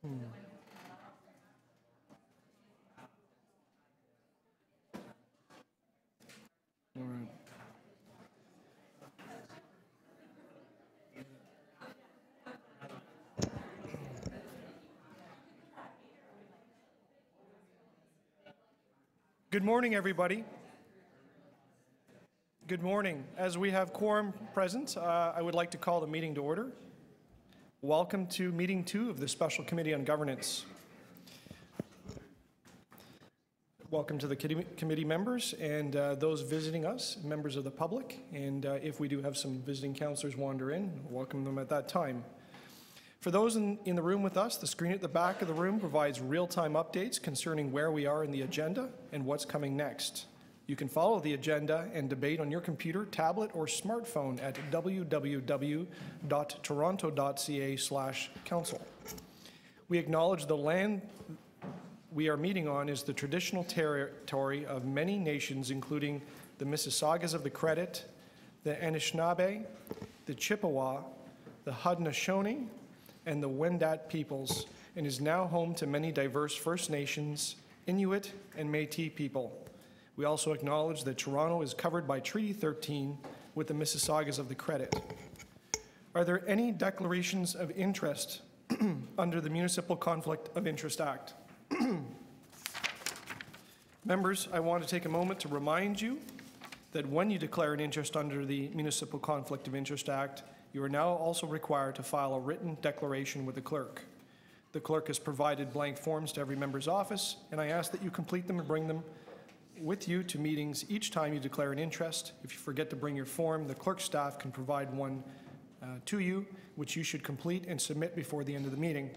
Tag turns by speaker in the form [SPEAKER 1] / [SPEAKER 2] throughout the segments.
[SPEAKER 1] All right. Good morning, everybody. Good morning. As we have quorum present, I would like to call the meeting to order. Welcome to meeting 2 of the Special Committee on Governance. Welcome to the committee members and those visiting us, members of the public. And if we do have some visiting councillors wander in, welcome them at that time. For those in the room with us, the screen at the back of the room provides real-time updates concerning where we are in the agenda and what's coming next. You can follow the agenda and debate on your computer, tablet, or smartphone at www.toronto.ca/council. We acknowledge the land we are meeting on is the traditional territory of many nations, including the Mississaugas of the Credit, the Anishinaabe, the Chippewa, the Haudenosaunee, and the Wendat peoples, and is now home to many diverse First Nations, Inuit, and Métis people. We also acknowledge that Toronto is covered by Treaty 13 with the Mississaugas of the Credit. Are there any declarations of interest under the Municipal Conflict of Interest Act? Members, I want to take a moment to remind you that when you declare an interest under the Municipal Conflict of Interest Act, you are now also required to file a written declaration with the clerk. The clerk has provided blank forms to every member's office, and I ask that you complete them and bring them with you to meetings each time you declare an interest. If you forget to bring your form, the clerk's staff can provide one to you, which you should complete and submit before the end of the meeting.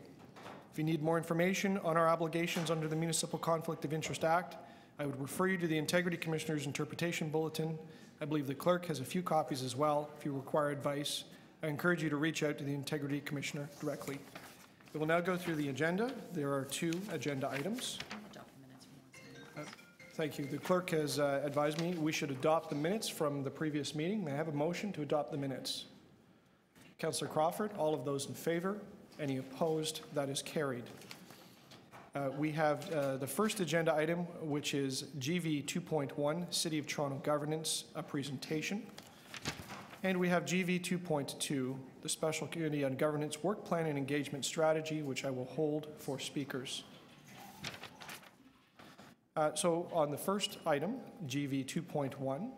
[SPEAKER 1] If you need more information on our obligations under the Municipal Conflict of Interest Act, I would refer you to the Integrity Commissioner's Interpretation Bulletin. I believe the clerk has a few copies as well. If you require advice, I encourage you to reach out to the Integrity Commissioner directly. We will now go through the agenda. There are 2 agenda items. Thank you. The clerk has advised me we should adopt the minutes from the previous meeting. May I have a motion to adopt the minutes? Councillor Crawford, all of those in favour? Any opposed? That is carried. We have the first agenda item, which is GV 2.1, City of Toronto Governance, a presentation. And we have GV 2.2, the Special Committee on Governance Work Plan and Engagement Strategy, which I will hold for speakers. So on the first item, GV 2.1,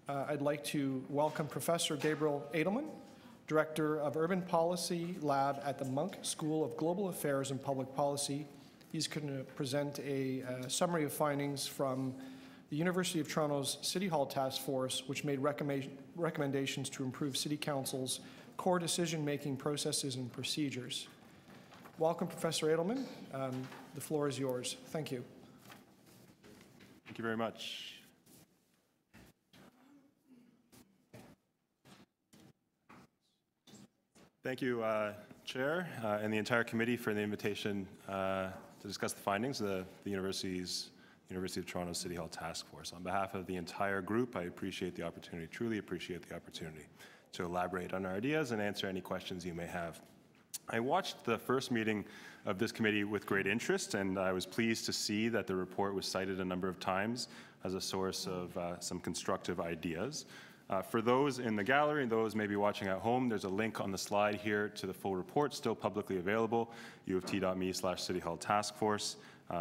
[SPEAKER 1] I'd like to welcome Professor Gabriel Edelman, Director of Urban Policy Lab at the Monk School of Global Affairs and Public Policy. He's going to present a summary of findings from the University of Toronto's City Hall Task Force, which made recommendations to improve City Council's core decision-making processes and procedures. Welcome, Professor Edelman. The floor is yours. Thank you.
[SPEAKER 2] Thank you very much. Thank you, Chair, and the entire committee for the invitation to discuss the findings of the University of Toronto City Hall Task Force. On behalf of the entire group, I appreciate the opportunity, truly appreciate the opportunity to elaborate on our ideas and answer any questions you may have. I watched the first meeting of this committee with great interest, and I was pleased to see that the report was cited a number of times as a source of some constructive ideas. For those in the gallery and those maybe watching at home, there's a link on the slide here to the full report, still publicly available, uoft.me/City Hall Task Force,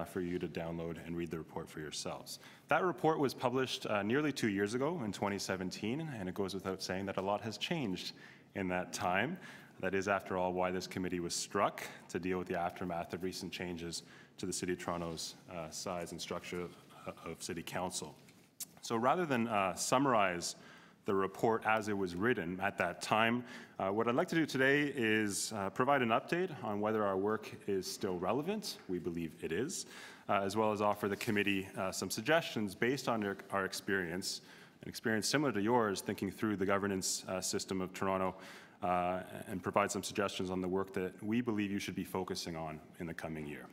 [SPEAKER 2] for you to download and read the report for yourselves. That report was published nearly 2 years ago in 2017, and it goes without saying that a lot has changed in that time. That is, after all, why this committee was struck, to deal with the aftermath of recent changes to the City of Toronto's size and structure of City Council. So rather than summarize the report as it was written at that time, what I'd like to do today is provide an update on whether our work is still relevant. We believe it is, as well as offer the committee some suggestions based on our experience, an experience similar to yours, thinking through the governance system of Toronto, and provide some suggestions on the work that we believe you should be focusing on in the coming year.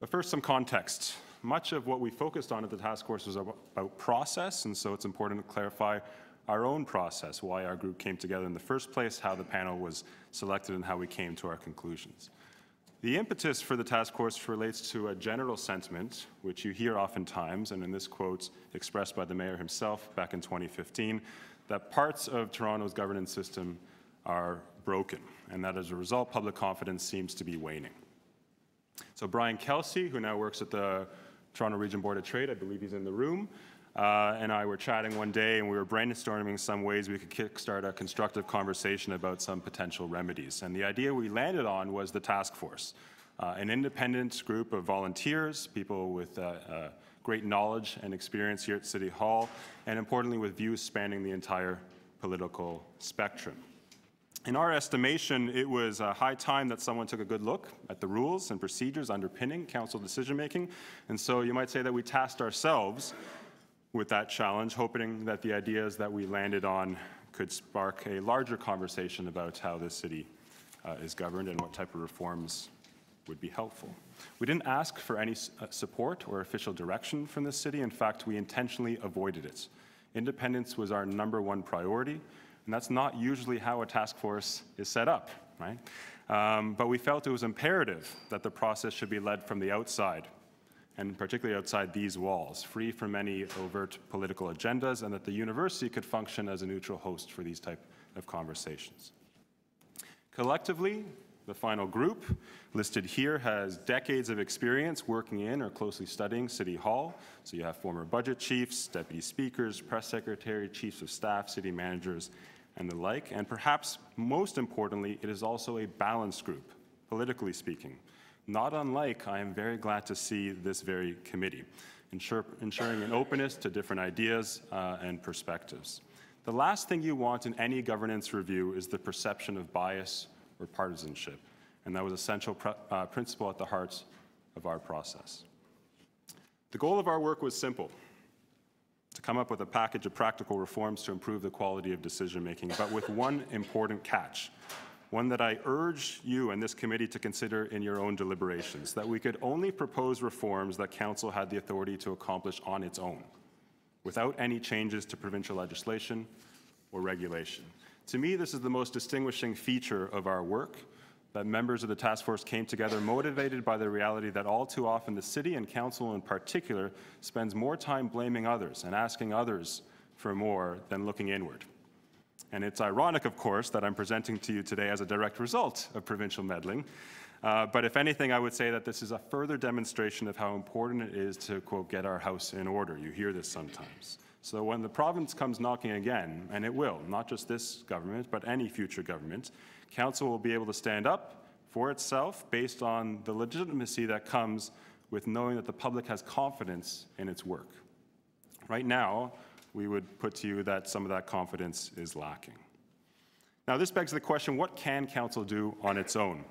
[SPEAKER 2] But first, some context. Much of what we focused on at the task force was about process, and so it's important to clarify our own process, why our group came together in the first place, how the panel was selected, and how we came to our conclusions. The impetus for the task force relates to a general sentiment, which you hear oftentimes, and in this quote expressed by the mayor himself back in 2015, that parts of Toronto's governance system are broken, and that as a result, public confidence seems to be waning. So Brian Kelsey, who now works at the Toronto Region Board of Trade, I believe he's in the room, and I were chatting one day, and we were brainstorming some ways we could kickstart a constructive conversation about some potential remedies. And the idea we landed on was the task force, an independent group of volunteers, people with great knowledge and experience here at City Hall, and importantly with views spanning the entire political spectrum. In our estimation, it was high time that someone took a good look at the rules and procedures underpinning council decision-making, and so you might say that we tasked ourselves with that challenge, hoping that the ideas that we landed on could spark a larger conversation about how this city is governed and what type of reforms would be helpful. We didn't ask for any support or official direction from the city. In fact, we intentionally avoided it. Independence was our #1 priority, and that's not usually how a task force is set up, right? But we felt it was imperative that the process should be led from the outside, and particularly outside these walls, free from any overt political agendas, and that the university could function as a neutral host for these type of conversations. Collectively, the final group listed here has decades of experience working in or closely studying City Hall. So you have former budget chiefs, deputy speakers, press secretary, chiefs of staff, city managers, and the like. And perhaps most importantly, it is also a balanced group, politically speaking. Not unlike, I am very glad to see this very committee, ensuring an openness to different ideas and perspectives. The last thing you want in any governance review is the perception of bias or partisanship, and that was a central principle at the heart of our process. The goal of our work was simple: to come up with a package of practical reforms to improve the quality of decision-making, but with one important catch, one that I urge you and this committee to consider in your own deliberations, that we could only propose reforms that council had the authority to accomplish on its own, without any changes to provincial legislation or regulation. To me, this is the most distinguishing feature of our work, that members of the task force came together motivated by the reality that all too often the city and council in particular spends more time blaming others and asking others for more than looking inward. And it's ironic, of course, that I'm presenting to you today as a direct result of provincial meddling. But if anything, I would say that this is a further demonstration of how important it is to, quote, get our house in order. You hear this sometimes. So when the province comes knocking again, and it will, not just this government, but any future government, council will be able to stand up for itself based on the legitimacy that comes with knowing that the public has confidence in its work. Right now, we would put to you that some of that confidence is lacking. Now, this begs the question, what can council do on its own?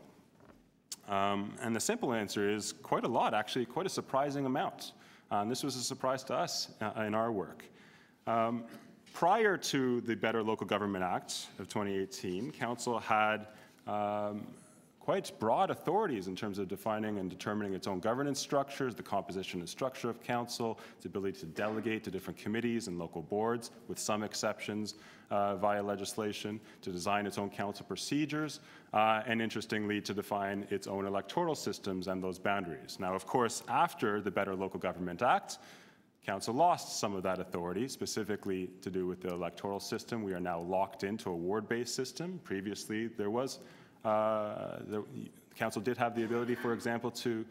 [SPEAKER 2] And the simple answer is quite a lot, actually, quite a surprising amount. This was a surprise to us in our work. Prior to the Better Local Government Act of 2018, council had quite broad authorities in terms of defining and determining its own governance structures, the composition and structure of council, its ability to delegate to different committees and local boards, with some exceptions via legislation, to design its own council procedures, and interestingly, to define its own electoral systems and those boundaries. Now, of course, after the Better Local Government Act, council lost some of that authority, specifically to do with the electoral system. We are now locked into a ward-based system. Previously, there was the council did have the ability, for example, to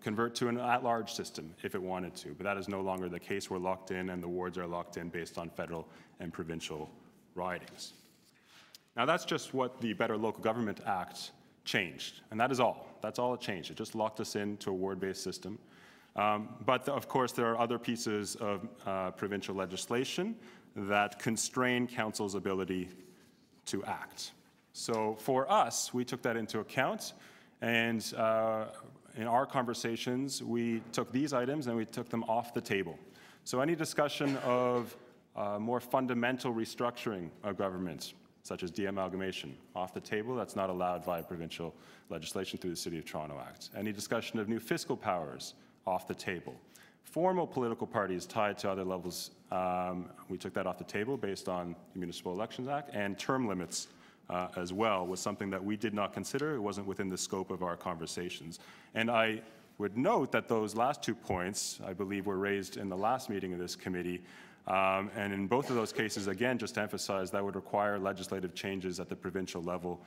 [SPEAKER 2] convert to an at-large system if it wanted to, but that is no longer the case. We're locked in, and the wards are locked in based on federal and provincial ridings. Now, that's just what the Better Local Government Act changed, and that is all. That's all it changed. It just locked us into a ward-based system. But of course, there are other pieces of provincial legislation that constrain council's ability to act. So for us, we took that into account, and in our conversations, we took these items and we took them off the table. So any discussion of more fundamental restructuring of government, such as de-amalgamation, off the table. That's not allowed via provincial legislation through the City of Toronto Act. Any discussion of new fiscal powers, off the table. Formal political parties tied to other levels, we took that off the table based on the Municipal Elections Act, and term limits as well was something that we did not consider. It wasn't within the scope of our conversations. And I would note that those last 2 points, I believe, were raised in the last meeting of this committee. And in both of those cases, again, just to emphasize, that would require legislative changes at the provincial level.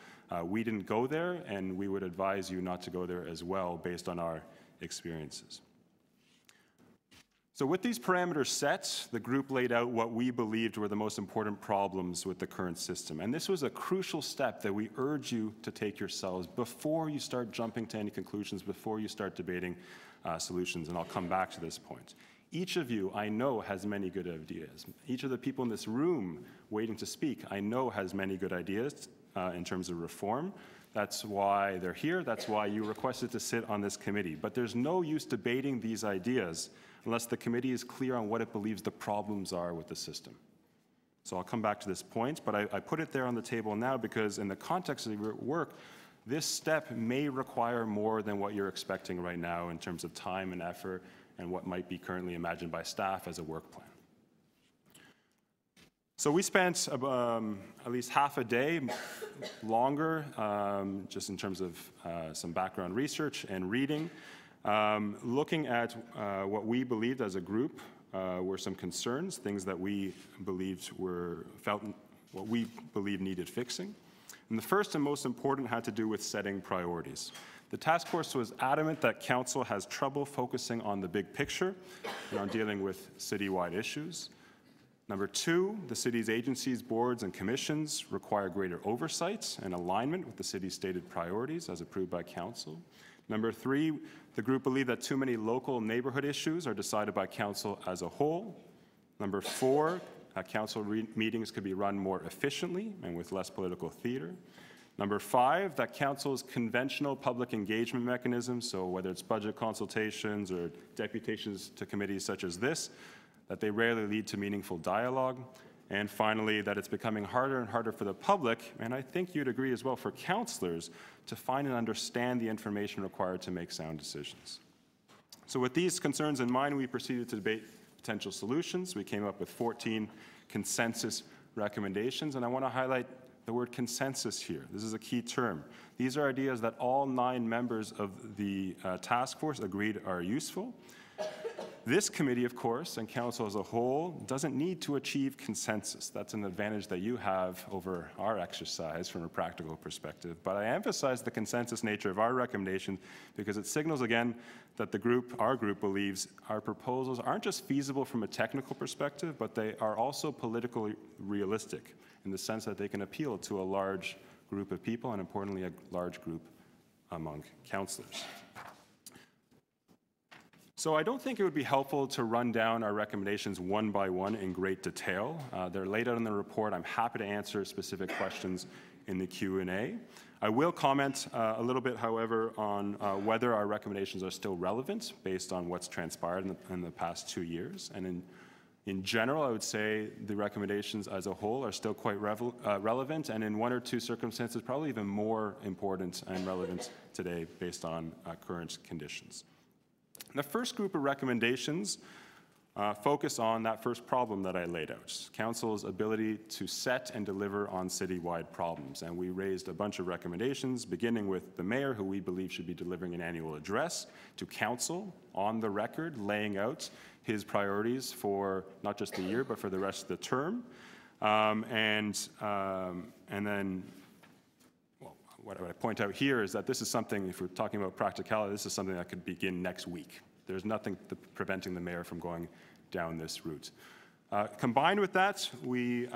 [SPEAKER 2] We didn't go there, and we would advise you not to go there as well based on our experiences. So with these parameters set, the group laid out what we believed were the most important problems with the current system. And this was a crucial step that we urge you to take yourselves before you start jumping to any conclusions, before you start debating solutions, and I'll come back to this point. Each of you, I know, has many good ideas. Each of the people in this room waiting to speak, I know, has many good ideas in terms of reform. That's why they're here. That's why you requested to sit on this committee. But there's no use debating these ideas unless the committee is clear on what it believes the problems are with the system. So I'll come back to this point, but I put it there on the table now because in the context of your work, this step may require more than what you're expecting right now in terms of time and effort and what might be currently imagined by staff as a work plan. So we spent at least half a day, longer, just in terms of some background research and reading, looking at what we believed as a group were some concerns, things that we believed what we believed needed fixing. And the first and most important had to do with setting priorities. The task force was adamant that council has trouble focusing on the big picture and on dealing with citywide issues. Number two, the city's agencies, boards, and commissions require greater oversight and alignment with the city's stated priorities as approved by council. Number three, the group believed that too many local neighborhood issues are decided by council as a whole. Number four, council meetings could be run more efficiently and with less political theater. Number five, that council's conventional public engagement mechanisms, so whether it's budget consultations or deputations to committees such as this, that they rarely lead to meaningful dialogue. And finally, that it's becoming harder and harder for the public, and I think you'd agree as well for councillors, to find and understand the information required to make sound decisions. So with these concerns in mind, we proceeded to debate potential solutions. We came up with 14 consensus recommendations, and I want to highlight the word consensus here. This is a key term. These are ideas that all 9 members of the task force agreed are useful. This committee, of course, and council as a whole, doesn't need to achieve consensus. That's an advantage that you have over our exercise from a practical perspective. But I emphasize the consensus nature of our recommendation because it signals again that our group believes our proposals aren't just feasible from a technical perspective, but they are also politically realistic in the sense that they can appeal to a large group of people and, importantly, a large group among councillors. So I don't think it would be helpful to run down our recommendations one by one in great detail. They're laid out in the report. I'm happy to answer specific questions in the Q&A. I will comment a little bit, however, on whether our recommendations are still relevant based on what's transpired in the past 2 years. And in general, I would say the recommendations as a whole are still quite relevant, and in 1 or 2 circumstances, probably even more important and relevant today based on current conditions. The first group of recommendations focus on that first problem that I laid out, council's ability to set and deliver on citywide problems. And we raised a bunch of recommendations, beginning with the mayor, who we believe should be delivering an annual address to council on the record, laying out his priorities for not just the year, but for the rest of the term. And then what I point out here is that this is something, if we're talking about practicality, this is something that could begin next week. There's nothing preventing the mayor from going down this route. Combined with that, we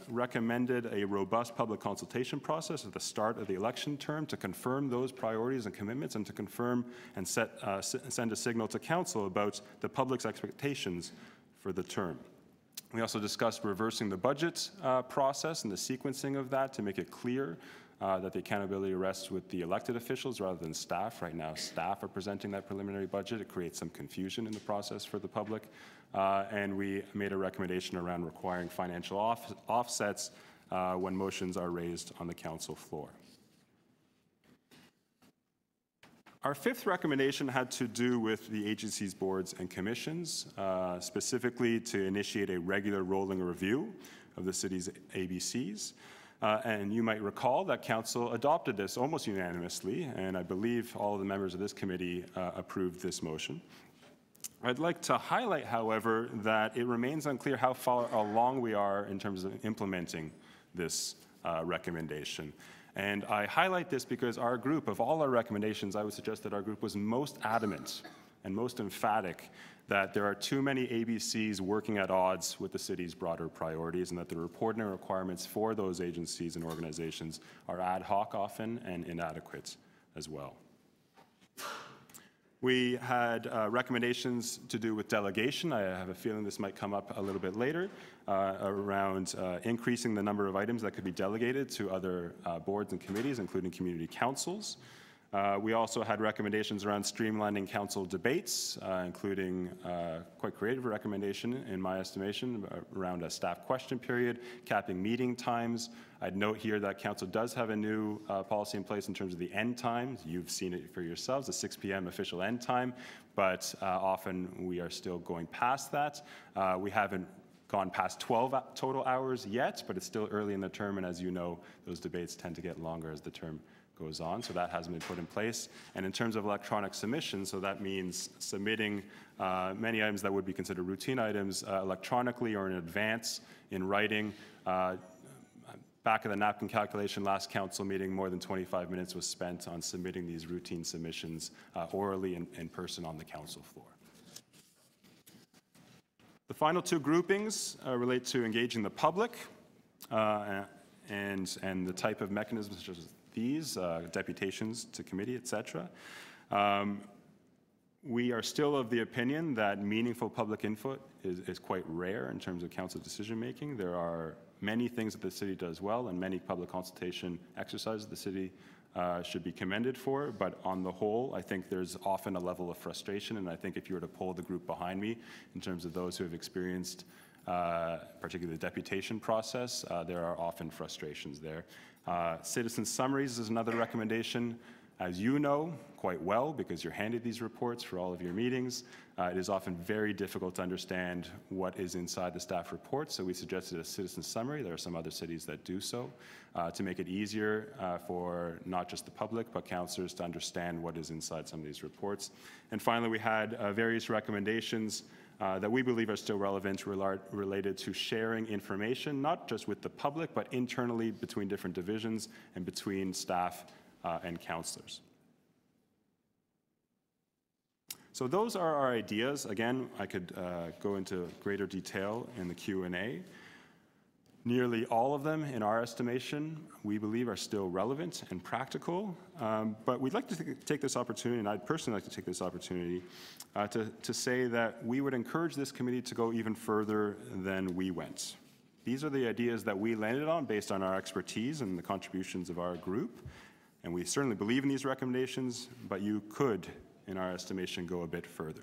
[SPEAKER 2] recommended a robust public consultation process at the start of the election term to confirm those priorities and commitments and to confirm and send a signal to council about the public's expectations for the term. We also discussed reversing the budget process and the sequencing of that to make it clear that the accountability rests with the elected officials rather than staff. Right now, staff are presenting that preliminary budget. It creates some confusion in the process for the public. And we made a recommendation around requiring financial offsets when motions are raised on the council floor. Our fifth recommendation had to do with the agencies, boards, and commissions, specifically to initiate a regular rolling review of the city's ABCs. And you might recall that council adopted this almost unanimously, and I believe all of the members of this committee approved this motion. I'd like to highlight, however, that it remains unclear how far along we are in terms of implementing this recommendation. And I highlight this because our group, of all our recommendations, I would suggest that our group was most adamant and most emphatic that there are too many ABCs working at odds with the city's broader priorities, and that the reporting requirements for those agencies and organizations are ad hoc often and inadequate as well. We had recommendations to do with delegation. I have a feeling this might come up a little bit later, around increasing the number of items that could be delegated to other boards and committees, including community councils. We also had recommendations around streamlining council debates, including quite creative recommendation, in my estimation, around a staff question period, capping meeting times. I'd note here that council does have a new policy in place in terms of the end times. You've seen it for yourselves, the 6 p.m. official end time, but often we are still going past that. We haven't gone past 12 total hours yet, but it's still early in the term, and as you know, those debates tend to get longer as the term goes on, so that hasn't been put in place. And in terms of electronic submission, so that means submitting many items that would be considered routine items electronically or in advance in writing. Back of the napkin calculation, last council meeting, more than 25 minutes was spent on submitting these routine submissions orally in person on the council floor. The final two groupings relate to engaging the public and the type of mechanisms such as these, deputations to committee, etc. We are still of the opinion that meaningful public input is quite rare in terms of council decision making. There are many things that the city does well, and many public consultation exercises the city should be commended for, but on the whole, I think there's often a level of frustration, and I think if you were to poll the group behind me in terms of those who have experienced particularly the deputation process, there are often frustrations there. Citizen summaries is another recommendation. As you know quite well, because you're handed these reports for all of your meetings, it is often very difficult to understand what is inside the staff report, so we suggested a citizen summary. There are some other cities that do so, to make it easier for not just the public, but councillors to understand what is inside some of these reports. And finally, we had various recommendations that we believe are still relevant related to sharing information, not just with the public, but internally between different divisions and between staff and councillors. So those are our ideas. Again, I could go into greater detail in the Q&A. Nearly all of them, in our estimation, we believe are still relevant and practical, but we'd like to take this opportunity, and I'd personally like to take this opportunity to say that we would encourage this committee to go even further than we went. These are the ideas that we landed on based on our expertise and the contributions of our group, and we certainly believe in these recommendations, but you could, in our estimation, go a bit further.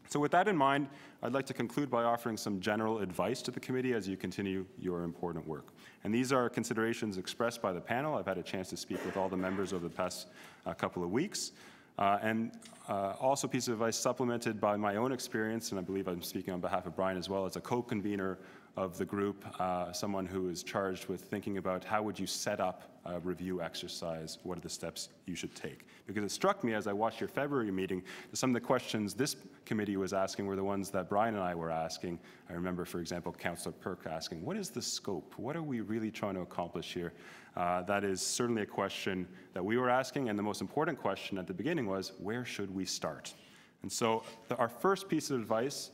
[SPEAKER 2] So with that in mind, I'd like to conclude by offering some general advice to the committee as you continue your important work. And these are considerations expressed by the panel. I've had a chance to speak with all the members over the past couple of weeks. Also a piece of advice supplemented by my own experience, and I believe I'm speaking on behalf of Brian as well, as a co-convener of the group, someone who is charged with thinking about how would you set up a review exercise, what are the steps you should take. Because it struck me as I watched your February meeting, some of the questions this committee was asking were the ones that Brian and I were asking. I remember, for example, Councillor Perk asking, what is the scope? What are we really trying to accomplish here? That is certainly a question that we were asking, and the most important question at the beginning was, where should we start? And so our first piece of advice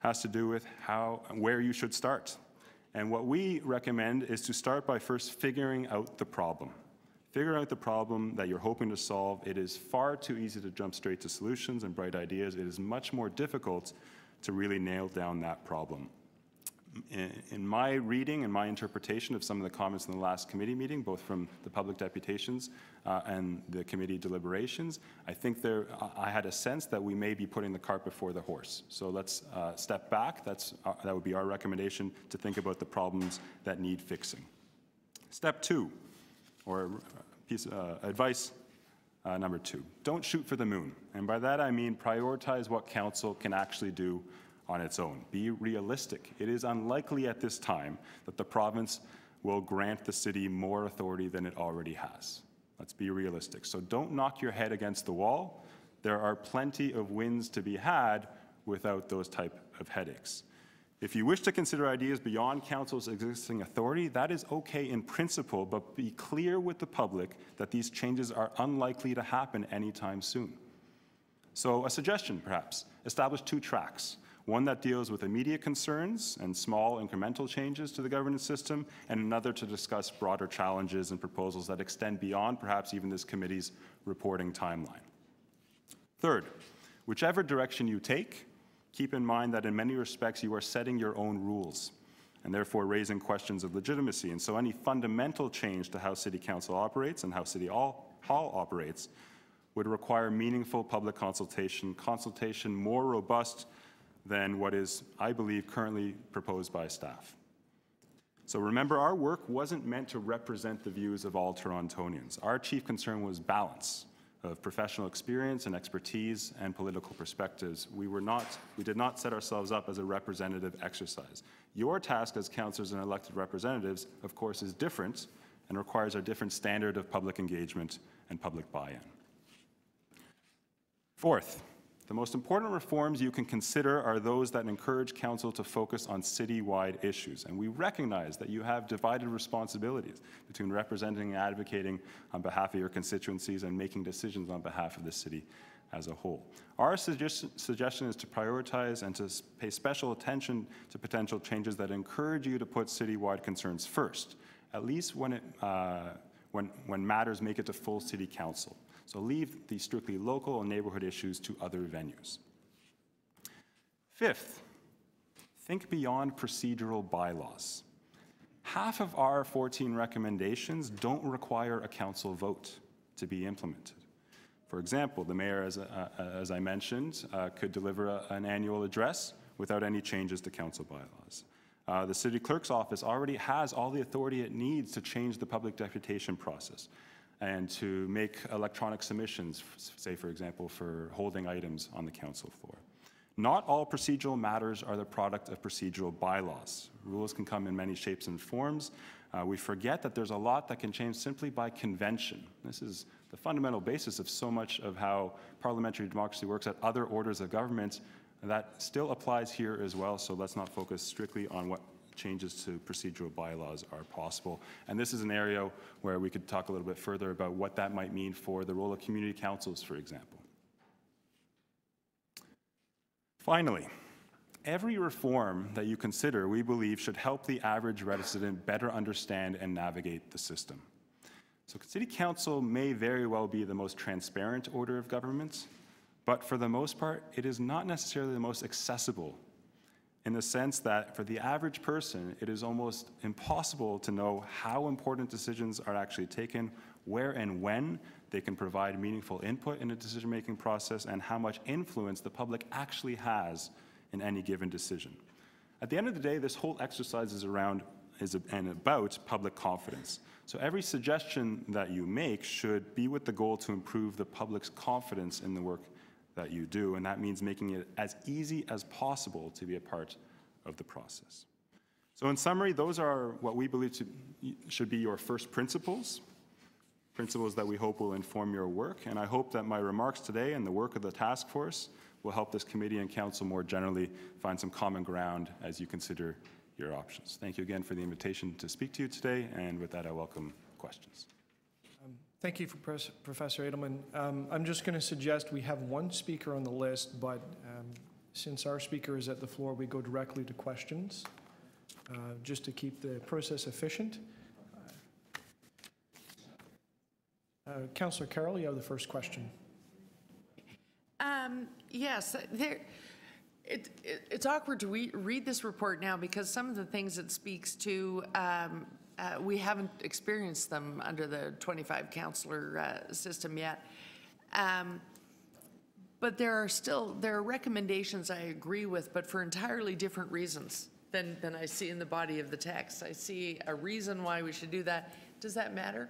[SPEAKER 2] has to do with where you should start. And what we recommend is to start by first figuring out the problem. Figure out the problem that you're hoping to solve. It is far too easy to jump straight to solutions and bright ideas. It is much more difficult to really nail down that problem. In my reading and my interpretation of some of the comments in the last committee meeting, both from the public deputations and the committee deliberations, I think I had a sense that we may be putting the cart before the horse. So let's step back. That would be our recommendation, to think about the problems that need fixing. Step two, or advice number 2, don't shoot for the moon. And by that I mean prioritize what council can actually do on its own. Be realistic. It is unlikely at this time that the province will grant the city more authority than it already has. Let's be realistic. So don't knock your head against the wall. There are plenty of wins to be had without those type of headaches. If you wish to consider ideas beyond council's existing authority, that is okay in principle, but be clear with the public that these changes are unlikely to happen anytime soon. So a suggestion, perhaps, establish 2 tracks. One that deals with immediate concerns and small incremental changes to the governance system, and another to discuss broader challenges and proposals that extend beyond perhaps even this committee's reporting timeline. Third, whichever direction you take, keep in mind that in many respects you are setting your own rules and therefore raising questions of legitimacy. And so any fundamental change to how City Council operates and how City Hall operates would require meaningful public consultation more robust than what is, I believe, currently proposed by staff. So remember, our work wasn't meant to represent the views of all Torontonians. Our chief concern was balance of professional experience and expertise and political perspectives. We did not set ourselves up as a representative exercise. Your task as councillors and elected representatives, of course, is different and requires a different standard of public engagement and public buy-in. Fourth, the most important reforms you can consider are those that encourage council to focus on city-wide issues. And we recognize that you have divided responsibilities between representing and advocating on behalf of your constituencies and making decisions on behalf of the city as a whole. Our suggestion is to prioritize and to pay special attention to potential changes that encourage you to put city-wide concerns first, at least when matters make it to full city council. So leave the strictly local and neighborhood issues to other venues. Fifth, think beyond procedural bylaws. Half of our 14 recommendations don't require a council vote to be implemented. For example, the mayor, as I mentioned, could deliver an annual address without any changes to council bylaws. The city clerk's office already has all the authority it needs to change the public deputation process and to make electronic submissions, say, for example, for holding items on the council floor. Not all procedural matters are the product of procedural bylaws. Rules can come in many shapes and forms. We forget that there's a lot that can change simply by convention. This is the fundamental basis of so much of how parliamentary democracy works at other orders of government. That still applies here as well, so let's not focus strictly on what changes to procedural bylaws are possible. And this is an area where we could talk a little bit further about what that might mean for the role of community councils, for example. Finally, every reform that you consider, we believe, should help the average resident better understand and navigate the system. So City Council may very well be the most transparent order of government, but for the most part, it is not necessarily the most accessible, in the sense that for the average person, it is almost impossible to know how important decisions are actually taken, where and when they can provide meaningful input in a decision-making process, and how much influence the public actually has in any given decision. At the end of the day, this whole exercise is about public confidence. So every suggestion that you make should be with the goal to improve the public's confidence in the work that you do, and that means making it as easy as possible to be a part of the process. So in summary, those are what we believe should be your first principles that we hope will inform your work, and I hope that my remarks today and the work of the task force will help this committee and council more generally find some common ground as you consider your options. Thank you again for the invitation to speak to you today, and with that I welcome questions.
[SPEAKER 1] Thank you, Professor Edelman. I'm just going to suggest we have one speaker on the list, but since our speaker is at the floor, we go directly to questions, just to keep the process efficient. Councillor Carroll, you have the first question.
[SPEAKER 3] Yes, it's awkward to read this report now because some of the things it speaks to, we haven't experienced them under the 25 councillor system yet. But there are recommendations I agree with, but for entirely different reasons than I see in the body of the text. I see a reason why we should do that. Does that matter?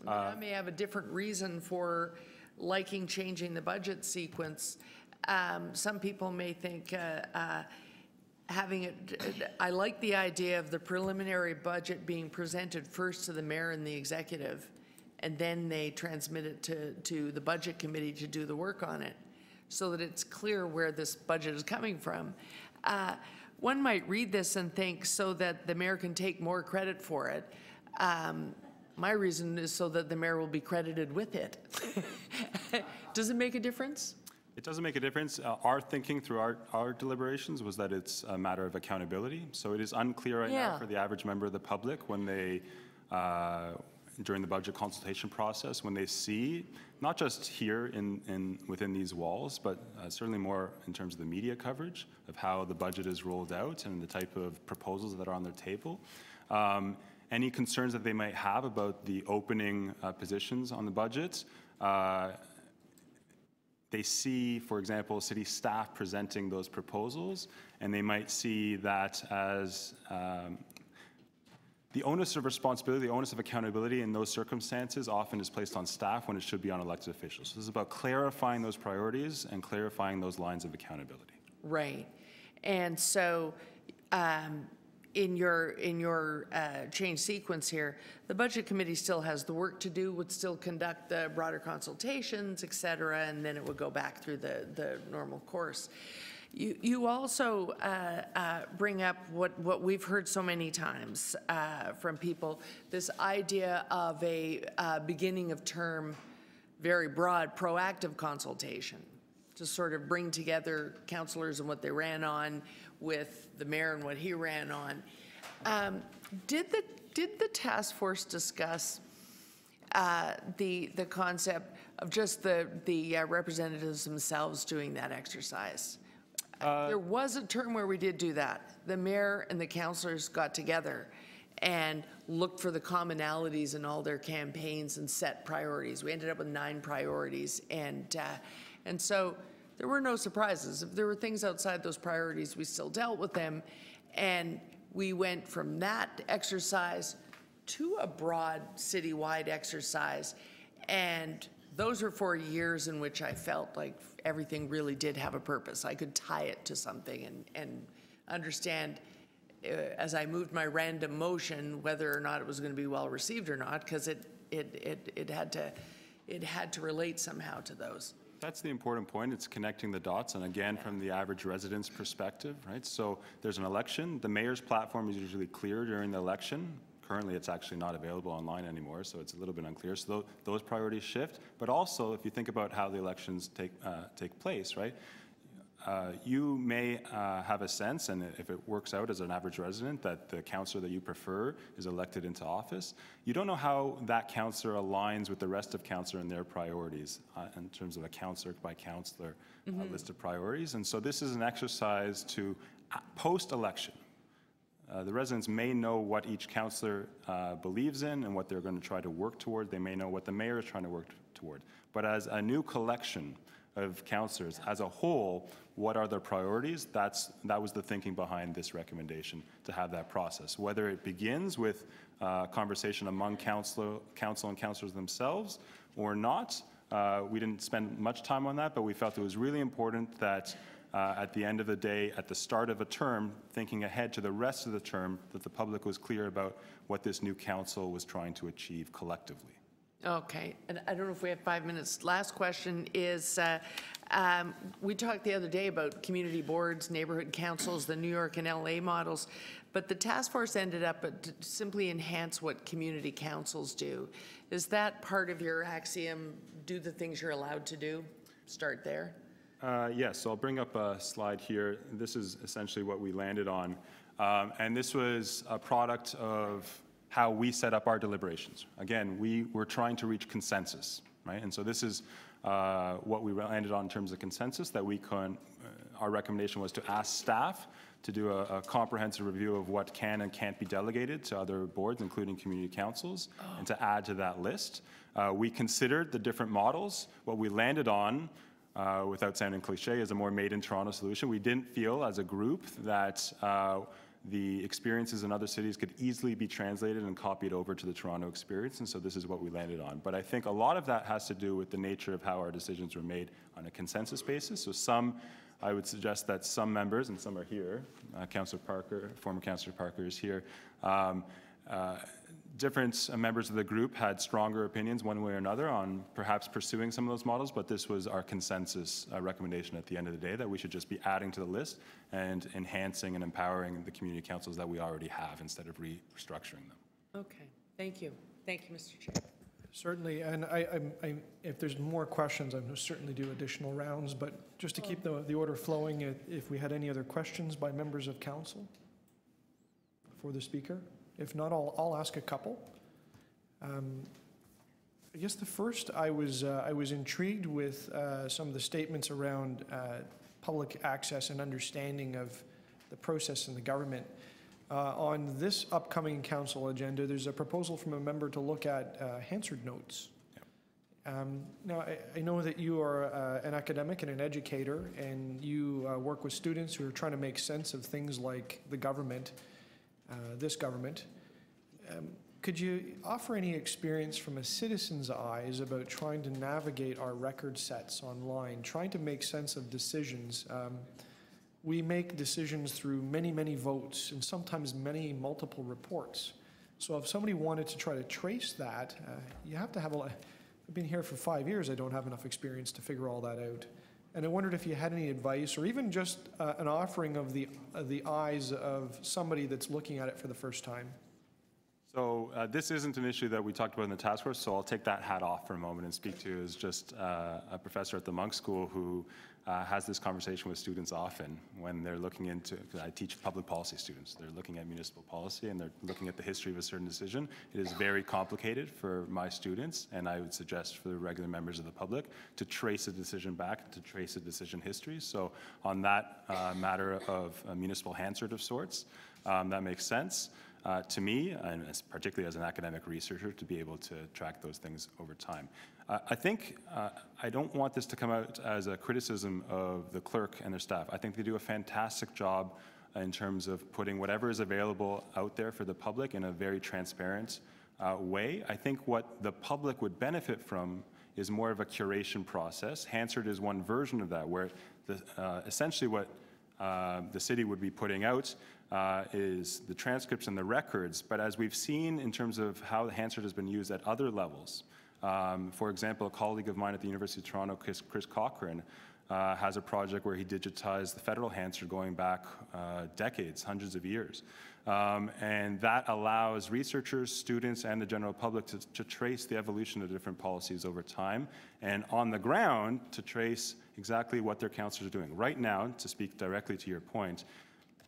[SPEAKER 3] I may have a different reason for liking changing the budget sequence. Some people may think having it, I like the idea of the preliminary budget being presented first to the mayor and the executive, and then they transmit it to the budget committee to do the work on it, so that it's clear where this budget is coming from. One might read this and think so that the mayor can take more credit for it. My reason is so that the mayor will be credited with it. Does it make a difference?
[SPEAKER 2] It doesn't make a difference. Our thinking through our deliberations was that it's a matter of accountability. So it is unclear right now for the average member of the public when they, during the budget consultation process, when they see, not just here within these walls, but certainly more in terms of the media coverage of how the budget is rolled out and the type of proposals that are on their table. Any concerns that they might have about the opening positions on the budget. They see, for example, city staff presenting those proposals, and they might see that as the onus of responsibility, the onus of accountability in those circumstances often is placed on staff when it should be on elected officials. So this is about clarifying those priorities and clarifying those lines of accountability.
[SPEAKER 3] Right. And so in your change sequence here, the budget committee still has the work to do, would still conduct the broader consultations, et cetera, and then it would go back through the normal course. You also bring up what we've heard so many times from people, this idea of a beginning of term, very broad, proactive consultation to sort of bring together councillors and what they ran on with the mayor and what he ran on. Did the task force discuss the concept of just the representatives themselves doing that exercise? There was a term where we did do that. The mayor and the councillors got together and looked for the commonalities in all their campaigns and set priorities. We ended up with 9 priorities, and so there were no surprises. If there were things outside those priorities, we still dealt with them, and we went from that exercise to a broad citywide exercise, and those were 4 years in which I felt like everything really did have a purpose. I could tie it to something and understand as I moved my random motion whether or not it was going to be well received or not, because it had to relate somehow to those.
[SPEAKER 2] That's the important point. It's connecting the dots, and again, from the average resident's perspective, right? So there's an election. The mayor's platform is usually clear during the election. Currently, it's actually not available online anymore, so it's a little bit unclear. So those priorities shift. But also, if you think about how the elections take place, right? You may have a sense, and if it works out as an average resident, that the councillor that you prefer is elected into office. You don't know how that councillor aligns with the rest of councillor and their priorities in terms of a councillor by councillor list of priorities. And so this is an exercise to post-election. The residents may know what each councillor believes in and what they're going to try to work toward. They may know what the mayor is trying to work toward. But as a new collection of councillors, as a whole, what are their priorities? That was the thinking behind this recommendation, to have that process. Whether it begins with conversation among council and councillors themselves or not, we didn't spend much time on that, but we felt it was really important that at the end of the day, at the start of a term, thinking ahead to the rest of the term, that the public was clear about what this new council was trying to achieve collectively.
[SPEAKER 3] Okay, and I don't know if we have 5 minutes. Last question is, we talked the other day about community boards, neighborhood councils, the New York and LA models, but the task force ended up to simply enhance what community councils do. Is that part of your axiom, do the things you're allowed to do? Start there.
[SPEAKER 2] Yes, so I'll bring up a slide here. This is essentially what we landed on. And this was a product of how we set up our deliberations. Again, we were trying to reach consensus, right? And so this is what we landed on in terms of consensus, that we can, our recommendation was to ask staff to do a comprehensive review of what can and can't be delegated to other boards, including community councils, and to add to that list. We considered the different models. What we landed on, without sounding cliche, is a more made in Toronto solution. We didn't feel as a group that the experiences in other cities could easily be translated and copied over to the Toronto experience, and so this is what we landed on. But I think a lot of that has to do with the nature of how our decisions were made on a consensus basis. So I would suggest that some members, and some are here, Councillor Parker, former Councillor Parker is here, different members of the group had stronger opinions one way or another on perhaps pursuing some of those models, but this was our consensus recommendation at the end of the day, that we should just be adding to the list and enhancing and empowering the community councils that we already have instead of restructuring them.
[SPEAKER 3] Okay, thank you. Thank you, Mr. Chair.
[SPEAKER 1] Certainly, and if there's more questions, I'm going to certainly do additional rounds, but just to keep the order flowing, if we had any other questions by members of council for the speaker. If not, I'll ask a couple. I guess the first, I was intrigued with some of the statements around public access and understanding of the process in the government. On this upcoming council agenda, there's a proposal from a member to look at Hansard notes. Now, I know that you are an academic and an educator, and you work with students who are trying to make sense of things like the government, this government. Could you offer any experience from a citizen's eyes about trying to navigate our record sets online, trying to make sense of decisions? We make decisions through many, many votes and sometimes many multiple reports. So if somebody wanted to try to trace that, you have to have I've been here for 5 years, I don't have enough experience to figure all that out. And I wondered if you had any advice or even just an offering of the eyes of somebody that's looking at it for the first time.
[SPEAKER 2] So this isn't an issue that we talked about in the task force, so I'll take that hat off for a moment and speak to as just a professor at the Monk School who has this conversation with students often when they're looking into, because I teach public policy students, they're looking at municipal policy and they're looking at the history of a certain decision. It is very complicated for my students, and I would suggest for the regular members of the public to trace a decision back, to trace a decision history. So on that matter of a municipal Hansard of sorts, that makes sense. To me, and particularly as an academic researcher, to be able to track those things over time. I think I don't want this to come out as a criticism of the clerk and their staff. I think they do a fantastic job in terms of putting whatever is available out there for the public in a very transparent way. I think what the public would benefit from is more of a curation process. Hansard is one version of that, where essentially what the city would be putting out is the transcripts and the records, but as we've seen in terms of how the Hansard has been used at other levels, for example, a colleague of mine at the University of Toronto, Chris Cochran, has a project where he digitized the federal Hansard going back decades, hundreds of years. And that allows researchers, students, and the general public to trace the evolution of different policies over time, and on the ground to trace exactly what their councillors are doing. Right now, to speak directly to your point,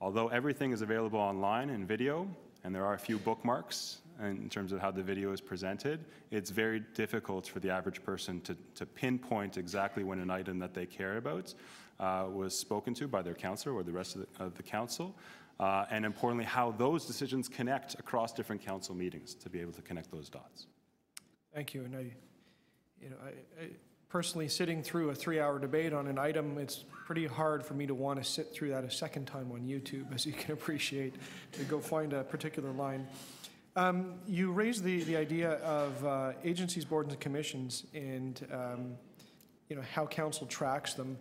[SPEAKER 2] although everything is available online in video, and there are a few bookmarks in terms of how the video is presented, it's very difficult for the average person to pinpoint exactly when an item that they care about was spoken to by their councillor or the rest of the council, and importantly, how those decisions connect across different council meetings to be able to connect those dots.
[SPEAKER 1] Thank you. And I personally, sitting through a 3-hour debate on an item, it's pretty hard for me to want to sit through that a second time on YouTube, as you can appreciate, to go find a particular line. You raised the idea of agencies, boards, and commissions, and how council tracks them.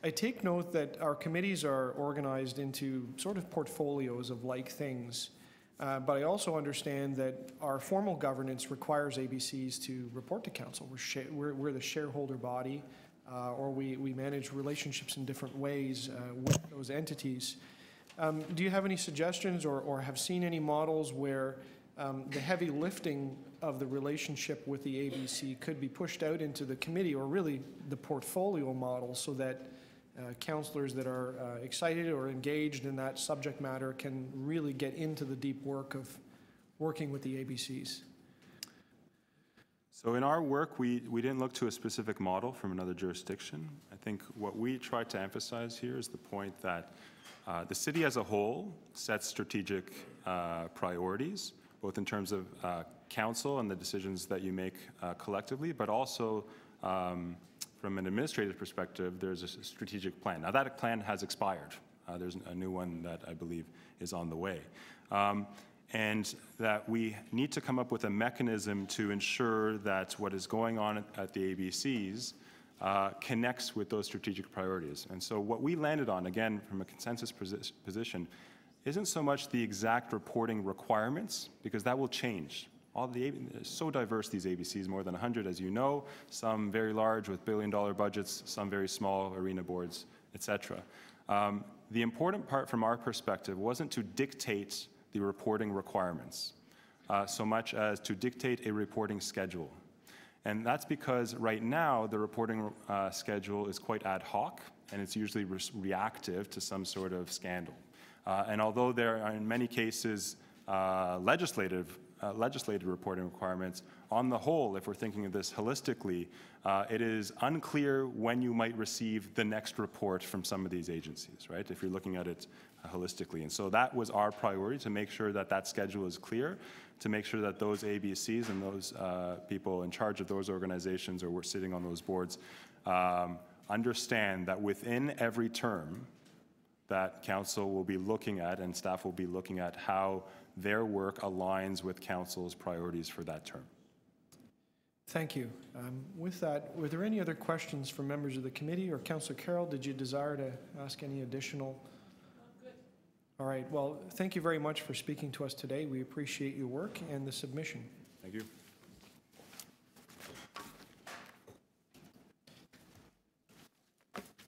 [SPEAKER 1] I take note that our committees are organized into sort of portfolios of like things. But I also understand that our formal governance requires ABCs to report to council. We're the shareholder body, or we manage relationships in different ways with those entities. Do you have any suggestions or have seen any models where the heavy lifting of the relationship with the ABC could be pushed out into the committee, or really the portfolio model, so that councillors that are excited or engaged in that subject matter can really get into the deep work of working with the ABCs?
[SPEAKER 2] So in our work, we didn't look to a specific model from another jurisdiction. I think what we tried to emphasize here is the point that the city as a whole sets strategic priorities, both in terms of council and the decisions that you make collectively, but also from an administrative perspective, there's a strategic plan. Now that plan has expired There's a new one that I believe is on the way. And that we need to come up with a mechanism to ensure that what is going on at the ABCs connects with those strategic priorities. And so what we landed on, again, from a consensus position, isn't so much the exact reporting requirements, because that will change. They're so diverse, these ABCs, more than 100, as you know, some very large with billion-dollar budgets, some very small arena boards, et cetera. The important part from our perspective wasn't to dictate the reporting requirements so much as to dictate a reporting schedule. And that's because right now the reporting schedule is quite ad hoc, and it's usually reactive to some sort of scandal. And although there are in many cases legislative reporting requirements, on the whole, if we're thinking of this holistically, it is unclear when you might receive the next report from some of these agencies, right? If you're looking at it holistically. And so that was our priority, to make sure that that schedule is clear, to make sure that those ABCs and those people in charge of those organizations or were sitting on those boards understand that within every term that council will be looking at and staff will be looking at how their work aligns with council's priorities for that term.
[SPEAKER 1] Thank you. With that, were there any other questions from members of the committee, or Councillor Carroll, did you desire to ask any additional? Good. All right. Well, thank you very much for speaking to us today. We appreciate your work and the submission.
[SPEAKER 2] Thank you.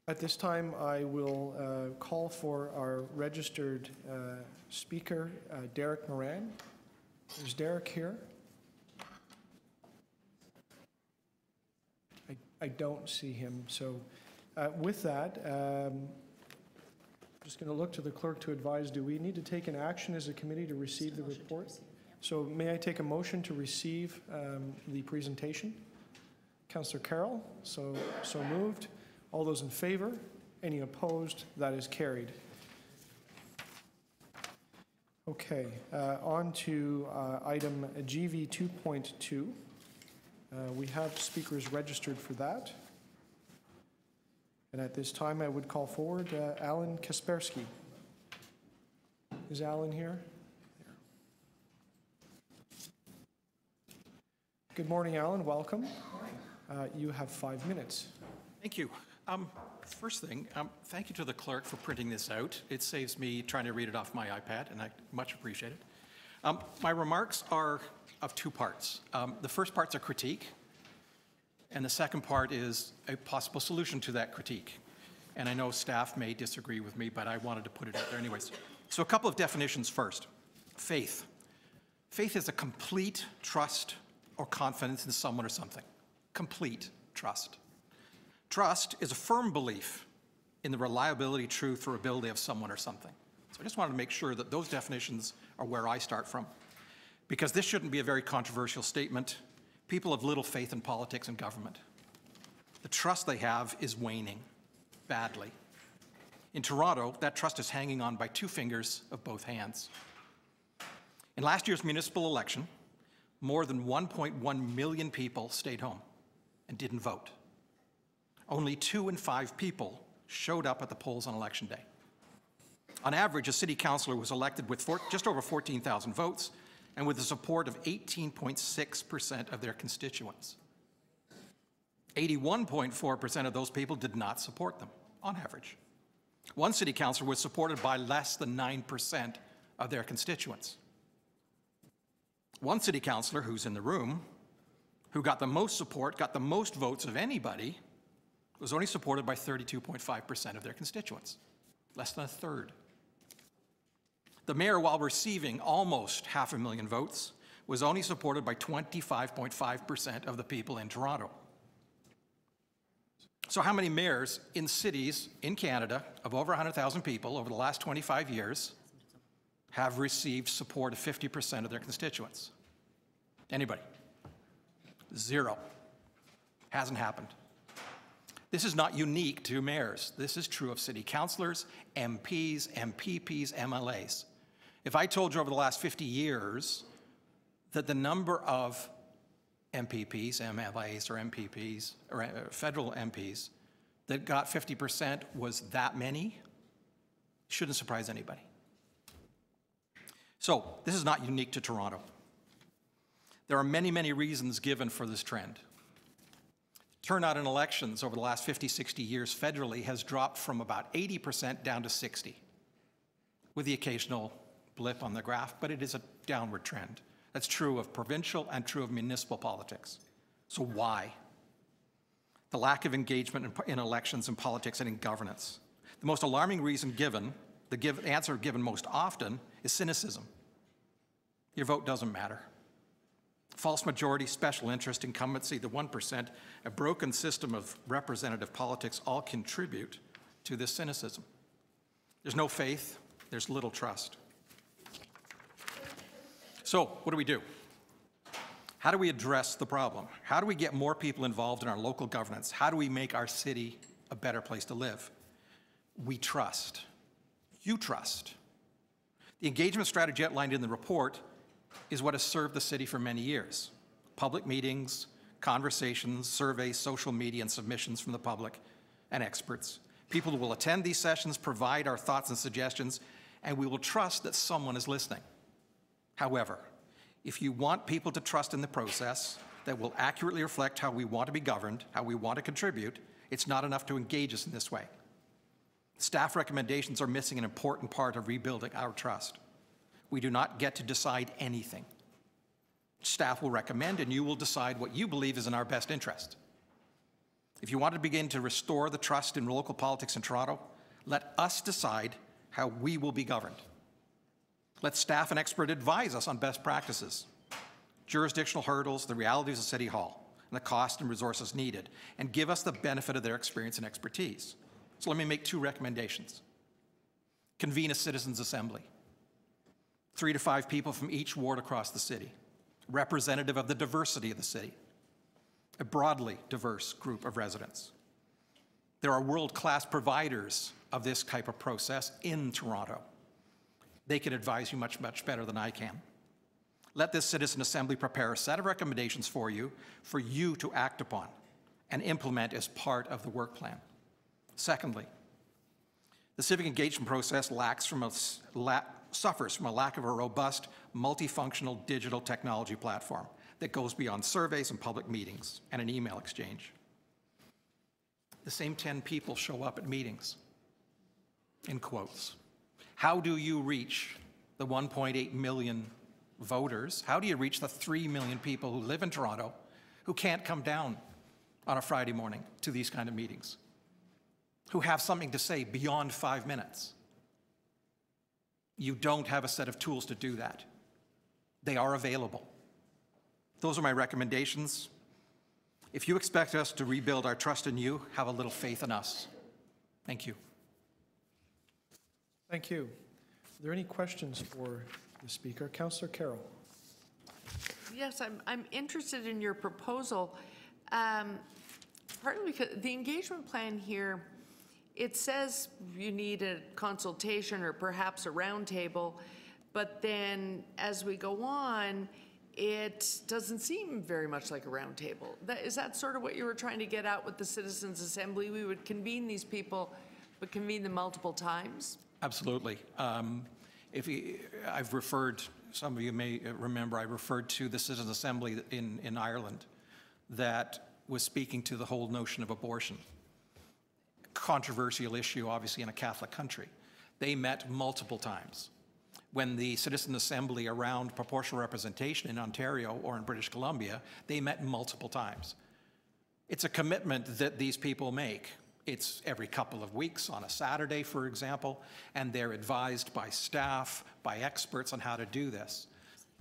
[SPEAKER 1] At this time, I will call for our registered speaker, Derek Moran. Is Derek here? I don't see him. So with that, I'm just going to look to the clerk to advise, do we need to take an action as a committee to receive the report? So may I take a motion to receive the presentation? Councillor Carroll, so moved. All those in favor? Any opposed? That is carried. Okay, on to item GV 2.2. We have speakers registered for that. And at this time, I would call forward Alan Kaspersky. Is Alan here? Good morning, Alan. Welcome. You have 5 minutes.
[SPEAKER 4] Thank you. First thing, thank you to the clerk for printing this out. It saves me trying to read it off my iPad, and I much appreciate it. My remarks are of 2 parts. The first part's a critique, and the second part is a possible solution to that critique. And I know staff may disagree with me, but I wanted to put it out there anyways. So a couple of definitions first. Faith. Faith is a complete trust or confidence in someone or something. Complete trust. Trust is a firm belief in the reliability, truth, or ability of someone or something. So I just wanted to make sure that those definitions are where I start from, because this shouldn't be a very controversial statement. People have little faith in politics and government. The trust they have is waning badly. In Toronto, that trust is hanging on by 2 fingers of both hands. In last year's municipal election, more than 1.1 million people stayed home and didn't vote. Only 2 in 5 people showed up at the polls on election day. On average, a city councillor was elected with just over 14,000 votes and with the support of 18.6% of their constituents. 81.4% of those people did not support them, on average. One city councillor was supported by less than 9% of their constituents. One city councillor, who's in the room, who got the most support, got the most votes of anybody, was only supported by 32.5% of their constituents, less than a third. The mayor, while receiving almost 500,000 votes, was only supported by 25.5% of the people in Toronto. So how many mayors in cities in Canada of over 100,000 people over the last 25 years have received support of 50% of their constituents? Anybody? 0. Hasn't happened. This is not unique to mayors. This is true of city councillors, MPs, MPPs, MLAs. If I told you over the last 50 years that the number of MPPs, MLAs, or MPPs, or federal MPs that got 50% was that many, Shouldn't surprise anybody. So this is not unique to Toronto. There are many, many reasons given for this trend. Turnout in elections over the last 50, 60 years federally has dropped from about 80% down to 60%, with the occasional blip on the graph, but it is a downward trend. That's true of provincial and true of municipal politics. So why? The lack of engagement in elections and politics and in governance. The most alarming reason given, the answer given most often, is cynicism. Your vote doesn't matter. False majority, special interest, incumbency, the 1%, a broken system of representative politics all contribute to this cynicism. There's no faith, there's little trust. So, what do we do? How do we address the problem? How do we get more people involved in our local governance? How do we make our city a better place to live? We trust. You trust. The engagement strategy outlined in the report is what has served the city for many years. Public meetings, conversations, surveys, social media, and submissions from the public and experts. People who will attend these sessions, provide our thoughts and suggestions, and we will trust that someone is listening. However, if you want people to trust in the process that will accurately reflect how we want to be governed, how we want to contribute, it's not enough to engage us in this way. Staff recommendations are missing an important part of rebuilding our trust. We do not get to decide anything. Staff will recommend and you will decide what you believe is in our best interest. If you want to begin to restore the trust in local politics in Toronto, let us decide how we will be governed. Let staff and expert advise us on best practices, jurisdictional hurdles, the realities of City Hall, and the cost and resources needed, and give us the benefit of their experience and expertise. So let me make two recommendations. Convene a citizens' assembly. 3 to 5 people from each ward across the city, representative of the diversity of the city, a broadly diverse group of residents. There are world-class providers of this type of process in Toronto. They can advise you much, much better than I can. Let this citizen assembly prepare a set of recommendations for you to act upon and implement as part of the work plan. Secondly, the civic engagement process suffers from a lack of a robust, multifunctional digital technology platform that goes beyond surveys and public meetings and an email exchange. The same 10 people show up at meetings, in quotes. How do you reach the 1.8 million voters? How do you reach the 3 million people who live in Toronto who can't come down on a Friday morning to these kind of meetings, who have something to say beyond 5 minutes? You don't have a set of tools to do that. They are available. Those are my recommendations. If you expect us to rebuild our trust in you, have a little faith in us. Thank you.
[SPEAKER 1] Thank you. Are there any questions for the speaker? Councillor Carroll.
[SPEAKER 3] Yes, I'm interested in your proposal, partly because the engagement plan here, it says you need a consultation or perhaps a roundtable, but then as we go on, it doesn't seem very much like a roundtable. Is that sort of what you were trying to get at with the Citizens Assembly? We would convene these people, but convene them multiple times?
[SPEAKER 4] Absolutely. I've referred, some of you may remember, I referred to the Citizens Assembly in Ireland that was speaking to the whole notion of abortion. Controversial issue, obviously, in a Catholic country. They met multiple times. When the Citizen Assembly around proportional representation in Ontario or in British Columbia, they met multiple times. It's a commitment that these people make. It's every couple of weeks on a Saturday, for example, and they're advised by staff, by experts on how to do this.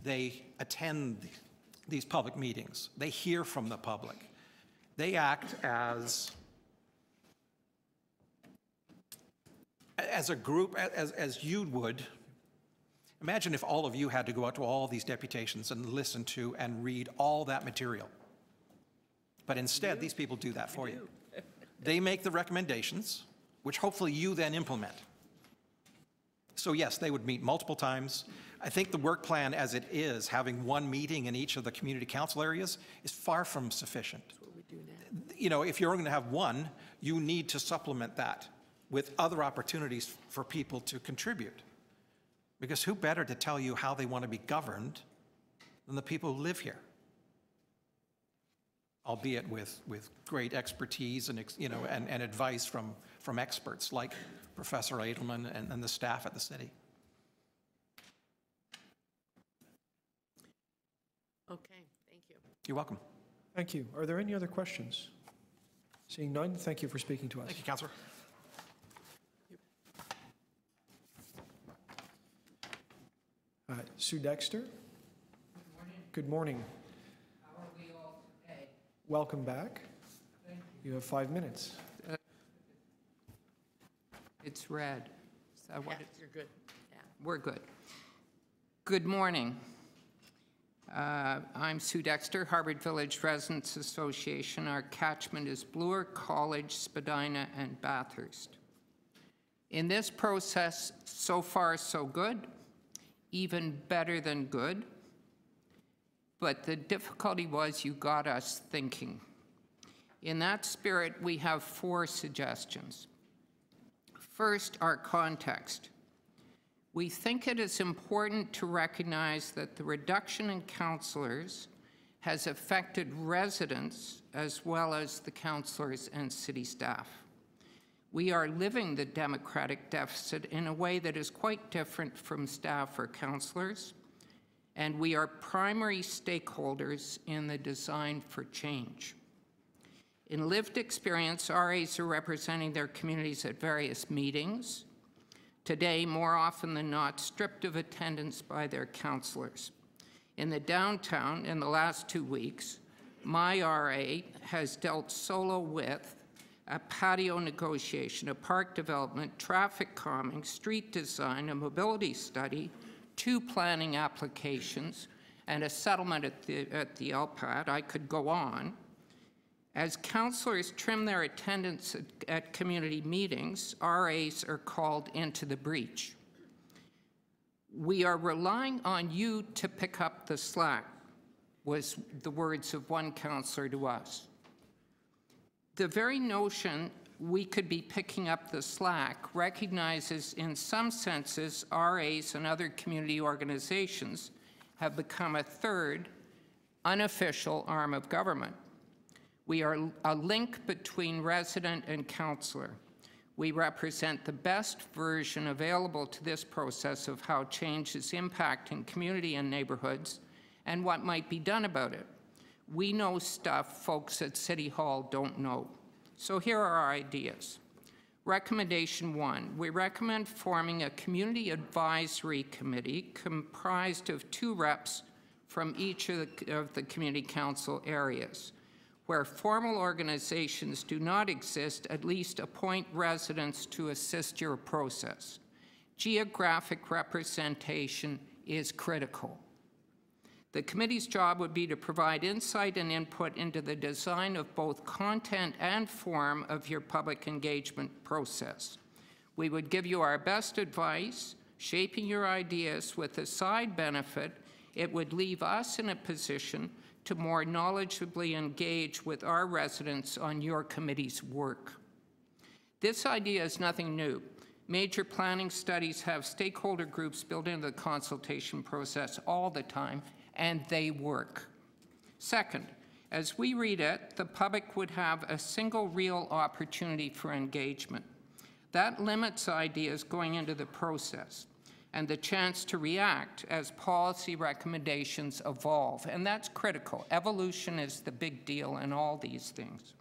[SPEAKER 4] They attend these public meetings. They hear from the public. They act as a group, as you would. Imagine if all of you had to go out to all these deputations and listen to and read all that material. But instead, these people do that for you. They make the recommendations, which hopefully you then implement. So yes, they would meet multiple times. I think the work plan as it is, having one meeting in each of the community council areas, is far from sufficient.
[SPEAKER 3] That's what we do now.
[SPEAKER 4] You know, if you're going to have one, you need to supplement that with other opportunities for people to contribute. Because who better to tell you how they want to be governed than the people who live here? Albeit with great expertise and, and advice from experts like Professor Edelman and the staff at the city.
[SPEAKER 3] Okay, thank you.
[SPEAKER 4] You're welcome.
[SPEAKER 1] Thank you. Are there any other questions? Seeing none, thank you for speaking to us.
[SPEAKER 4] Thank you, Councillor.
[SPEAKER 1] Sue Dexter.
[SPEAKER 5] Good morning.
[SPEAKER 1] Good morning.
[SPEAKER 5] How are we all today?
[SPEAKER 1] Welcome back.
[SPEAKER 5] Thank
[SPEAKER 1] You have 5 minutes.
[SPEAKER 5] you. It's red. Is that what
[SPEAKER 3] Yeah,
[SPEAKER 5] it's?
[SPEAKER 3] you're good. Yeah.
[SPEAKER 5] We're good. Good morning. I'm Sue Dexter, Harvard Village Residents Association. Our catchment is Bloor, College, Spadina, and Bathurst. In this process, so far so good, even better than good. But the difficulty was you got us thinking. In that spirit, we have 4 suggestions. First, our context. We think it is important to recognize that the reduction in councillors has affected residents as well as the councillors and city staff. We are living the democratic deficit in a way that is quite different from staff or councillors, and we are primary stakeholders in the design for change. In lived experience, RAs are representing their communities at various meetings, today more often than not stripped of attendance by their councillors. In the downtown, in the last 2 weeks, my RA has dealt solo with a patio negotiation, a park development, traffic calming, street design, a mobility study, 2 planning applications, and a settlement at the LPAT. I could go on. As councillors trim their attendance at community meetings, RAs are called into the breach. We are relying on you to pick up the slack, was the words of one councillor to us. The very notion we could be picking up the slack recognizes in some senses RAs and other community organizations have become a third unofficial arm of government. We are a link between resident and councillor. We represent the best version available to this process of how change is impacting community and neighborhoods and what might be done about it. We know stuff folks at City Hall don't know. So here are our ideas. Recommendation 1, we recommend forming a community advisory committee comprised of 2 reps from each of the community council areas. Where formal organizations do not exist, at least appoint residents to assist your process. Geographic representation is critical. The committee's job would be to provide insight and input into the design of both content and form of your public engagement process. We would give you our best advice, shaping your ideas with a side benefit. It would leave us in a position to more knowledgeably engage with our residents on your committee's work. This idea is nothing new. Major planning studies have stakeholder groups built into the consultation process all the time, and they work. Second, as we read it, the public would have a single real opportunity for engagement. That limits ideas going into the process and the chance to react as policy recommendations evolve. And that's critical. Evolution is the big deal in all these things.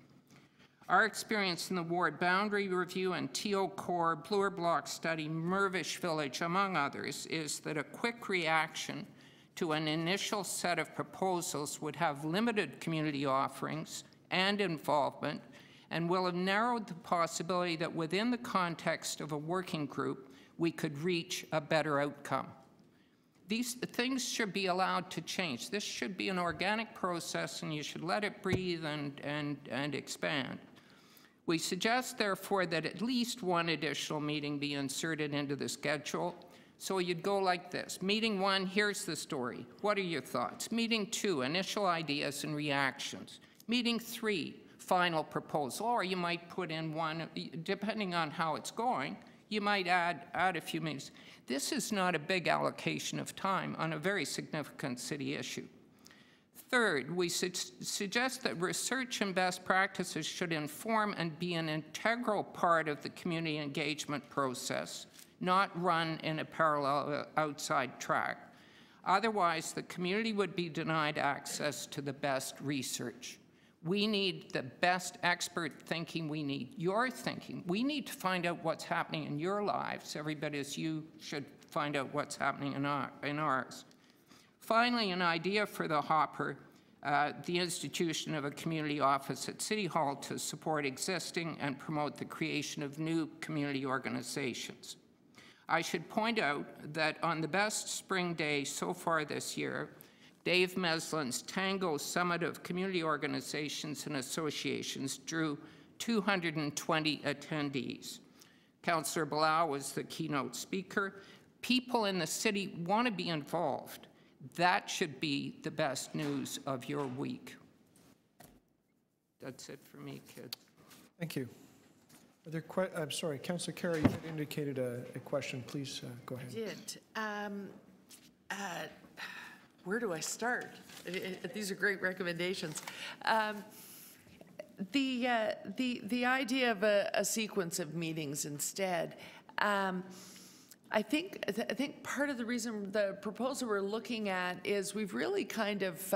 [SPEAKER 5] Our experience in the ward boundary review and TO Core, Bloor Block study, Mirvish Village, among others, is that a quick reaction to an initial set of proposals would have limited community offerings and involvement and will have narrowed the possibility that within the context of a working group, we could reach a better outcome. These things should be allowed to change. This should be an organic process, and you should let it breathe and expand. We suggest, therefore, that at least 1 additional meeting be inserted into the schedule. So you'd go like this. Meeting 1, here's the story. What are your thoughts? Meeting 2, initial ideas and reactions. Meeting 3, final proposal, or you might put in one, depending on how it's going, you might add a few meetings. This is not a big allocation of time on a very significant city issue. Third, we suggest that research and best practices should inform and be an integral part of the community engagement process, not run in a parallel outside track. Otherwise, the community would be denied access to the best research. We need the best expert thinking. We need your thinking. We need to find out what's happening in your lives. Everybody as you should find out what's happening in ours. Finally, an idea for the hopper, the institution of a community office at City Hall to support existing and promote the creation of new community organizations. I should point out that on the best spring day so far this year, Dave Meslin's Tango Summit of Community Organizations and Associations drew 220 attendees. Councillor Blau was the keynote speaker. People in the city want to be involved. That should be the best news of your week. That's it for me, kids.
[SPEAKER 1] Thank you. Are there I'm sorry, Councillor Carey, you had indicated a question. Please go ahead.
[SPEAKER 3] I did. Where do I start? These are great recommendations. The idea of a sequence of meetings instead. I think part of the reason the proposal we're looking at is we've really kind of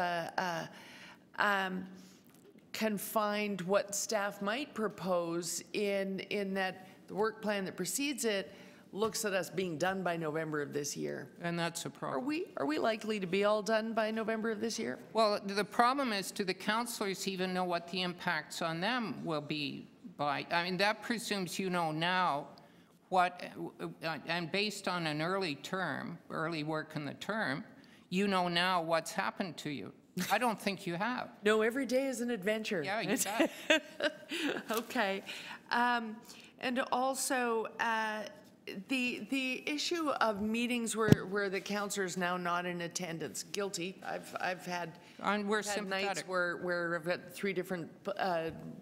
[SPEAKER 3] confined what staff might propose in that the work plan that precedes it looks at us being done by November of this year.
[SPEAKER 5] And that's a problem.
[SPEAKER 3] Are we likely to be all done by November of this year?
[SPEAKER 5] Well, the problem is, do the councillors even know what the impacts on them will be by? I mean, that presumes you know now what, and based on an early work in the term, you know now what's happened to you. I don't think you have.
[SPEAKER 3] No, every day is an adventure.
[SPEAKER 5] Yeah, you bet.
[SPEAKER 3] Okay. And also, the issue of meetings where the counselor is now not in attendance, guilty. I've had,
[SPEAKER 5] And we're
[SPEAKER 3] had
[SPEAKER 5] sympathetic.
[SPEAKER 3] nights where I've got three different,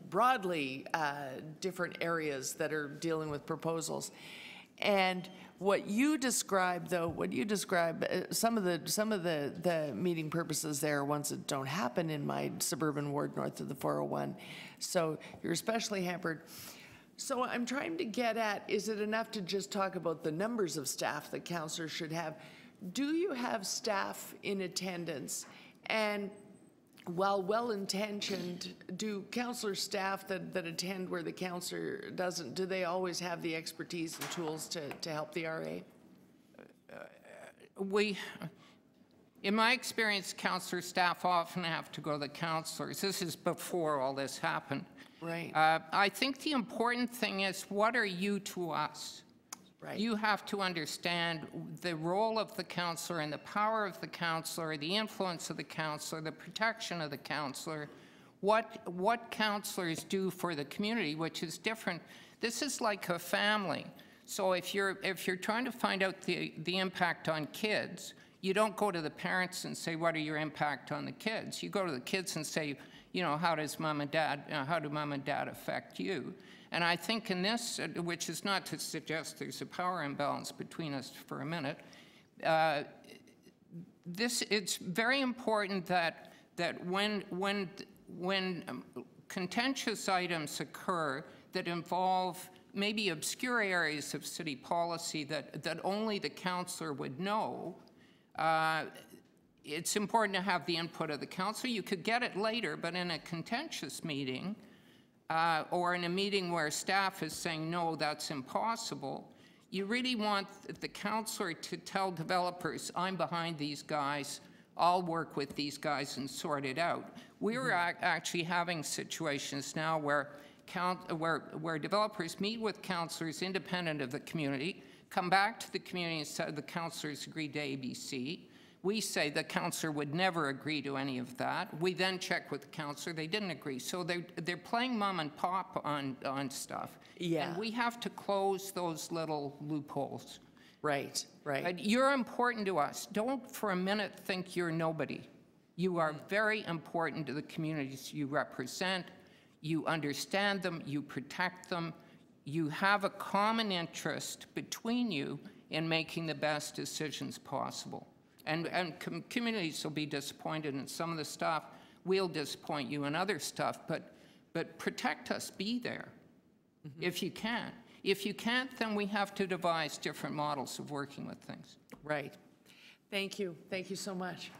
[SPEAKER 3] broadly different areas that are dealing with proposals. And what you describe, though, some of the meeting purposes there are ones that don't happen in my suburban ward north of the 401. So you're especially hampered. So I'm trying to get at, is it enough to just talk about the numbers of staff that counselors should have? Do you have staff in attendance? And while well-intentioned, do counselor staff that attend where the counselor doesn't, do they always have the expertise and tools to help the RA?
[SPEAKER 5] In my experience, counselor staff often have to go to the counselors. This is before all this happened.
[SPEAKER 3] Right.
[SPEAKER 5] I think the important thing is, what are you to us?
[SPEAKER 3] Right.
[SPEAKER 5] You have to understand the role of the counselor and the power of the counselor, the influence of the counselor, the protection of the counselor, what counselors do for the community, which is different. This is like a family. So if you're trying to find out the impact on kids, you don't go to the parents and say, what are your impact on the kids? You go to the kids and say, you know, how do mom and dad affect you? And I think in this, which is not to suggest there's a power imbalance between us for a minute, it's very important that when contentious items occur that involve maybe obscure areas of city policy that only the counselor would know, it's important to have the input of the council. You could get it later, but in a contentious meeting or in a meeting where staff is saying, no, that's impossible, you really want the councillor to tell developers, I'm behind these guys, I'll work with these guys and sort it out. We're actually having situations now where developers meet with councillors independent of the community, come back to the community and say the councillors agreed to ABC. We say the counselor would never agree to any of that. We then check with the counselor, they didn't agree. So they're playing mom and pop on stuff.
[SPEAKER 3] Yeah.
[SPEAKER 5] And we have to close those little loopholes.
[SPEAKER 3] Right, right.
[SPEAKER 5] But you're important to us. Don't for a minute think you're nobody. You are very important to the communities you represent. you understand them, you protect them, you have a common interest between you in making the best decisions possible. And communities will be disappointed in some of the stuff. We'll disappoint you in other stuff, but protect us, be there, if you can. If you can't, then we have to devise different models of working with things.
[SPEAKER 3] Right. Thank you. Thank you so much.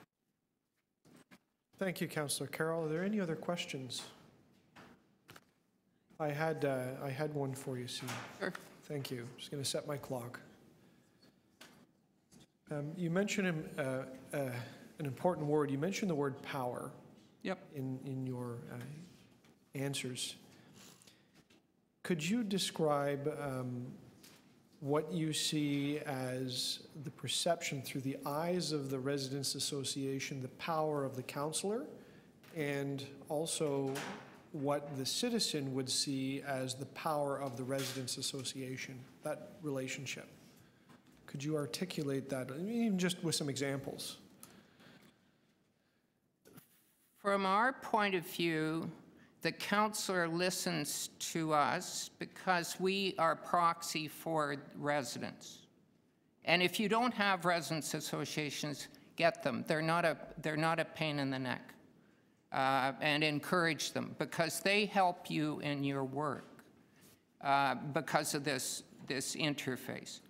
[SPEAKER 1] Thank you, Councillor Carroll. Are there any other questions? I had one for you, Sue.
[SPEAKER 5] Sure.
[SPEAKER 1] Thank you. Just going to set my clock. You mentioned an important word. You mentioned the word power.
[SPEAKER 5] Yep.
[SPEAKER 1] In your answers. Could you describe what you see as the perception through the eyes of the Residents Association, the power of the councillor, and also what the citizen would see as the power of the Residents Association, that relationship? Could you articulate that, even just with some examples?
[SPEAKER 5] From our point of view, the councillor listens to us because we are proxy for residents. And if you don't have residents associations, get them. They're not a pain in the neck. And encourage them because they help you in your work because of this interface.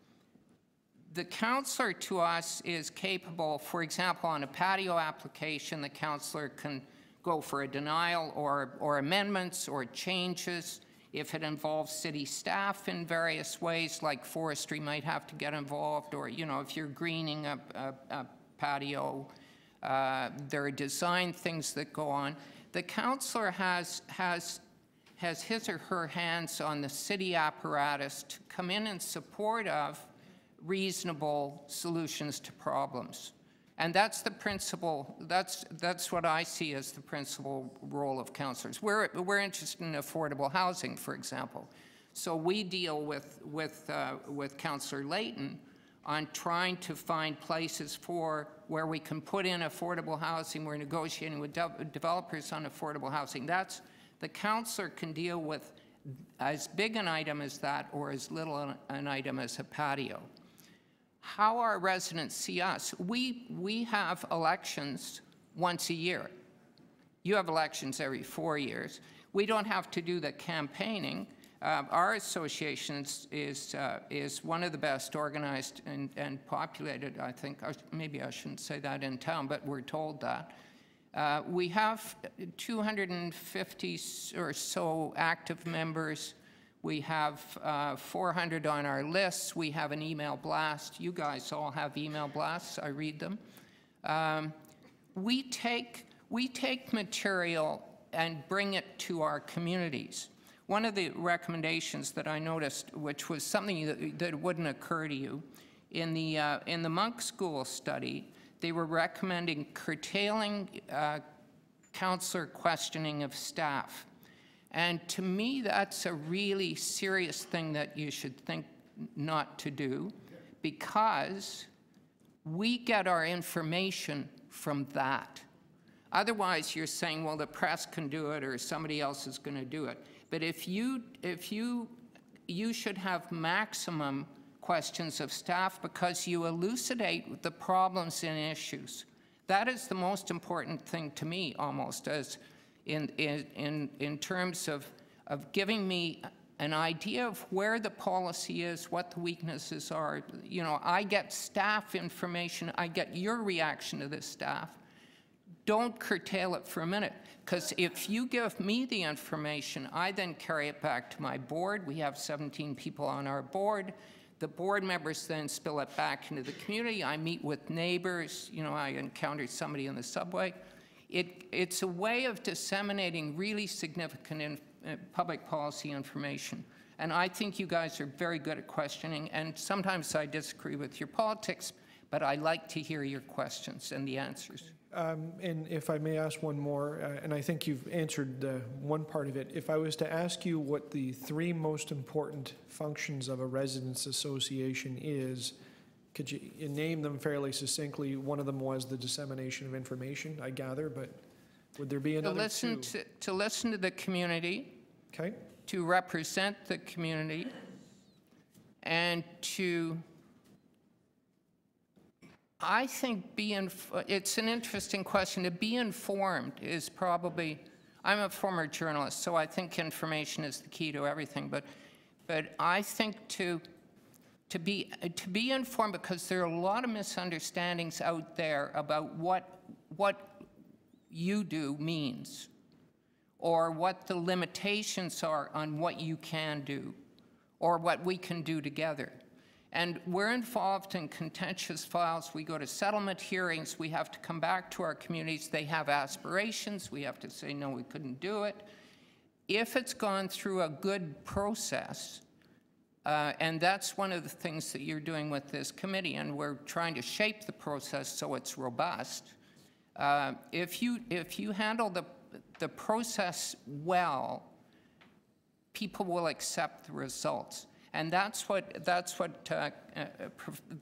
[SPEAKER 5] The councillor to us is capable, for example, on a patio application, the councillor can go for a denial or amendments or changes. If it involves city staff in various ways, like forestry might have to get involved, or if you're greening a patio, there are design things that go on. The councillor has his or her hands on the city apparatus to come in support of reasonable solutions to problems. And that's the principal, that's what I see as the principal role of councillors. We're interested in affordable housing, for example. So we deal with Councillor Layton on trying to find places where we can put in affordable housing. We're negotiating with developers on affordable housing. The councillor can deal with as big an item as that or as little an item as a patio. How our residents see us, we have elections once a year. You have elections every 4 years. We don't have to do the campaigning. Our association is one of the best organized and populated, I think. Maybe I shouldn't say that in town, but we're told that. We have 250 or so active members. We have 400 on our lists. We have an email blast. You guys all have email blasts. I read them. We take material and bring it to our communities. One of the recommendations that I noticed, which was something that wouldn't occur to you, in the Monk School study, they were recommending curtailing councillor questioning of staff. And to me, that's a really serious thing that you should think not to do, because we get our information from that. Otherwise, you're saying, well, the press can do it or somebody else is going to do it. But if you should have maximum questions of staff because you elucidate the problems and issues. That is the most important thing to me, almost, as in terms of giving me an idea of where the policy is, what the weaknesses are. I get staff information, I get your reaction to this staff. Don't curtail it for a minute, because if you give me the information, I then carry it back to my board. We have 17 people on our board. The board members then spill it back into the community. I meet with neighbors. I encountered somebody in the subway. It's a way of disseminating really significant public policy information. And I think you guys are very good at questioning, and sometimes I disagree with your politics, but I like to hear your questions and the answers.
[SPEAKER 1] And if I may ask one more, and I think you've answered one part of it. If I was to ask you what the 3 most important functions of a residents association is, could you name them fairly succinctly? One of them was the dissemination of information, I gather, but Would there be
[SPEAKER 5] To
[SPEAKER 1] another
[SPEAKER 5] listen
[SPEAKER 1] two?
[SPEAKER 5] to listen to the community,
[SPEAKER 1] Okay,
[SPEAKER 5] to represent the community, and to, I think, it's an interesting question. To be informed is probably, I'm a former journalist, so I think information is the key to everything, but I think to be informed, because there are a lot of misunderstandings out there about what you do means, or what the limitations are on what you can do, or what we can do together. And we're involved in contentious files. We go to settlement hearings. We have to come back to our communities. They have aspirations. We have to say, no, we couldn't do it. If it's gone through a good process, and that's one of the things that you're doing with this committee, and we're trying to shape the process so it's robust. If you handle the process well, people will accept the results. And that's what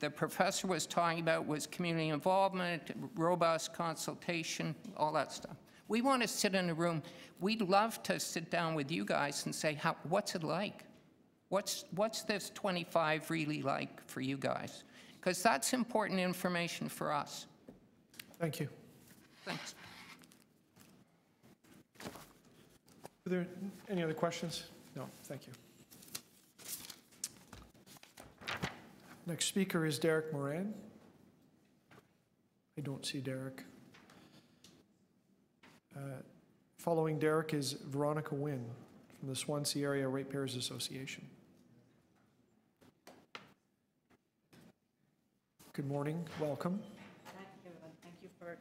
[SPEAKER 5] the professor was talking about, was community involvement, robust consultation, all that stuff. We want to sit in a room. We'd love to sit down with you guys and say, what's it like? What's this 25 really like for you guys? Because that's important information for us.
[SPEAKER 1] thank you.
[SPEAKER 5] Thanks.
[SPEAKER 1] Are there any other questions? No, thank you. Next speaker is Derek Moran. I don't see Derek. Following Derek is Veronica Wynn from the Swansea Area Ratepayers Association. Good morning, welcome.
[SPEAKER 6] Thank you, and thank you for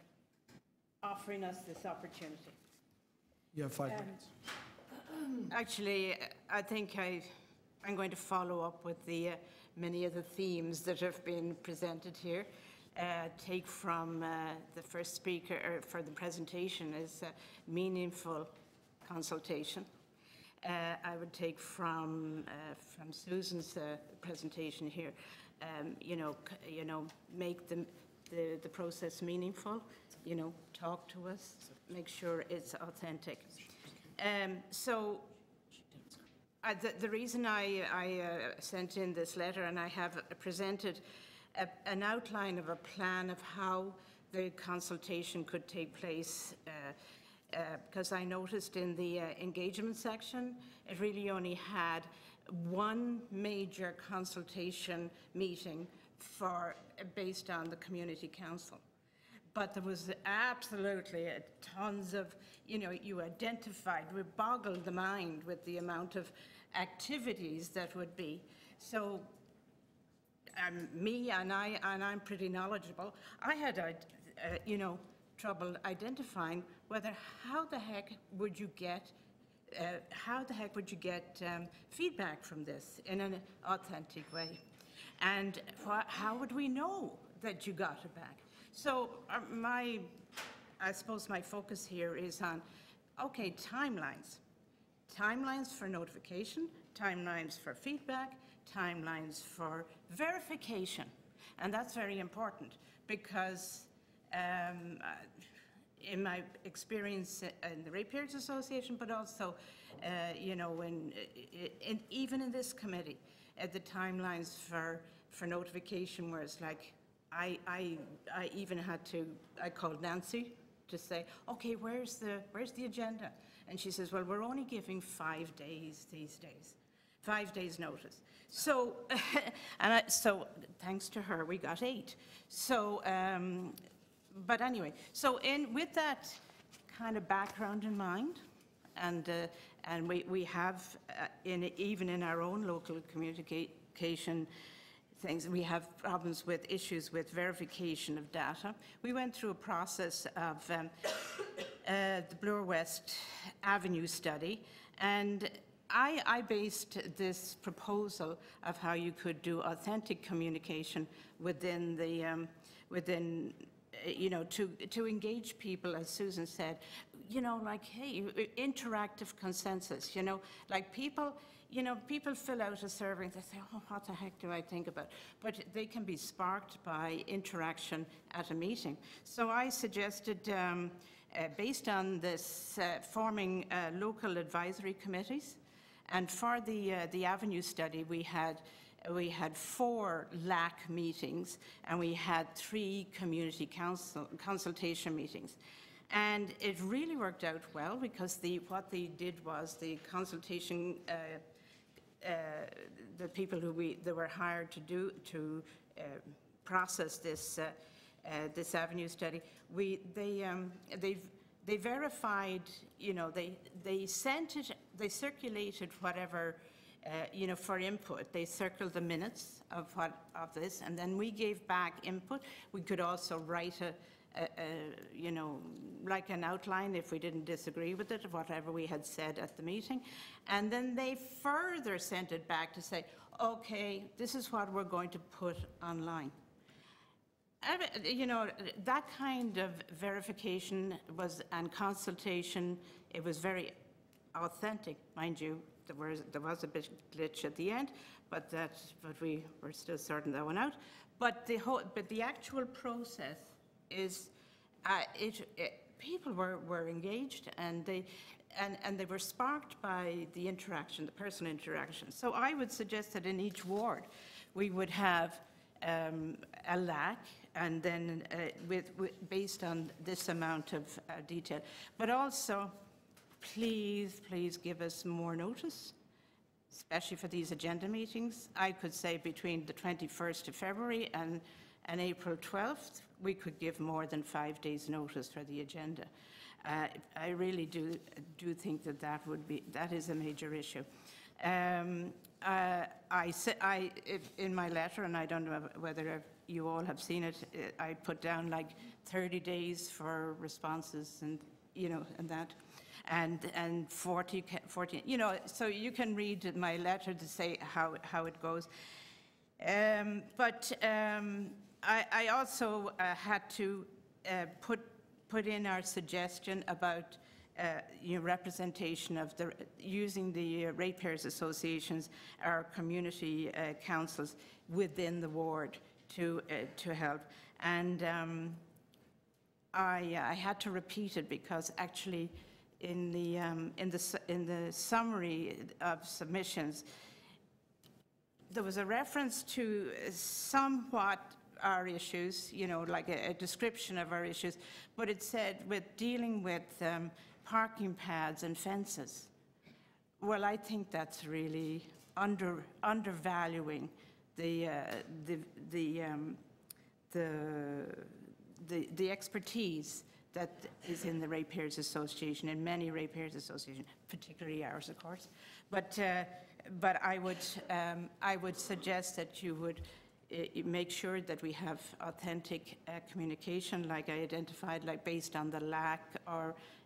[SPEAKER 6] offering us this opportunity.
[SPEAKER 1] You have 5 minutes.
[SPEAKER 6] Actually, I think I'm going to follow up with the many of the themes that have been presented here. Take from the first speaker for the presentation is meaningful consultation. I would take from Susan's presentation here, make the process meaningful. Talk to us, make sure it's authentic. The reason I sent in this letter, and I have presented an outline of a plan of how the consultation could take place, because I noticed in the engagement section, it really only had one major consultation meeting based on the community council. But there was absolutely tons of, you identified, we boggled the mind with the amount of activities that would be. So me, and I'm pretty knowledgeable, I had, trouble identifying how the heck would you get feedback from this in an authentic way? And how would we know that you got it back? So I suppose my focus here is on, okay, timelines. Timelines for notification, timelines for feedback, timelines for verification. And that's very important because in my experience in the Ratepayers Association, but also, even in this committee, the timelines for notification where it's like, I even had to, I called Nancy to say, okay, where's the agenda? And she says, well, we're only giving 5 days these days, 5 days notice. So, so thanks to her, we got 8. So, but anyway, so with that kind of background in mind, and we have, even in our own local communication things, we have problems with issues with verification of data. We went through a process of the Bloor West Avenue study, and I based this proposal of how you could do authentic communication within the, to engage people, as Susan said, like, hey, interactive consensus, like people, people fill out a survey and they say, oh, what the heck do I think about? But they can be sparked by interaction at a meeting. So I suggested based on this forming local advisory committees. And for the Avenue study, we had 4 LAC meetings, and we had 3 community consultation meetings. And it really worked out well, because what they did was the consultation, the people they were hired to process this Avenue study, they verified, they sent it, they circulated whatever, for input. They circled the minutes of this, and then we gave back input. We could also write like an outline if we didn't disagree with it, whatever we had said at the meeting. And then they further sent it back to say, okay, this is what we're going to put online. That kind of verification and consultation, it was very authentic, mind you. There was a bit glitch at the end, but we were still sorting that one out. But the actual process is, people were engaged, and they were sparked by the interaction, the personal interaction. So I would suggest that in each ward we would have a LAC, and then based on this amount of detail. But also, please give us more notice, especially for these agenda meetings. I could say between the 21st of February and April 12th, we could give more than 5 days' notice for the agenda. I really do think that is a major issue. In my letter, and I don't know whether you all have seen it, I put down like 30 days for responses, and and that, and 40, so you can read my letter to say how it goes. But I also had to put in our suggestion about representation of using the ratepayers associations, our community councils within the ward to help. And I had to repeat it, because actually in the summary of submissions, there was a reference to somewhat our issues, like a description of our issues, but it said with dealing with parking pads and fences. Well, I think that's really undervaluing the expertise that is in the Ratepayers Association, and many Ratepayers Associations, particularly ours, of course. But I would suggest that you would make sure that we have authentic communication, like I identified, like based on the LAC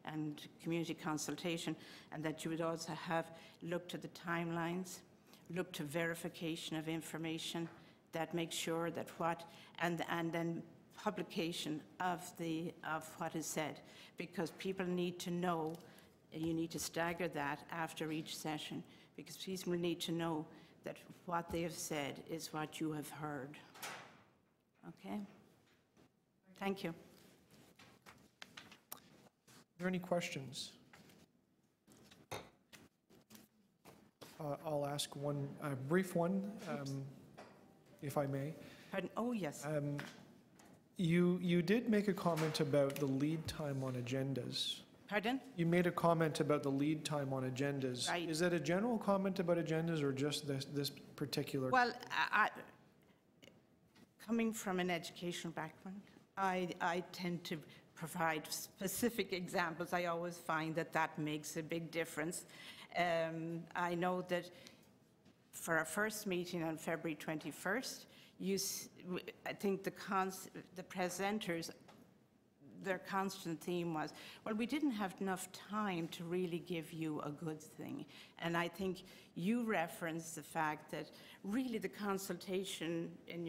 [SPEAKER 6] and community consultation, and that you would also have looked at the timelines, look to verification of information that makes sure that and then publication of what is said, because people need to know, and you need to stagger that after each session, because people need to know that what they have said is what you have heard. Okay? Thank you.
[SPEAKER 1] Are there any questions? I'll ask one, a brief one, if I may.
[SPEAKER 6] Pardon? Oh, yes.
[SPEAKER 1] You did make a comment about the lead time on agendas.
[SPEAKER 6] Pardon?
[SPEAKER 1] You made a comment about the lead time on agendas.
[SPEAKER 6] Right.
[SPEAKER 1] Is that a general comment about agendas, or just this particular?
[SPEAKER 6] Well, coming from an educational background, I tend to provide specific examples. I always find that makes a big difference. I know that for our first meeting on February 21st, I think the presenters, their constant theme was, well, we didn't have enough time to really give you a good thing. And I think you referenced the fact that really the consultation in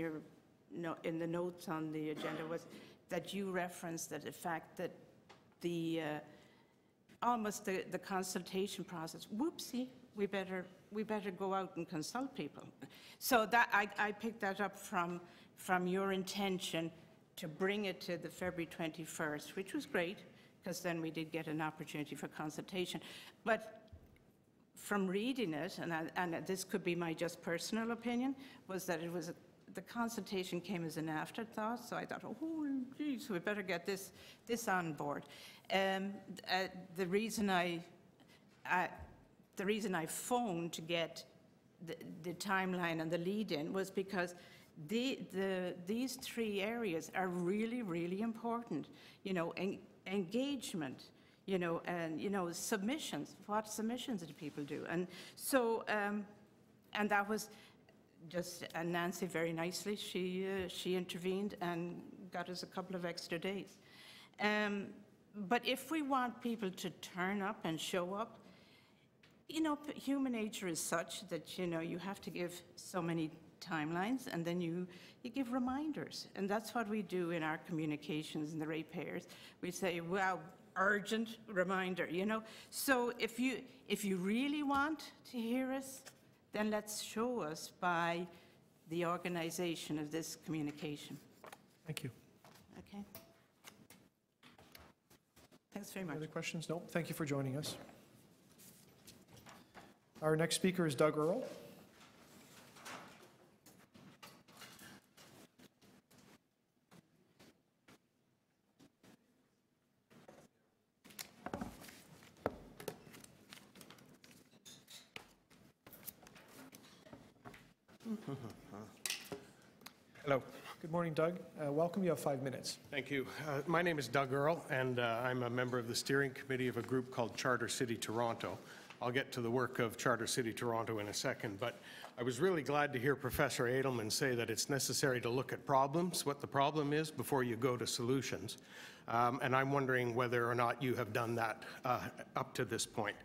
[SPEAKER 6] the notes on the agenda was that you referenced that the fact that almost the consultation process, whoopsie, we better go out and consult people. So that I picked that up from your intention to bring it to the February 21st, which was great, because then we did get an opportunity for consultation. But from reading it, and this could be my just personal opinion, was that it was the consultation came as an afterthought. So I thought, oh, geez, we better get this on board. The reason I phoned to get the timeline and the lead-in was because these three areas are really, really important. You know, engagement, you know, and, you know, submissions. What submissions do people do? And so, and that was just, and Nancy very nicely, she intervened and got us a couple of extra days. But if we want people to turn up and show up, you know, human nature is such that, you know, you have to give so many timelines, and then you give reminders. And that's what we do in our communications in the ratepayers. We say, well, urgent reminder, you know. So if you really want to hear us, then let's show us by the organization of this communication.
[SPEAKER 1] Thank you.
[SPEAKER 6] Okay? Thanks very much.
[SPEAKER 1] Any other questions? No. Thank you for joining us. Our next speaker is Doug Earle.
[SPEAKER 7] Hello.
[SPEAKER 1] Good morning, Doug. Welcome. You have 5 minutes.
[SPEAKER 7] Thank you. My name is Doug Earle, and I'm a member of the steering committee of a group called Charter City Toronto. I'll get to the work of Charter City Toronto in a second, but I was really glad to hear Professor Edelman say that it's necessary to look at problems, what the problem is, before you go to solutions. And I'm wondering whether or not you have done that up to this point.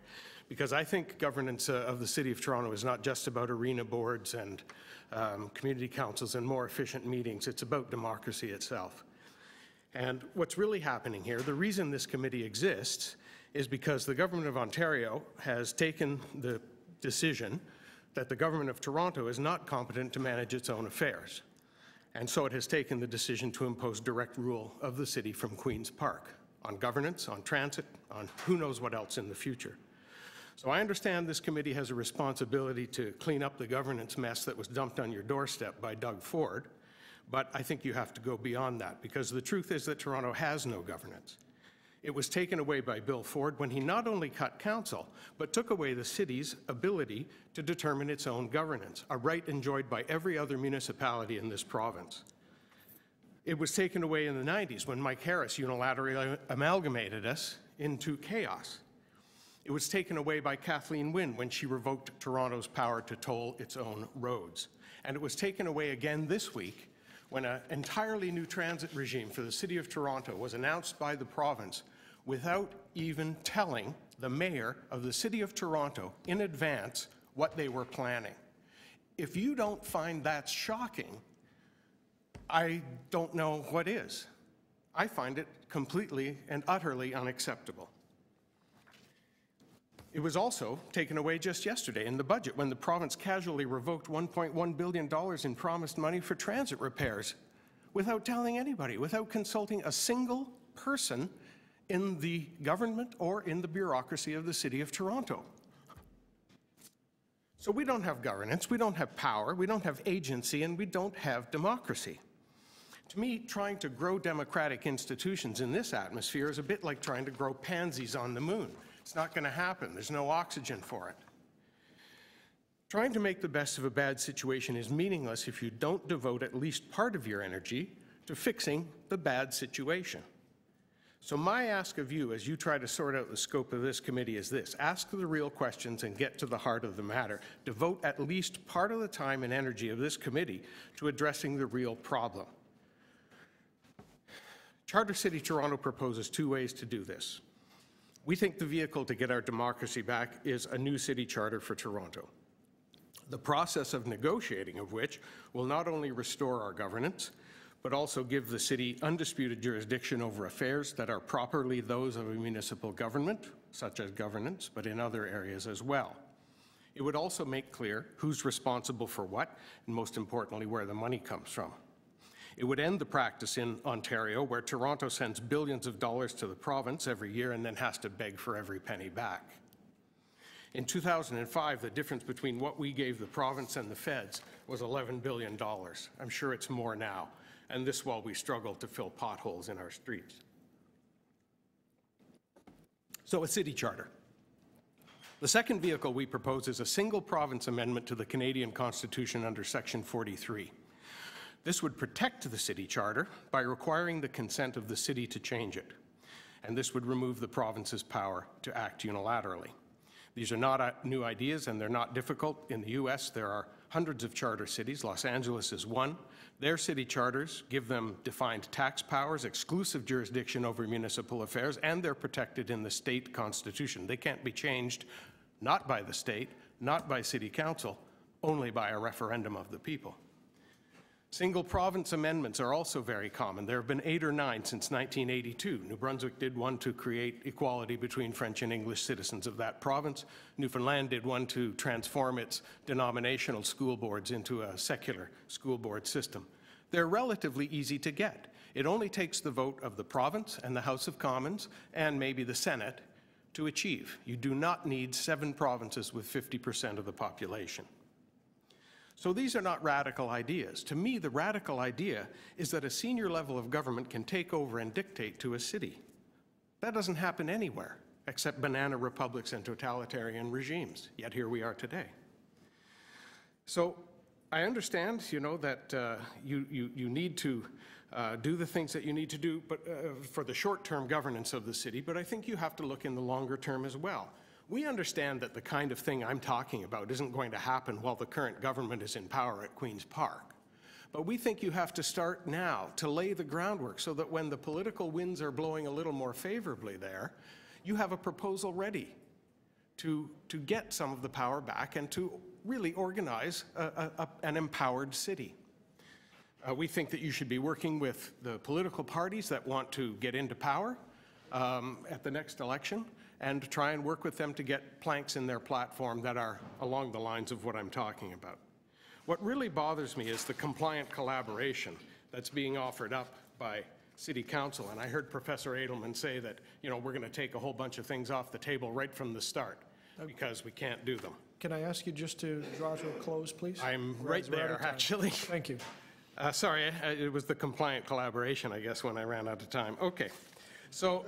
[SPEAKER 7] Because I think governance of the City of Toronto is not just about arena boards and community councils and more efficient meetings. It's about democracy itself. And what's really happening here, the reason this committee exists is because the Government of Ontario has taken the decision that the Government of Toronto is not competent to manage its own affairs. And so it has taken the decision to impose direct rule of the city from Queen's Park on governance, on transit, on who knows what else in the future. So I understand this committee has a responsibility to clean up the governance mess that was dumped on your doorstep by Doug Ford, but I think you have to go beyond that, because the truth is that Toronto has no governance. It was taken away by Bill Ford when he not only cut council, but took away the city's ability to determine its own governance, a right enjoyed by every other municipality in this province. It was taken away in the 90s when Mike Harris unilaterally amalgamated us into chaos. It was taken away by Kathleen Wynne when she revoked Toronto's power to toll its own roads. And it was taken away again this week when an entirely new transit regime for the City of Toronto was announced by the province without even telling the mayor of the City of Toronto in advance what they were planning. If you don't find that shocking, I don't know what is. I find it completely and utterly unacceptable. It was also taken away just yesterday in the budget when the province casually revoked $1.1 billion in promised money for transit repairs without telling anybody, without consulting a single person in the government or in the bureaucracy of the City of Toronto. So we don't have governance, we don't have power, we don't have agency, and we don't have democracy. To me, trying to grow democratic institutions in this atmosphere is a bit like trying to grow pansies on the moon. It's not going to happen. There's no oxygen for it. Trying to make the best of a bad situation is meaningless if you don't devote at least part of your energy to fixing the bad situation. So my ask of you as you try to sort out the scope of this committee is this: ask the real questions and get to the heart of the matter. Devote at least part of the time and energy of this committee to addressing the real problem. Charter City Toronto proposes 2 ways to do this. We think the vehicle to get our democracy back is a new city charter for Toronto, the process of negotiating of which will not only restore our governance, but also give the city undisputed jurisdiction over affairs that are properly those of a municipal government, such as governance, but in other areas as well. It would also make clear who's responsible for what, and most importantly, where the money comes from. It would end the practice in Ontario where Toronto sends billions of dollars to the province every year and then has to beg for every penny back. In 2005, the difference between what we gave the province and the feds was $11 billion. I'm sure it's more now, and this while we struggle to fill potholes in our streets. So a city charter. The second vehicle we propose is a single province amendment to the Canadian Constitution under Section 43. This would protect the city charter by requiring the consent of the city to change it, and this would remove the province's power to act unilaterally. These are not new ideas, and they're not difficult. In the U.S., there are hundreds of charter cities. Los Angeles is one. Their city charters give them defined tax powers, exclusive jurisdiction over municipal affairs, and they're protected in the state constitution. They can't be changed not by the state, not by city council, only by a referendum of the people. Single province amendments are also very common. There have been 8 or 9 since 1982. New Brunswick did one to create equality between French and English citizens of that province. Newfoundland did one to transform its denominational school boards into a secular school board system. They're relatively easy to get. It only takes the vote of the province and the House of Commons and maybe the Senate to achieve. You do not need 7 provinces with 50% of the population. So these are not radical ideas. To me, the radical idea is that a senior level of government can take over and dictate to a city. That doesn't happen anywhere, except banana republics and totalitarian regimes, yet here we are today. So I understand, that you need to do the things that you need to do for the short-term governance of the city, but I think you have to look in the longer term as well. We understand that the kind of thing I'm talking about isn't going to happen while the current government is in power at Queen's Park. But we think you have to start now to lay the groundwork so that when the political winds are blowing a little more favorably there, you have a proposal ready to get some of the power back and to really organize an empowered city. We think that you should be working with the political parties that want to get into power at the next election, and try and work with them to get planks in their platform that are along the lines of what I'm talking about. What really bothers me is the compliant collaboration that's being offered up by City Council. And I heard Professor Edelman say that, we're going to take a whole bunch of things off the table right from the start because we can't do them.
[SPEAKER 1] Can I ask you just to draw to a close, please?
[SPEAKER 7] I'm right there, actually.
[SPEAKER 1] Thank you.
[SPEAKER 7] Sorry, it was the compliant collaboration, I guess, when I ran out of time. Okay, so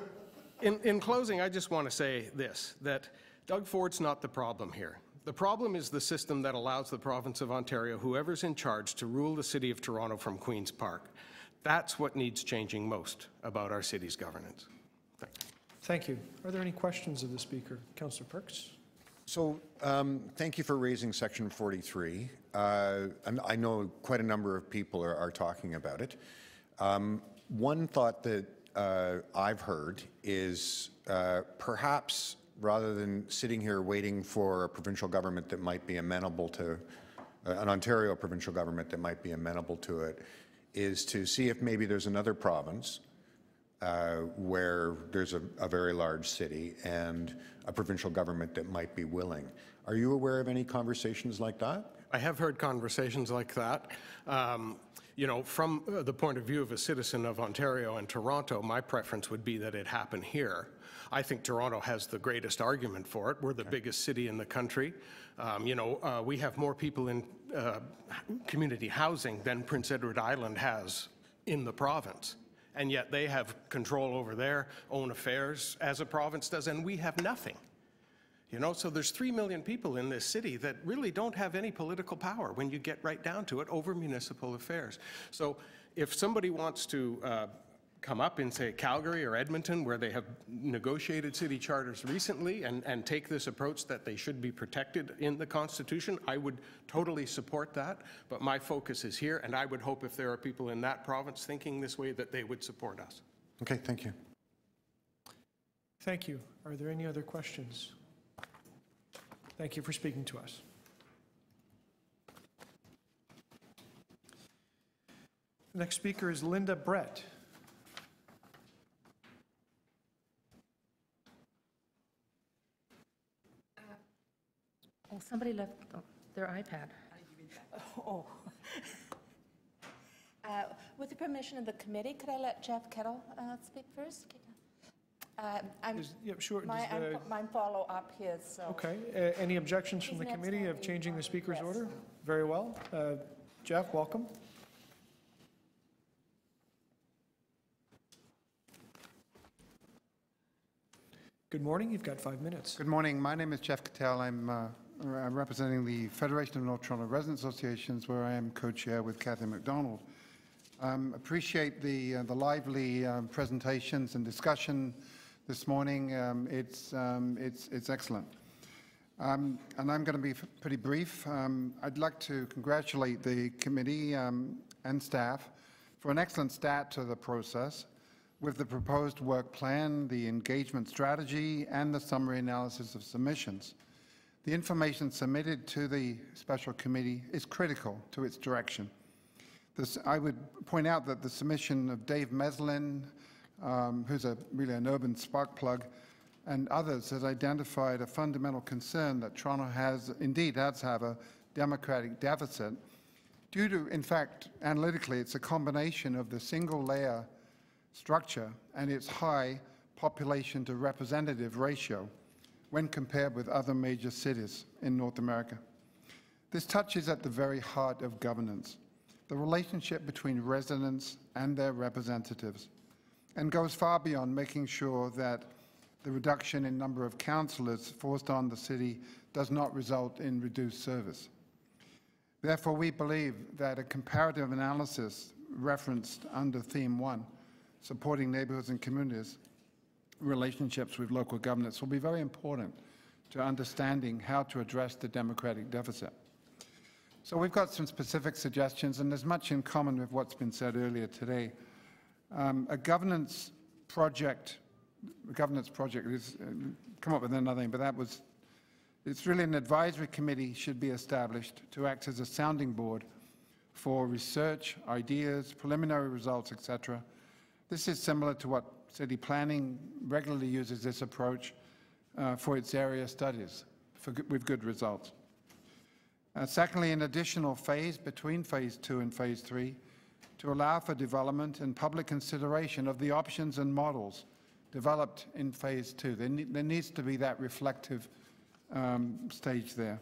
[SPEAKER 7] in closing, I just want to say this, that Doug Ford's not the problem here. The problem is the system that allows the province of Ontario, whoever's in charge, to rule the City of Toronto from Queen's Park. That's what needs changing most about our city's governance.
[SPEAKER 1] Thank you. Are there any questions of the Speaker? Councillor Perks?
[SPEAKER 8] So thank you for raising Section 43. I know quite a number of people are talking about it. One thought that I've heard is perhaps rather than sitting here waiting for a provincial government that might be amenable to, an Ontario provincial government that might be amenable to it, is to see if maybe there's another province where there's a very large city and a provincial government that might be willing. Are you aware of any conversations like that?
[SPEAKER 7] I have heard conversations like that. From the point of view of a citizen of Ontario and Toronto, my preference would be that it happen here. I think Toronto has the greatest argument for it. We're the biggest city in the country. We have more people in community housing than Prince Edward Island has in the province. And yet they have control over their own affairs as a province does, and we have nothing. So there's 3 million people in this city that really don't have any political power when you get right down to it over municipal affairs. So if somebody wants to come up in, say, Calgary or Edmonton, where they have negotiated city charters recently and take this approach that they should be protected in the Constitution, I would totally support that. But my focus is here, and I would hope if there are people in that province thinking this way that they would support us.
[SPEAKER 8] Okay, thank you.
[SPEAKER 1] Thank you. Are there any other questions? Thank you for speaking to us. The next speaker is Linda Brett.
[SPEAKER 9] Oh, somebody left their iPad.
[SPEAKER 6] Oh. With
[SPEAKER 9] the permission of the committee, could I let Jeff Kettle speak first? I'm,
[SPEAKER 1] Yeah, sure.
[SPEAKER 9] mine follow up his, so.
[SPEAKER 1] Okay. Any objections from the
[SPEAKER 9] He's next
[SPEAKER 1] committee
[SPEAKER 9] on
[SPEAKER 1] of
[SPEAKER 9] the
[SPEAKER 1] changing the speaker's
[SPEAKER 9] yes.
[SPEAKER 1] order? Very well. Jeff, welcome. Good morning. You've got 5 minutes.
[SPEAKER 10] Good morning. My name is Jeff Cattell. I'm representing the Federation of North Toronto Residents Associations, where I am co-chair with Cathy McDonald. Appreciate the lively presentations and discussion this morning. It's excellent. And I'm going to be pretty brief. I'd like to congratulate the committee and staff for an excellent start to the process with the proposed work plan, the engagement strategy, and the summary analysis of submissions. The information submitted to the special committee is critical to its direction. I would point out that the submission of Dave Meslin, who's really an urban spark plug, and others has identified a fundamental concern that Toronto indeed does have a democratic deficit due to, in fact, analytically, it's a combination of the single layer structure and its high population to representative ratio when compared with other major cities in North America. This touches at the very heart of governance, the relationship between residents and their representatives, and goes far beyond making sure that the reduction in number of councillors forced on the city does not result in reduced service. Therefore, we believe that a comparative analysis referenced under Theme 1, supporting neighbourhoods and communities, relationships with local governments, will be very important to understanding how to address the democratic deficit. So we've got some specific suggestions, and there's much in common with what's been said earlier today. A governance project is come up with another thing, but it's really an advisory committee should be established to act as a sounding board for research, ideas, preliminary results, etc. This is similar to what city planning regularly uses this approach for its area studies with good results. Secondly, an additional phase between Phase 2 and Phase 3 to allow for development and public consideration of the options and models developed in Phase 2. There needs to be that reflective stage there.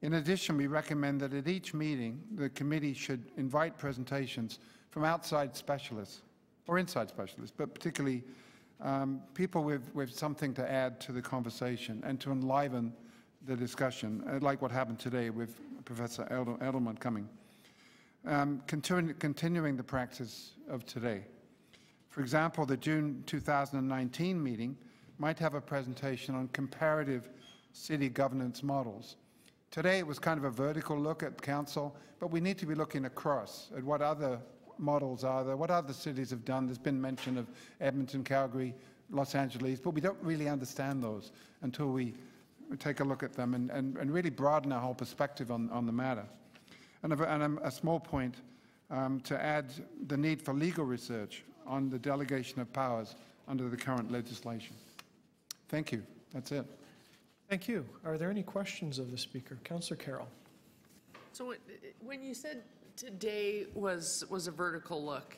[SPEAKER 10] In addition, we recommend that at each meeting, the committee should invite presentations from outside specialists or inside specialists, but particularly people with something to add to the conversation and to enliven the discussion, like what happened today with Professor Edelman coming. Continuing the practice of today. For example, the June 2019 meeting might have a presentation on comparative city governance models. Today it was kind of a vertical look at council, but we need to be looking across at what other models are there, what other cities have done. There's been mention of Edmonton, Calgary, Los Angeles, but we don't really understand those until we take a look at them and really broaden our whole perspective on the matter. And a small point to add the need for legal research on the delegation of powers under the current legislation. Thank you. That's it.
[SPEAKER 1] Thank you. Are there any questions of the speaker? Councillor Carroll.
[SPEAKER 3] So when you said today was a vertical look,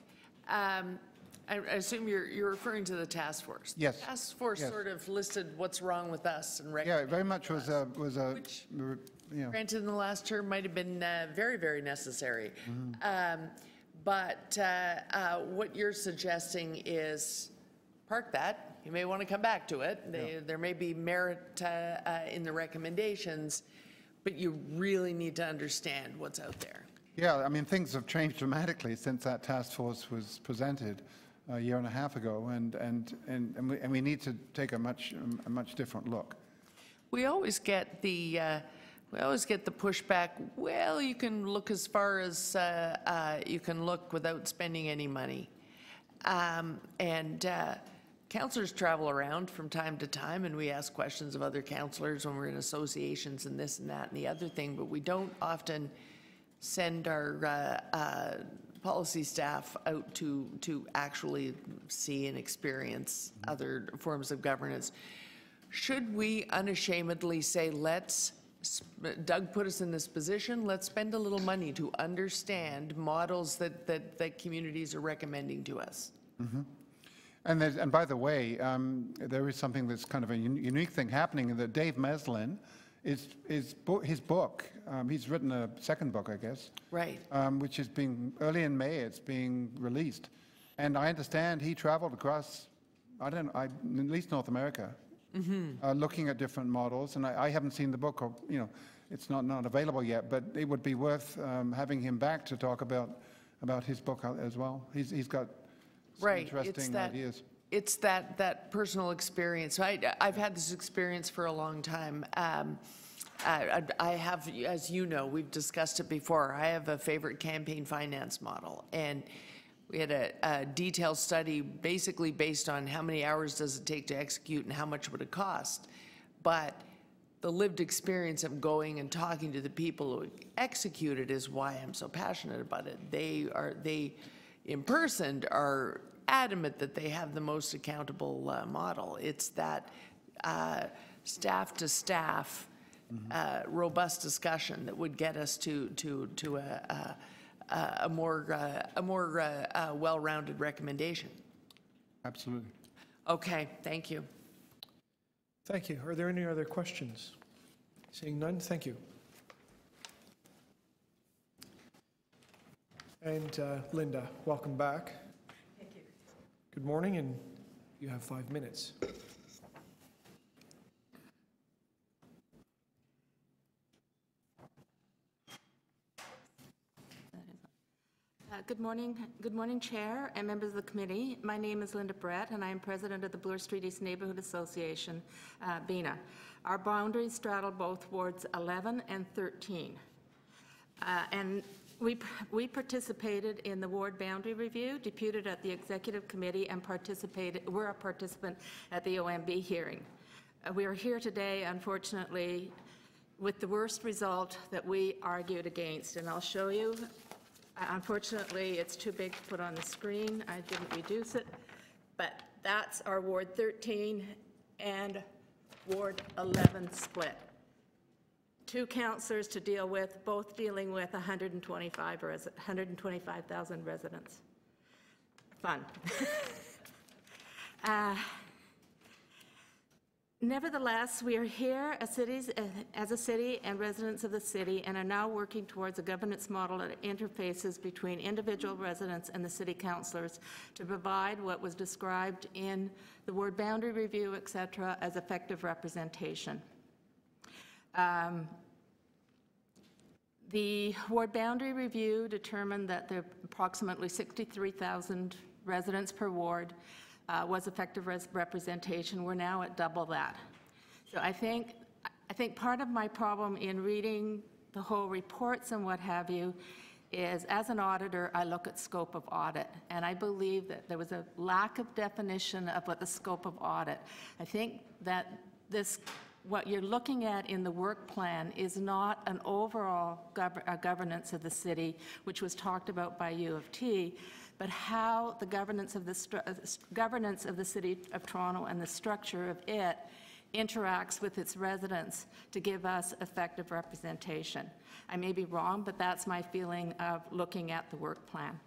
[SPEAKER 3] I assume you're referring to the task force.
[SPEAKER 10] Yes.
[SPEAKER 3] The task force
[SPEAKER 10] Yes.
[SPEAKER 3] sort of listed what's wrong with us and
[SPEAKER 10] Yeah, it very much was a
[SPEAKER 3] which,
[SPEAKER 10] you know.
[SPEAKER 3] granted, in the last term might have been very, very necessary. But what you're suggesting is park that. You may want to come back to it. There may be merit in the recommendations, but you really need to understand what's out there.
[SPEAKER 10] Yeah, I mean, things have changed dramatically since that task force was presented a year and a half ago, and we need to take a much different look.
[SPEAKER 3] We always get the pushback. Well, you can look as far as you can look without spending any money, councillors travel around from time to time, and we ask questions of other councillors when we're in associations and this and that and the other thing, but we don't often send our policy staff out to actually see and experience other forms of governance. Should we unashamedly say, let's Doug put us in this position, let's spend a little money to understand models that communities are recommending to us.
[SPEAKER 10] And by the way, there is something that's kind of a unique thing happening, that Dave Meslin, his book, he's written a second book, I guess.
[SPEAKER 3] Right.
[SPEAKER 10] Which is being, early in May, it's being released. And I understand he traveled across, at least North America, looking at different models. And I haven't seen the book, or, it's not available yet, but it would be worth having him back to talk about his book as well. He's got some interesting ideas.
[SPEAKER 3] It's that personal experience. I've had this experience for a long time. I have, as you know, we've discussed it before, I have a favorite campaign finance model. And we had a detailed study basically based on how many hours does it take to execute and how much would it cost. But the lived experience of going and talking to the people who execute it is why I'm so passionate about it. They in person are adamant that they have the most accountable model. It's that staff to staff robust discussion that would get us to a more well-rounded recommendation.
[SPEAKER 10] Absolutely.
[SPEAKER 3] Okay, thank you.
[SPEAKER 1] Thank you. Are there any other questions? Seeing none, thank you. And Linda, welcome back.
[SPEAKER 11] Thank you.
[SPEAKER 1] Good morning, and you have 5 minutes.
[SPEAKER 11] Good morning, Chair and members of the committee. My name is Linda Brett, and I am president of the Bloor Street East Neighborhood Association, BINA. Our boundaries straddle both wards 11 and 13. And we participated in the ward boundary review, deputed at the executive committee, and we're a participant at the OMB hearing. We are here today, unfortunately, with the worst result that we argued against, and I'll show you. Unfortunately, it's too big to put on the screen. I didn't reduce it, but that's our Ward 13 and Ward 11 split. 2 councillors to deal with, both dealing with 125,000 residents. Fun. Nevertheless, we are here as a city and residents of the city, and are now working towards a governance model that interfaces between individual residents and the city councillors to provide what was described in the ward boundary review, etc., as effective representation. The ward boundary review determined that there are approximately 63,000 residents per ward. Was effective representation. We're now at double that. So I think part of my problem in reading the whole reports and what have you is, as an auditor, I look at scope of audit, and I believe that there was a lack of definition of what the scope of audit. I think that what you're looking at in the work plan is not an overall governance of the city, which was talked about by U of T, but how the governance of the City of Toronto and the structure of it interacts with its residents to give us effective representation. I may be wrong, but that's my feeling of looking at the work plan.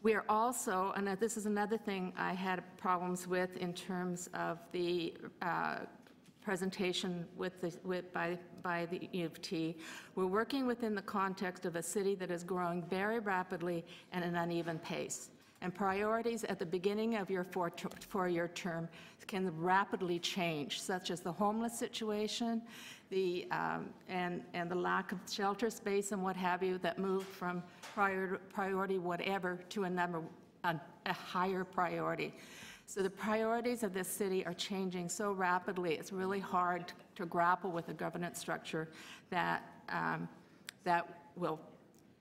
[SPEAKER 11] We are also, and this is another thing I had problems with in terms of the presentation by the U of T. We're working within the context of a city that is growing very rapidly and at an uneven pace. And priorities at the beginning of your four-year term can rapidly change, such as the homeless situation, and the lack of shelter space and what have you, that move from priority whatever to a higher priority. So the priorities of this city are changing so rapidly, it's really hard to grapple with a governance structure that will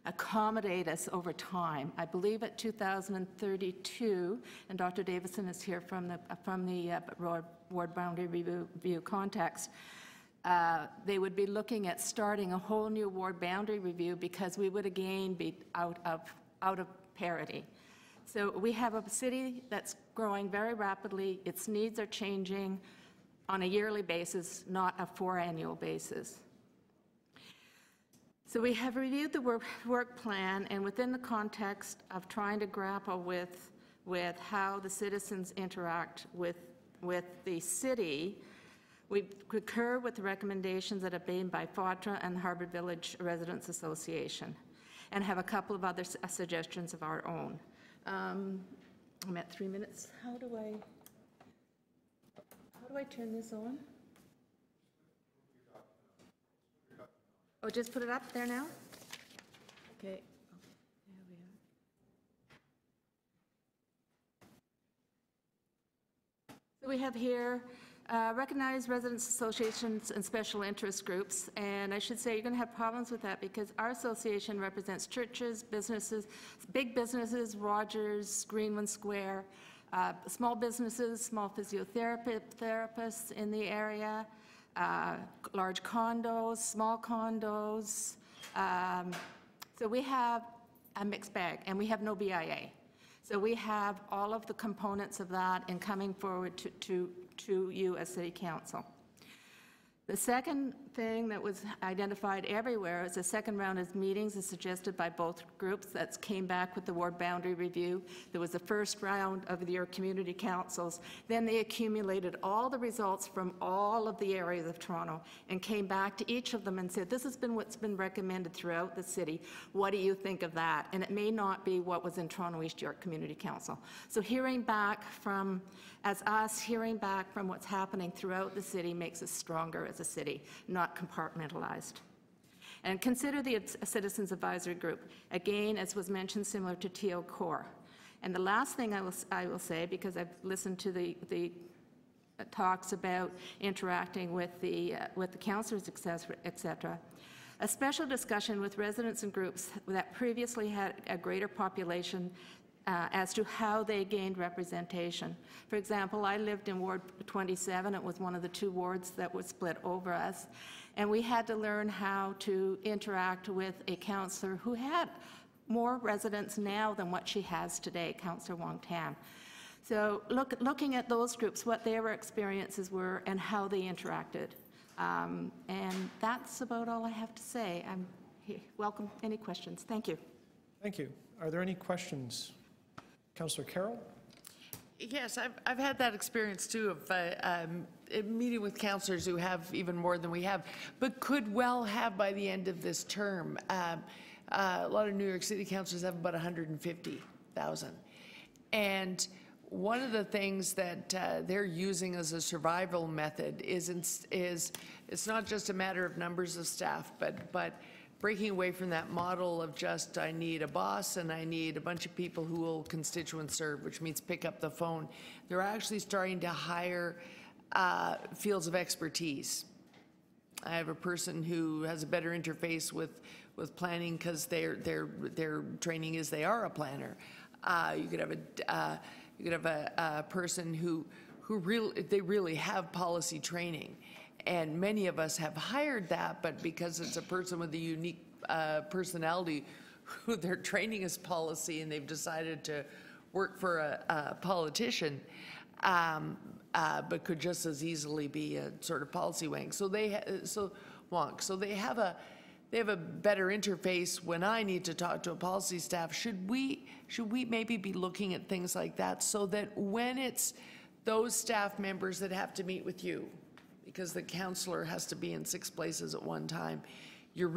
[SPEAKER 11] accommodate us over time. I believe at 2032, and Dr. Davison is here from the ward boundary review context, they would be looking at starting a whole new ward boundary review, because we would again be out of parity. So we have a city that's growing very rapidly, its needs are changing, on a yearly basis, not a 4-annual basis. So we have reviewed the work plan, and within the context of trying to grapple with how the citizens interact with the city, we concur with the recommendations that have been by FOTRA and the Harbour Village Residents Association, and have a couple of other suggestions of our own. I'm at 3 minutes. How do I turn this on? Oh, just put it up there now? Okay. There we are. So we have here recognized residents associations and special interest groups, and I should say you're going to have problems with that because our association represents churches, businesses, big businesses, Rogers, Greenland Square, small businesses, small therapists in the area, large condos, small condos. So we have a mixed bag, and we have no BIA. So we have all of the components of that and coming forward to you as City Council. The second thing that was identified everywhere is the second round of meetings as suggested by both groups that came back with the ward boundary review. There was the first round of your community councils. Then they accumulated all the results from all of the areas of Toronto and came back to each of them and said, this has been what's been recommended throughout the city. What do you think of that? And it may not be what was in Toronto East York Community Council. So hearing back from what's happening throughout the city makes us stronger as a city, not compartmentalized. And consider the Citizens Advisory Group, again, as was mentioned, similar to TO Core. And the last thing I will say, because I've listened to the talks about interacting with the councillors, et cetera, a special discussion with residents and groups that previously had a greater population as to how they gained representation. For example, I lived in Ward 27. It was one of the 2 wards that was split over us. And we had to learn how to interact with a councillor who had more residents now than what she has today, Councillor Wong Tam. So looking at those groups, what their experiences were and how they interacted. And that's about all I have to say. I'm welcome any questions. Thank you.
[SPEAKER 1] Thank you. Are there any questions? Councillor Carroll?
[SPEAKER 3] Yes, I've had that experience too of meeting with councillors who have even more than we have, but could well have by the end of this term. A lot of New York City councillors have about 150,000. And one of the things that they're using as a survival method is it's not just a matter of numbers of staff, but breaking away from that model of just I need a boss and I need a bunch of people who will constituent serve, which means pick up the phone. They're actually starting to hire fields of expertise. I have a person who has a better interface with planning because their training is they are a planner. You could have a person who really have policy training. And many of us have hired that, but because it's a person with a unique personality who their training is policy and they've decided to work for a politician, but could just as easily be a sort of policy wonk. So they have a better interface when I need to talk to a policy staff. Should we maybe be looking at things like that so that when it's those staff members that have to meet with you, because the counselor has to be in 6 places at one time, you're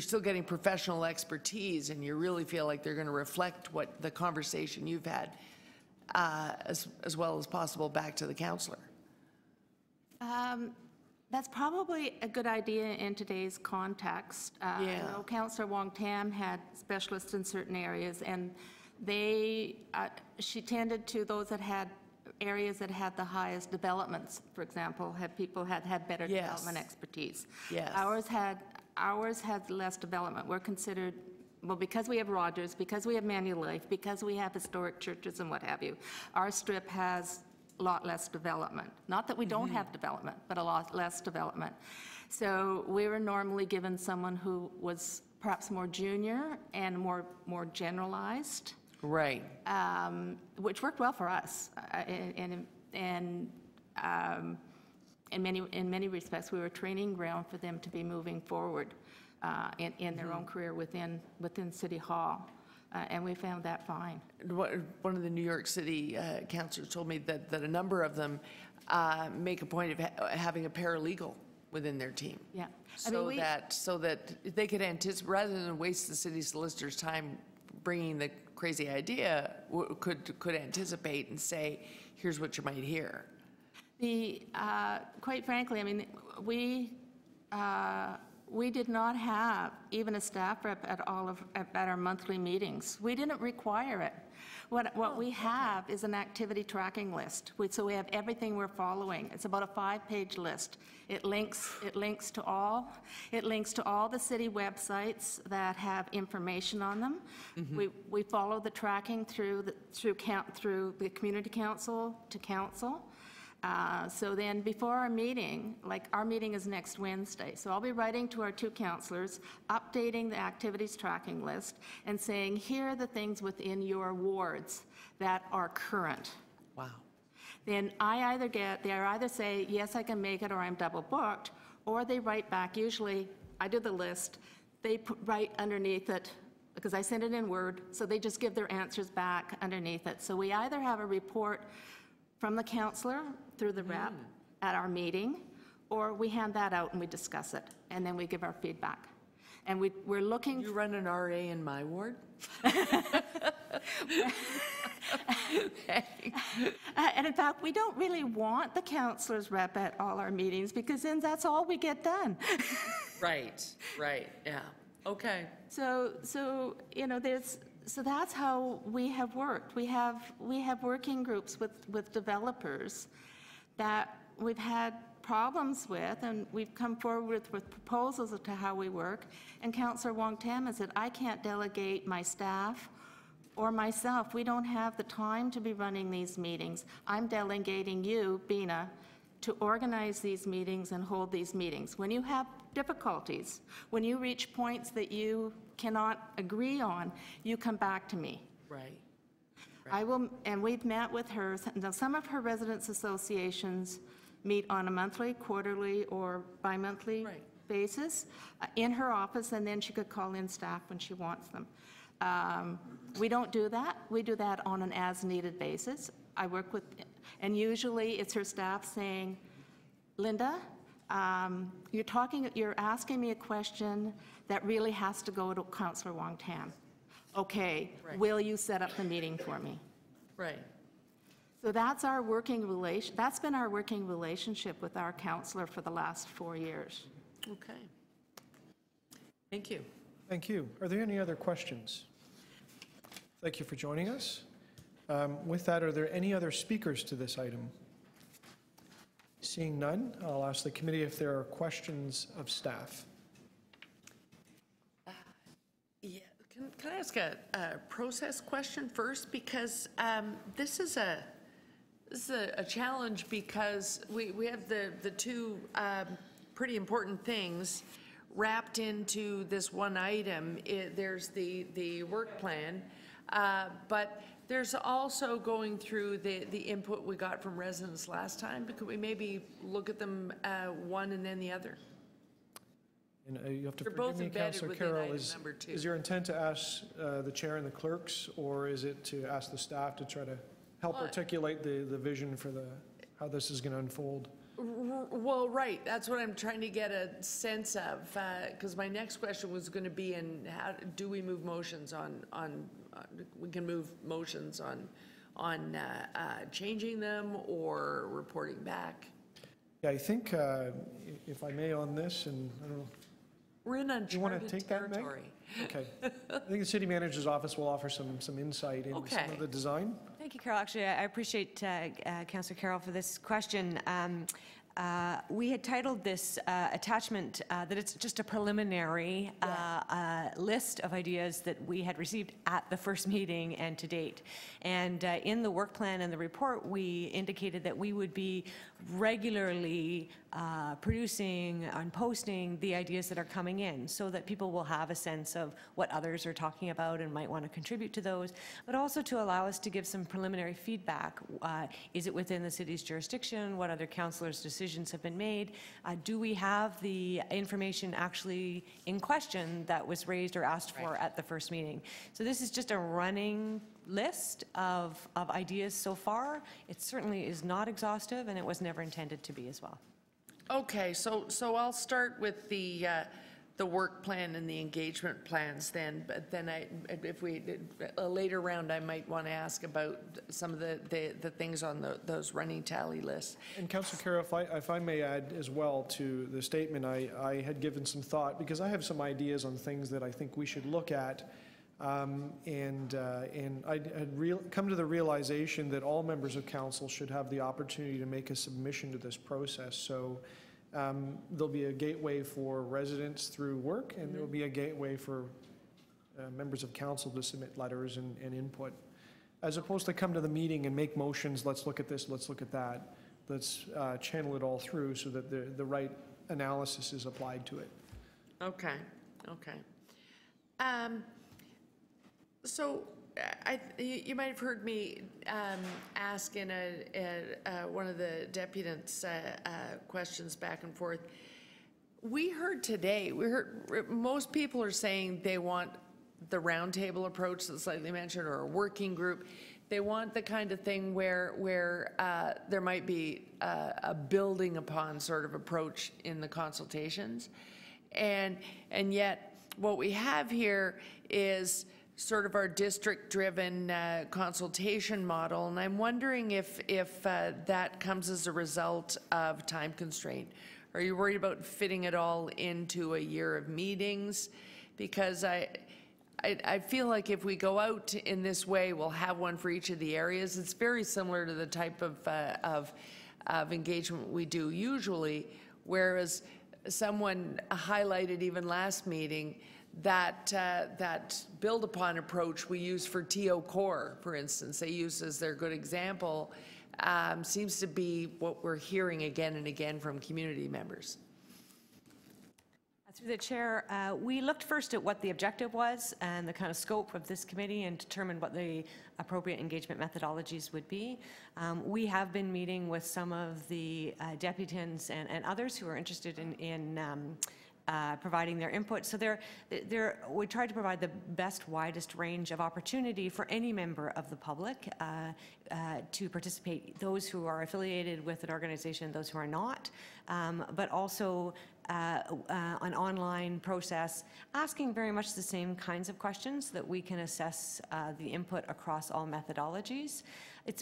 [SPEAKER 3] still getting professional expertise, and you really feel like they're going to reflect what the conversation you've had as well as possible back to the counselor.
[SPEAKER 11] That's probably a good idea in today's context. I know Councillor Wong Tam had specialists in certain areas, and she tended to those that had areas that had the highest developments, for example, had better development expertise.
[SPEAKER 3] Yes.
[SPEAKER 11] Ours had less development. We're considered, well, because we have Rogers, because we have Manulife, because we have historic churches and what have you, our strip has a lot less development. Not that we don't have development, but a lot less development. So we were normally given someone who was perhaps more junior and more generalized.
[SPEAKER 3] Right.
[SPEAKER 11] Which worked well for us. in many respects, we were a training ground for them to be moving forward in their own career within City Hall. And we found that fine.
[SPEAKER 3] One of the New York City councilors told me that a number of them make a point of having a paralegal within their team.
[SPEAKER 11] Yeah.
[SPEAKER 3] So that they could anticipate, rather than waste the city solicitor's time bringing the crazy idea, could anticipate and say, here's what you might hear.
[SPEAKER 11] Quite frankly, I mean, we did not have even a staff rep at our monthly meetings. We didn't require it. What we have is an activity tracking list. So we have everything we're following. It's about a 5-page list. It links to all the city websites that have information on them. We follow the tracking through the community council to council. So then before our meeting, like our meeting is next Wednesday, so I'll be writing to our 2 councillors, updating the activities tracking list and saying, here are the things within your wards that are current.
[SPEAKER 3] Wow.
[SPEAKER 11] Then they either say, yes, I can make it, or I'm double booked, or they write back. Usually, I do the list, they write underneath it, because I send it in Word, so they just give their answers back underneath it. So we either have a report from the councillor through the rep at our meeting, or we hand that out and we discuss it, and then we give our feedback. And we're looking...
[SPEAKER 3] You run an RA in my ward?
[SPEAKER 11] And in fact, we don't really want the councillor's rep at all our meetings, because then that's all we get done.
[SPEAKER 3] Right, yeah. Okay.
[SPEAKER 11] So you know, so that's how we have worked. We have working groups with developers that we've had problems with, and we've come forward with proposals as to how we work. And Councillor Wong-Tam has said, I can't delegate my staff or myself. We don't have the time to be running these meetings. I'm delegating you, Bina, to organize these meetings and hold these meetings. When you have difficulties, when you reach points that you cannot agree on, you come back to me.
[SPEAKER 3] Right.
[SPEAKER 11] I will, and we've met with her. Now, some of her residents' associations meet on a monthly, quarterly, or bi-monthly basis in her office, and then she could call in staff when she wants them. We don't do that. We do that on an as-needed basis. I work with, and usually it's her staff saying, Linda, you're asking me a question that really has to go to Councillor Wong-Tam. Okay, will you set up the meeting for me?
[SPEAKER 3] Right.
[SPEAKER 11] So that's our that's been our working relationship with our councillor for the last 4 years.
[SPEAKER 3] Okay. Thank you.
[SPEAKER 1] Thank you. Are there any other questions? Thank you for joining us. With that, are there any other speakers to this item? Seeing none, I'll ask the committee if there are questions of staff.
[SPEAKER 3] Yeah, can I ask a process question first? Because this is a challenge, because we have the 2 pretty important things wrapped into this one item. There's the work plan, but there's also going through the input we got from residents last time. Could we maybe look at them one and then the other?
[SPEAKER 1] And you have to
[SPEAKER 3] They're
[SPEAKER 1] forgive
[SPEAKER 3] both
[SPEAKER 1] me,
[SPEAKER 3] embedded
[SPEAKER 1] Councillor
[SPEAKER 3] within
[SPEAKER 1] Carroll.
[SPEAKER 3] item number 2.
[SPEAKER 1] Is your intent to ask the chair and the clerks, or is it to ask the staff to try to help articulate the vision for how this is going to unfold?
[SPEAKER 3] Well, right. That's what I'm trying to get a sense of, because my next question was going to be, how do we move motions we can move motions on changing them or reporting back?
[SPEAKER 1] Yeah, I think, if I may on this, and I don't know.
[SPEAKER 3] We're in uncharted
[SPEAKER 1] take that, Meg?
[SPEAKER 3] territory.
[SPEAKER 1] Okay. I think the city manager's office will offer some insight into some of the design.
[SPEAKER 12] Thank you, Carol. Actually, I appreciate Councillor Carroll for this question. We had titled this attachment that it's just a preliminary list of ideas that we had received at the first meeting and to date. And in the work plan and the report, we indicated that we would be regularly producing and posting the ideas that are coming in so that people will have a sense of what others are talking about and might want to contribute to those, but also to allow us to give some preliminary feedback. Is it within the city's jurisdiction? What other councillors' decisions have been made? Do we have the information actually in question that was raised or asked for at the first meeting? So this is just a running list of ideas so far. It certainly is not exhaustive, and it was never intended to be as well.
[SPEAKER 3] Okay, so I'll start with the work plan and the engagement plans then, but then if we, a later round, I might want to ask about some of the things on those running tally lists.
[SPEAKER 1] And Councillor Carroll, if I may add as well to the statement, I had given some thought, because I have some ideas on things that I think we should look at. And I had come to the realization that all members of council should have the opportunity to make a submission to this process. So there'll be a gateway for residents through work, and there'll be a gateway for members of council to submit letters and input, as opposed to come to the meeting and make motions. Let's look at this, let's look at that. Let's channel it all through so that the right analysis is applied to it.
[SPEAKER 3] Okay, okay. So you might have heard me ask in one of the deputants' questions back and forth. We heard today, most people are saying they want the roundtable approach that's slightly mentioned, or a working group. They want the kind of thing where there might be a building upon sort of approach in the consultations. And yet what we have here is sort of our district-driven consultation model, and I'm wondering if that comes as a result of time constraint. Are you worried about fitting it all into a year of meetings? Because I feel like if we go out in this way, we'll have one for each of the areas. It's very similar to the type of engagement we do usually, whereas someone highlighted even last meeting that build upon approach we use for TO Core, for instance, they use as their good example, seems to be what we're hearing again and again from community members.
[SPEAKER 12] Through the chair, we looked first at what the objective was and the kind of scope of this committee and determined what the appropriate engagement methodologies would be. We have been meeting with some of the deputants and others who are interested in providing their input. So we tried to provide the best, widest range of opportunity for any member of the public to participate, those who are affiliated with an organization, those who are not, but also an online process asking very much the same kinds of questions that we can assess the input across all methodologies.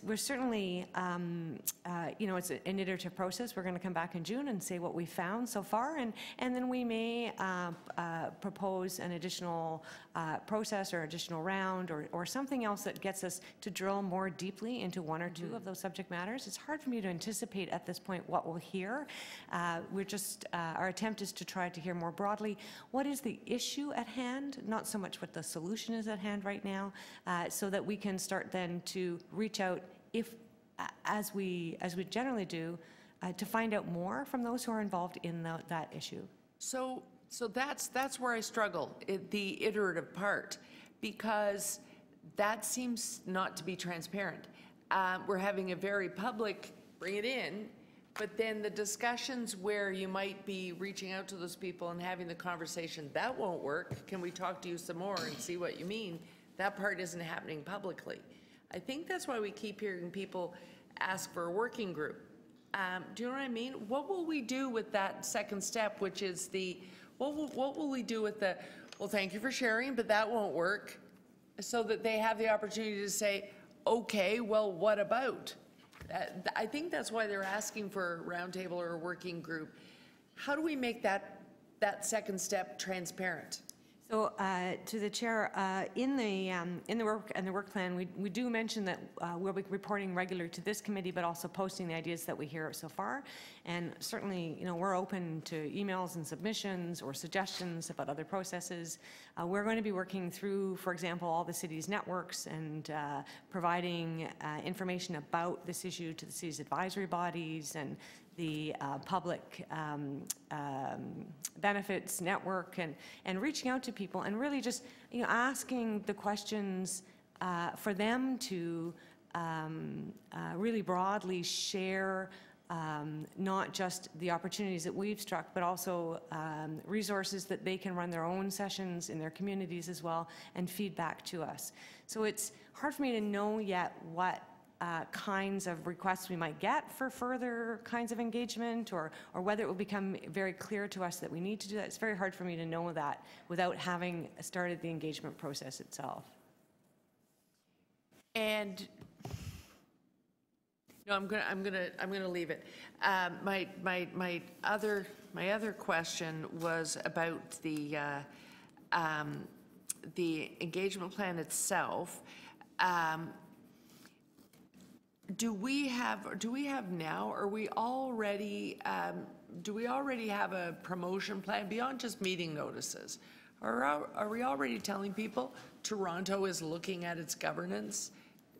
[SPEAKER 12] We're certainly, it's an iterative process. We're going to come back in June and say what we found so far, and then we may propose an additional process or additional round or something else that gets us to drill more deeply into one or two of those subject matters. It's hard for me to anticipate at this point what we'll hear. Our attempt is to try to hear more broadly what is the issue at hand, not so much what the solution is at hand right now, so that we can start then to reach out, as we generally do, to find out more from those who are involved in that issue.
[SPEAKER 3] So that's where I struggle, the iterative part, because that seems not to be transparent. We're having a very public, bring it in, but then the discussions where you might be reaching out to those people and having the conversation, that won't work. Can we talk to you some more and see what you mean? That part isn't happening publicly. I think that's why we keep hearing people ask for a working group. Do you know what I mean? What will we do with that second step, which is what will we do with well, thank you for sharing, but that won't work, so that they have the opportunity to say, okay, well, what about? I think that's why they're asking for a roundtable or a working group. How do we make that second step transparent?
[SPEAKER 12] So, to the chair, in the work plan, we do mention that we'll be reporting regularly to this committee, but also posting the ideas that we hear so far. And certainly, we're open to emails and submissions or suggestions about other processes. We're going to be working through, for example, all the city's networks and providing information about this issue to the city's advisory bodies and the public benefits network and reaching out to people and really just, asking the questions for them to really broadly share not just the opportunities that we've struck, but also resources that they can run their own sessions in their communities as well and feedback to us. So it's hard for me to know yet what kinds of requests we might get for further kinds of engagement, or whether it will become very clear to us that we need to do that. It's very hard for me to know that without having started the engagement process itself.
[SPEAKER 3] And no, I'm gonna leave it. My other question was about the engagement plan itself. Do we have now? Are we already? Do we already have a promotion plan beyond just meeting notices? Are we already telling people Toronto is looking at its governance?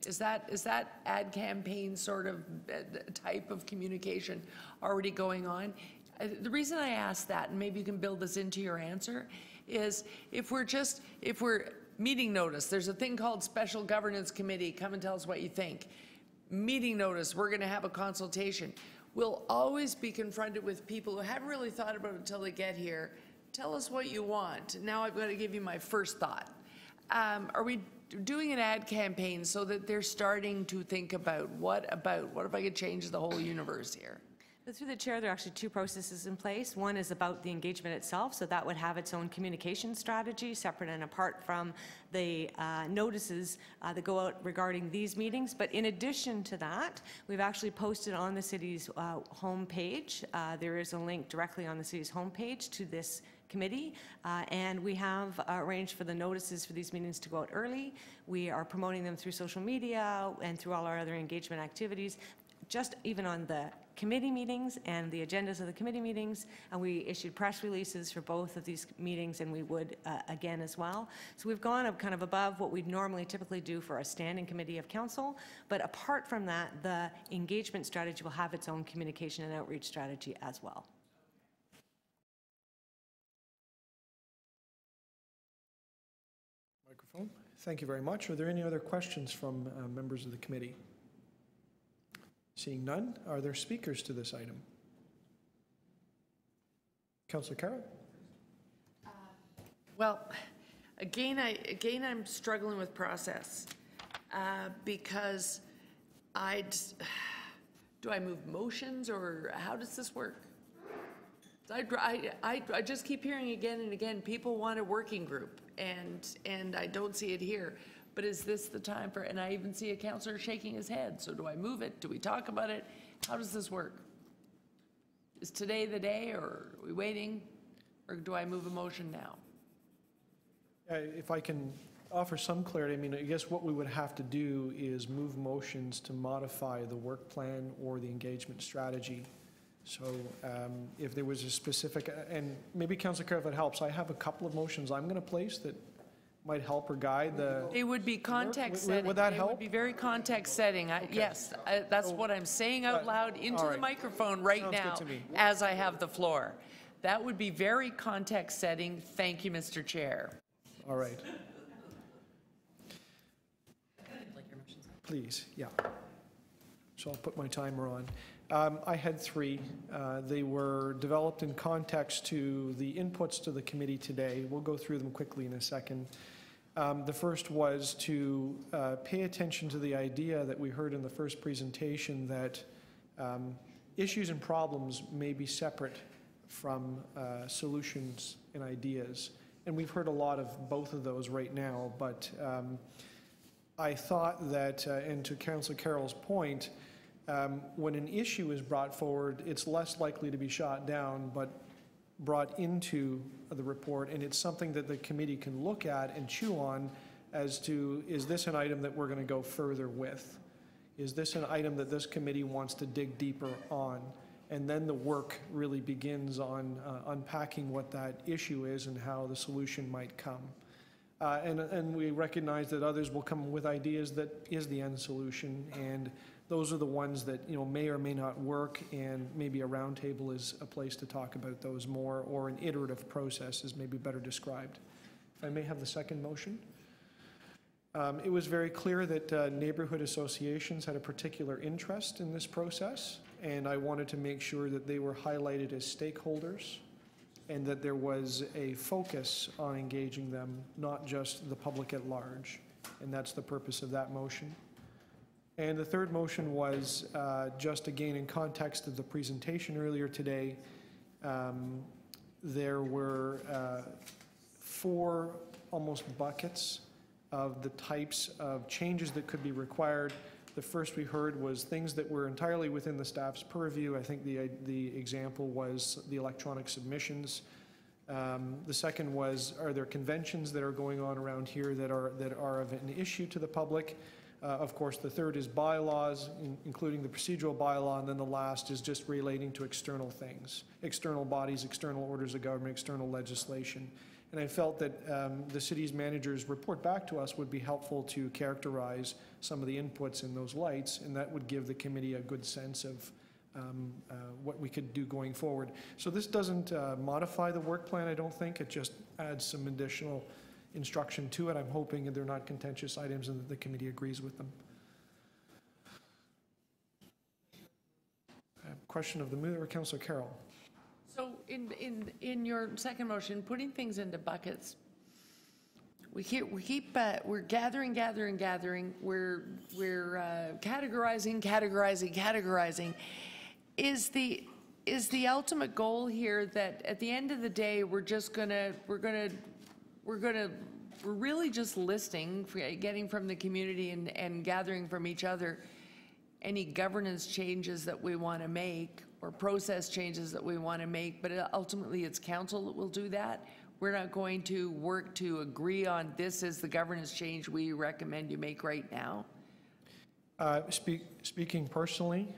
[SPEAKER 3] Is that ad campaign sort of type of communication already going on? The reason I ask that, and maybe you can build this into your answer, is if we're meeting notice, there's a thing called Special Governance Committee, come and tell us what you think. Meeting notice, we're going to have a consultation. We'll always be confronted with people who haven't really thought about it until they get here. Tell us what you want. Now I've got to give you my first thought. Are we doing an ad campaign so that they're starting to think about what if I could change the whole universe here?
[SPEAKER 12] But through the chair, there are actually two processes in place. One is about the engagement itself, so that would have its own communication strategy, separate and apart from the notices that go out regarding these meetings. But in addition to that, we've actually posted on the city's homepage. There is a link directly on the city's homepage to this committee, and we have arranged for the notices for these meetings to go out early. We are promoting them through social media and through all our other engagement activities, just even on the committee meetings and the agendas of the committee meetings, and we issued press releases for both of these meetings, and we would again as well. So we've gone up kind of above what we'd normally typically do for a standing committee of council, but apart from that, the engagement strategy will have its own communication and outreach strategy as well.
[SPEAKER 1] Microphone. Thank you very much. Are there any other questions from members of the committee? Seeing none, are there speakers to this item? Councillor Carroll?
[SPEAKER 3] Well, again, I'm struggling with process because do I move motions, or how does this work? I just keep hearing again and again, people want a working group, and I don't see it here. But is this the time for, and I even see a councillor shaking his head, so do I move it? Do we talk about it? How does this work? Is today the day, or are we waiting? Or do I move a motion now?
[SPEAKER 1] If I can offer some clarity, I mean, I guess what we would have to do is move motions to modify the work plan or the engagement strategy. So if there was a specific, and maybe Councillor Carroll, if it helps, I have a couple of motions I'm going to place that might help or guide the...
[SPEAKER 3] It would be context setting.
[SPEAKER 1] Would that help?
[SPEAKER 3] It would be very context setting. Yes, that's what I'm saying out loud into the microphone right now as I have the floor. That would be very context setting. Thank you, Mr. Chair.
[SPEAKER 1] All right. Please, yeah. So I'll put my timer on. I had three. They were developed in context to the inputs to the committee today. We'll go through them quickly in a second. The first was to pay attention to the idea that we heard in the first presentation that issues and problems may be separate from solutions and ideas. And we've heard a lot of both of those right now, but I thought that, and to Councillor Carroll's point, when an issue is brought forward, it's less likely to be shot down, but brought into the report, and it's something that the committee can look at and chew on as to, is this an item that we're going to go further with? Is this an item that this committee wants to dig deeper on? And then the work really begins on unpacking what that issue is and how the solution might come. And we recognize that others will come with ideas that is the end solution, and those are the ones that, may or may not work, and maybe a roundtable is a place to talk about those more, or an iterative process is maybe better described. If I may have the second motion. It was very clear that neighborhood associations had a particular interest in this process, and I wanted to make sure that they were highlighted as stakeholders and that there was a focus on engaging them, not just the public at large. And that's the purpose of that motion. And the third motion was just again in context of the presentation earlier today. There were 4 almost buckets of the types of changes that could be required. The first we heard was things that were entirely within the staff's purview. I think the example was the electronic submissions. The second was, are there conventions that are going on around here that are of an issue to the public? Of course, the third is bylaws, including the procedural bylaw, and then the last is just relating to external things, external bodies, external orders of government, external legislation. And I felt that the city's manager's report back to us would be helpful to characterize some of the inputs in those lights, and that would give the committee a good sense of what we could do going forward. So this doesn't modify the work plan, I don't think. It just adds some additional instruction to it. I'm hoping that they're not contentious items and that the committee agrees with them. Question of the mover, Councillor Carroll.
[SPEAKER 3] So in your second motion, putting things into buckets, we're gathering. We're categorizing. Is the ultimate goal here that at the end of the day we're really just listing, getting from the community and gathering from each other any governance changes that we want to make or process changes that we want to make, but ultimately it's council that will do that? We're not going to work to agree on this is the governance change we recommend you make right now?
[SPEAKER 1] Speaking personally,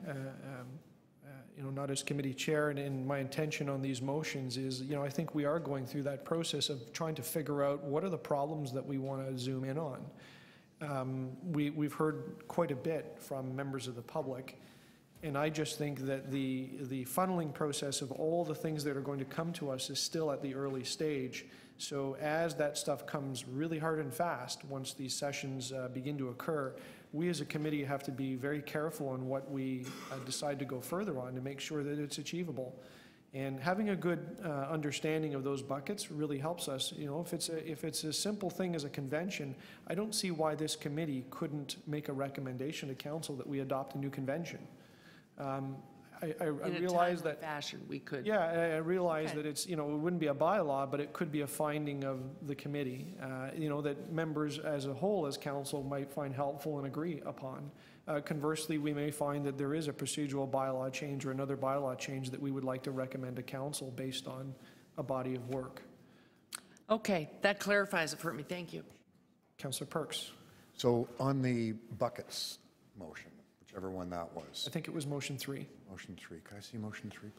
[SPEAKER 1] not as committee chair, and my intention on these motions is, I think we are going through that process of trying to figure out what are the problems that we want to zoom in on. We've heard quite a bit from members of the public, and I just think that the funneling process of all the things that are going to come to us is still at the early stage. So as that stuff comes really hard and fast, once these sessions begin to occur, we as a committee have to be very careful on what we decide to go further on to make sure that it's achievable. And having a good understanding of those buckets really helps us. If it's a simple thing as a convention, I don't see why this committee couldn't make a recommendation to council that we adopt a new convention. I realize that
[SPEAKER 3] fashion we could.
[SPEAKER 1] Yeah, I realize that it's, it wouldn't be a bylaw, but it could be a finding of the committee, that members as a whole as council might find helpful and agree upon. Conversely, we may find that there is a procedural bylaw change or another bylaw change that we would like to recommend to council based on a body of work.
[SPEAKER 3] Okay, that clarifies it for me. Thank you.
[SPEAKER 1] Councillor Perks.
[SPEAKER 8] So on the buckets motion, whichever one that was.
[SPEAKER 1] I think it was motion 3.
[SPEAKER 8] Motion 3. Can I see motion 3,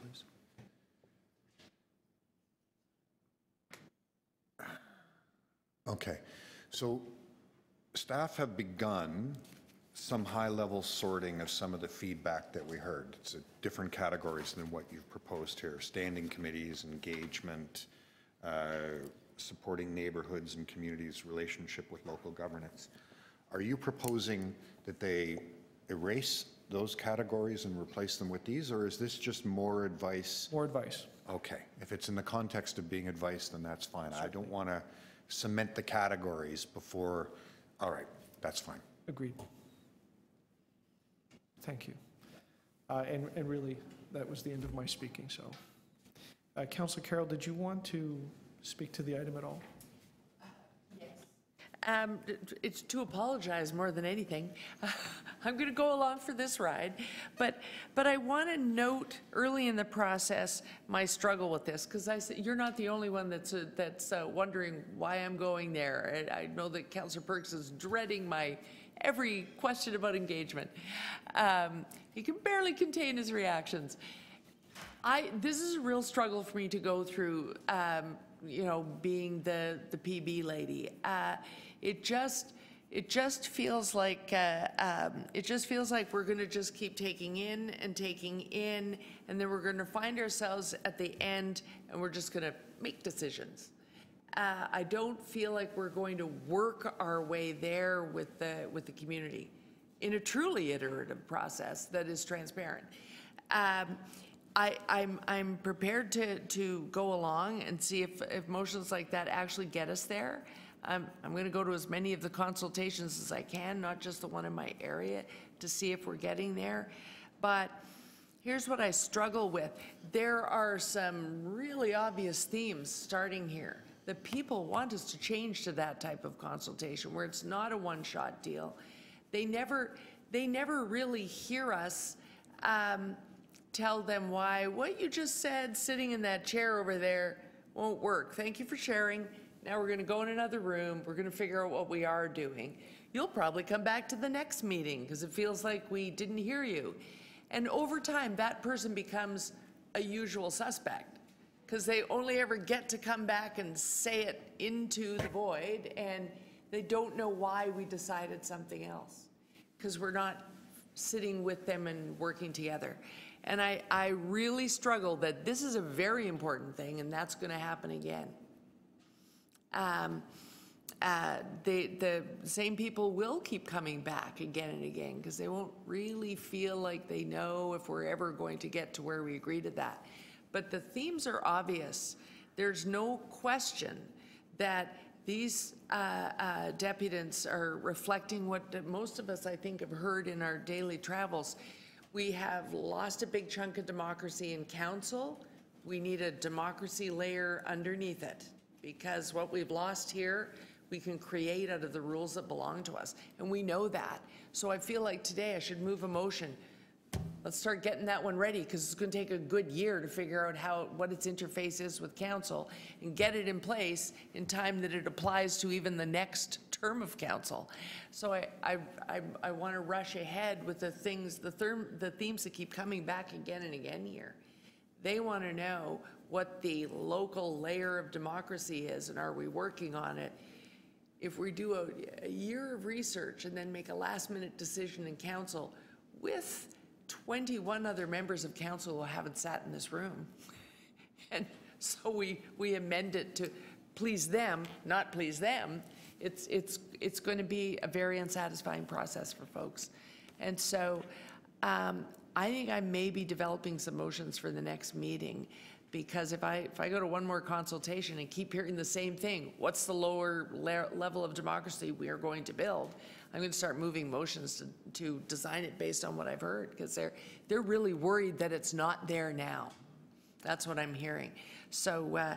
[SPEAKER 8] please? Okay. So staff have begun some high-level sorting of some of the feedback that we heard. It's different categories than what you've proposed here. Standing committees, engagement, supporting neighborhoods and communities' relationship with local governance. Are you proposing that they erase those categories and replace them with these, or is this just more advice?
[SPEAKER 1] More advice.
[SPEAKER 8] Okay. If it's in the context of being advice, then that's fine. Certainly. I don't want to cement the categories before. All right, that's fine.
[SPEAKER 1] Agreed. Thank you. And really, that was the end of my speaking. So, Councillor Carroll, did you want to speak to the item at all?
[SPEAKER 3] It's to apologize more than anything. I'm going to go along for this ride, but I want to note early in the process my struggle with this, because I said you're not the only one that's wondering why I'm going there. I know that Councillor Perks is dreading my every question about engagement. He can barely contain his reactions. This is a real struggle for me to go through. Being the PB lady, it just It just feels like we're going to just keep taking in, and then we're going to find ourselves at the end, and we're just going to make decisions. I don't feel like we're going to work our way there with the community in a truly iterative process that is transparent. I'm prepared to go along and see if motions like that actually get us there. I'm going to go to as many of the consultations as I can, not just the one in my area, to see if we're getting there. But here's what I struggle with. There are some really obvious themes starting here. The people want us to change to that type of consultation where it's not a one-shot deal. They never really hear us tell them why what you just said sitting in that chair over there won't work. Thank you for sharing. Now we're going to go in another room. We're going to figure out what we are doing. You'll probably come back to the next meeting because it feels like we didn't hear you. And over time, that person becomes a usual suspect because they only ever get to come back and say it into the void, and they don't know why we decided something else because we're not sitting with them and working together. And I really struggle that this is a very important thing, and that's going to happen again. The same people will keep coming back again and again because they won't really feel like they know if we're ever going to get to where we agree to that. But the themes are obvious. There's no question that these deputants are reflecting what most of us, I think, have heard in our daily travels. We have lost a big chunk of democracy in council. We need a democracy layer underneath it, because what we've lost here, we can create out of the rules that belong to us. And we know that. So I feel like today I should move a motion. Let's start getting that one ready, because it's going to take a good year to figure out what its interface is with council and get it in place in time that it applies to even the next term of council. So I want to rush ahead with the things, the themes that keep coming back again and again here. They want to know what the local layer of democracy is, and are we working on it? If we do a year of research and then make a last-minute decision in council with 21 other members of council who haven't sat in this room, and so we amend it to please them, not please them, it's going to be a very unsatisfying process for folks. And so I think I may be developing some motions for the next meeting, because if I go to one more consultation and keep hearing the same thing, what's the lower level of democracy we are going to build? I'm going to start moving motions to design it based on what I've heard, because they're really worried that it's not there now. That's what I'm hearing. So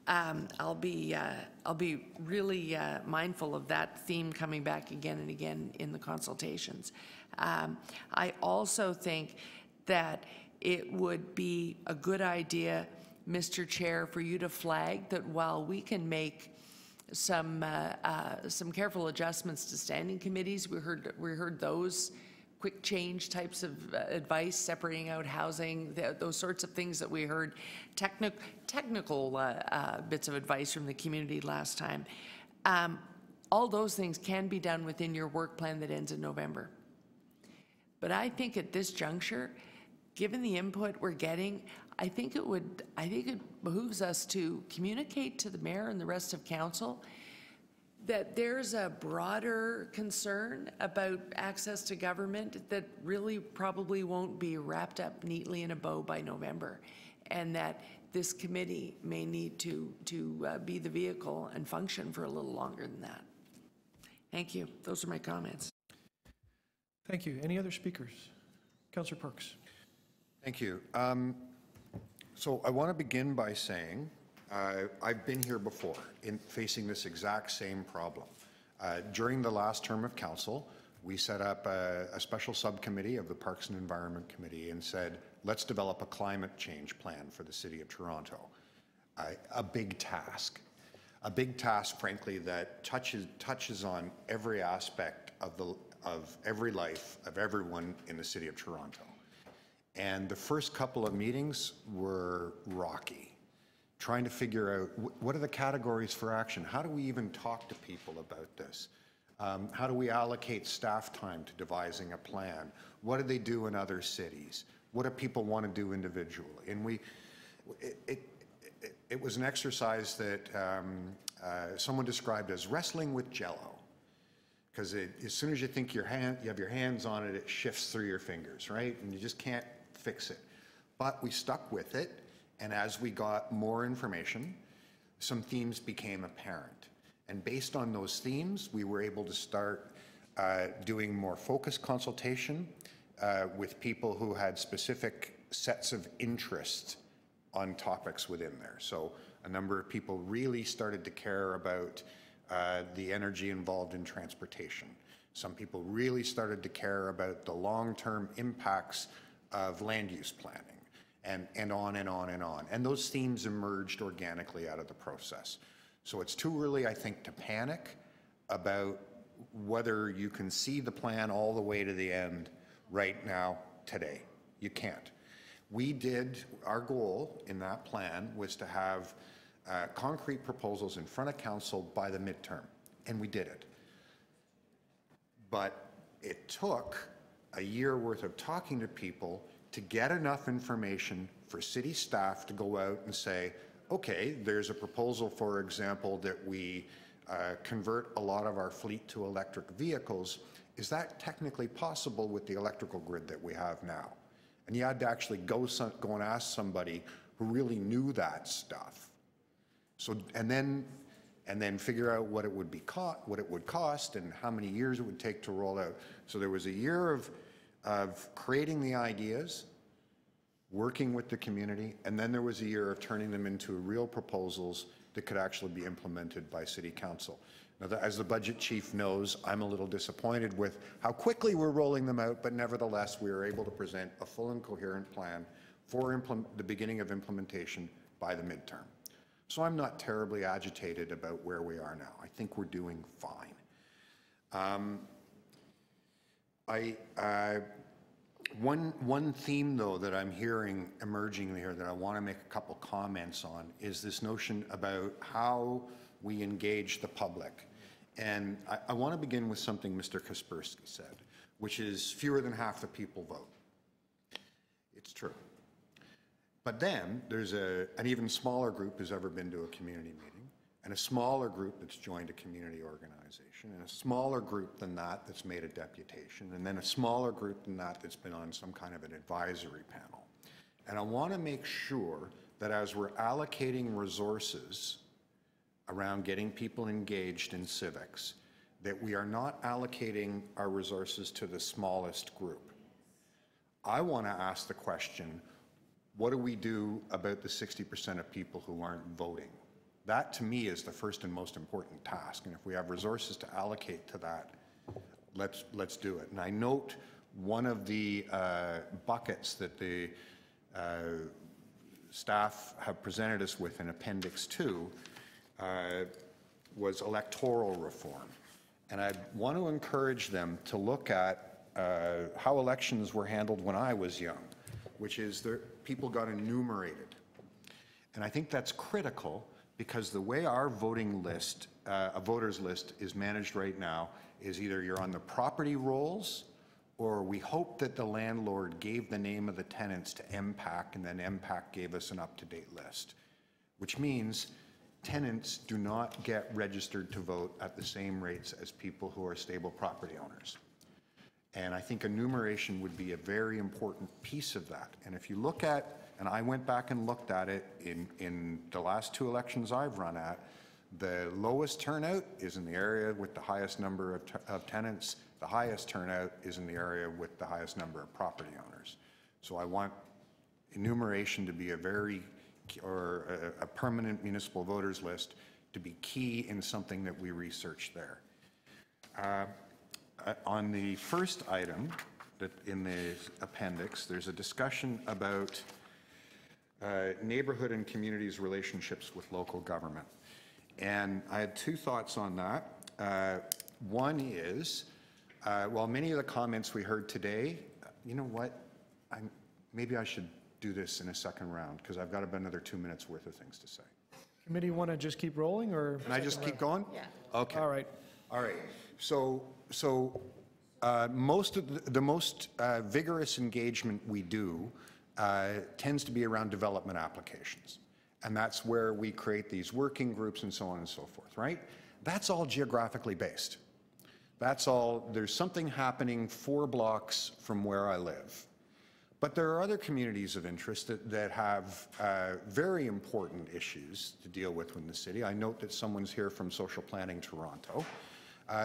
[SPEAKER 3] I'll be really mindful of that theme coming back again and again in the consultations. I also think that it would be a good idea, Mr. Chair, for you to flag that while we can make some careful adjustments to standing committees, we heard those quick change types of advice, separating out housing, those sorts of things that we heard, technical bits of advice from the community last time. All those things can be done within your work plan that ends in November. But I think at this juncture, given the input we're getting, I think it behooves us to communicate to the mayor and the rest of council that there's a broader concern about access to government that really probably won't be wrapped up neatly in a bow by November, and that this committee may need to be the vehicle and function for a little longer than that. Thank you. Those are my comments.
[SPEAKER 1] Thank you. Any other speakers? Councillor Perks.
[SPEAKER 8] Thank you. So I want to begin by saying I've been here before in facing this exact same problem. During the last term of council, we set up a special subcommittee of the Parks and Environment Committee and said, let's develop a climate change plan for the City of Toronto. A big task, frankly, that touches on every aspect of every life of everyone in the City of Toronto. And the first couple of meetings were rocky, trying to figure out what are the categories for action? How do we even talk to people about this? How do we allocate staff time to devising a plan? What do they do in other cities? What do people want to do individually? And it was an exercise that someone described as wrestling with Jell-O, because as soon as you think you have your hands on it, it shifts through your fingers, right? And you just can't fix it. But we stuck with it, and as we got more information, some themes became apparent. And based on those themes, we were able to start doing more focused consultation with people who had specific sets of interest on topics within there. So a number of people really started to care about the energy involved in transportation. Some people really started to care about the long-term impacts of land use planning, and on and on and on. And those themes emerged organically out of the process. So it's too early, I think, to panic about whether you can see the plan all the way to the end right now, today. You can't. Our goal in that plan was to have concrete proposals in front of council by the midterm, and we did it. But it took a year worth of talking to people to get enough information for city staff to go out and say, okay, there's a proposal, for example, that we convert a lot of our fleet to electric vehicles. Is that technically possible with the electrical grid that we have now? And you had to actually go and ask somebody who really knew that stuff. So, and then figure out what it would cost and how many years it would take to roll out. So there was a year of creating the ideas, working with the community, and then there was a year of turning them into real proposals that could actually be implemented by City Council. Now, as the budget chief knows, I'm a little disappointed with how quickly we're rolling them out, but nevertheless, we were able to present a full and coherent plan for the beginning of implementation by the midterm. So I'm not terribly agitated about where we are now. I think we're doing fine. One theme, though, that I'm hearing emerging here that I want to make a couple comments on is this notion about how we engage the public. And I want to begin with something Mr. Kaspersky said, which is fewer than half the people vote. It's true. But then there's an even smaller group who's ever been to a community meeting, and a smaller group that's joined a community organization, and a smaller group than that that's made a deputation, and then a smaller group than that that's been on some kind of an advisory panel. And I want to make sure that as we're allocating resources around getting people engaged in civics, that we are not allocating our resources to the smallest group. I want to ask the question, what do we do about the 60% of people who aren't voting? That, to me, is the first and most important task. And if we have resources to allocate to that, let's do it. And I note one of the buckets that the staff have presented us with in Appendix 2 was electoral reform. And I want to encourage them to look at how elections were handled when I was young, which is people got enumerated. And I think that's critical because the way our voting list, a voters list, is managed right now is either you're on the property rolls or we hope that the landlord gave the name of the tenants to MPAC and then MPAC gave us an up-to-date list, which means tenants do not get registered to vote at the same rates as people who are stable property owners. And I think enumeration would be a very important piece of that. And if you look at, and I went back and looked at it in the last 2 elections I've run at, the lowest turnout is in the area with the highest number of tenants. The highest turnout is in the area with the highest number of property owners. So I want enumeration to be a permanent municipal voters list to be key in something that we research there. On the first item that in the appendix, there's a discussion about neighborhood and communities' relationships with local government. And I had 2 thoughts on that. One is, while many of the comments we heard today, you know what, maybe I should do this in a second round because I've got about another 2 minutes worth of things to say.
[SPEAKER 1] Committee want to just keep rolling or?
[SPEAKER 8] Can I just keep going?
[SPEAKER 3] Yeah.
[SPEAKER 8] Okay.
[SPEAKER 1] All right.
[SPEAKER 8] All right. So most of the most vigorous engagement we do tends to be around development applications. And that's where we create these working groups and so on and so forth, right? That's all geographically based. That's all, there's something happening 4 blocks from where I live. But there are other communities of interest that have very important issues to deal with in the city. I note that someone's here from Social Planning Toronto.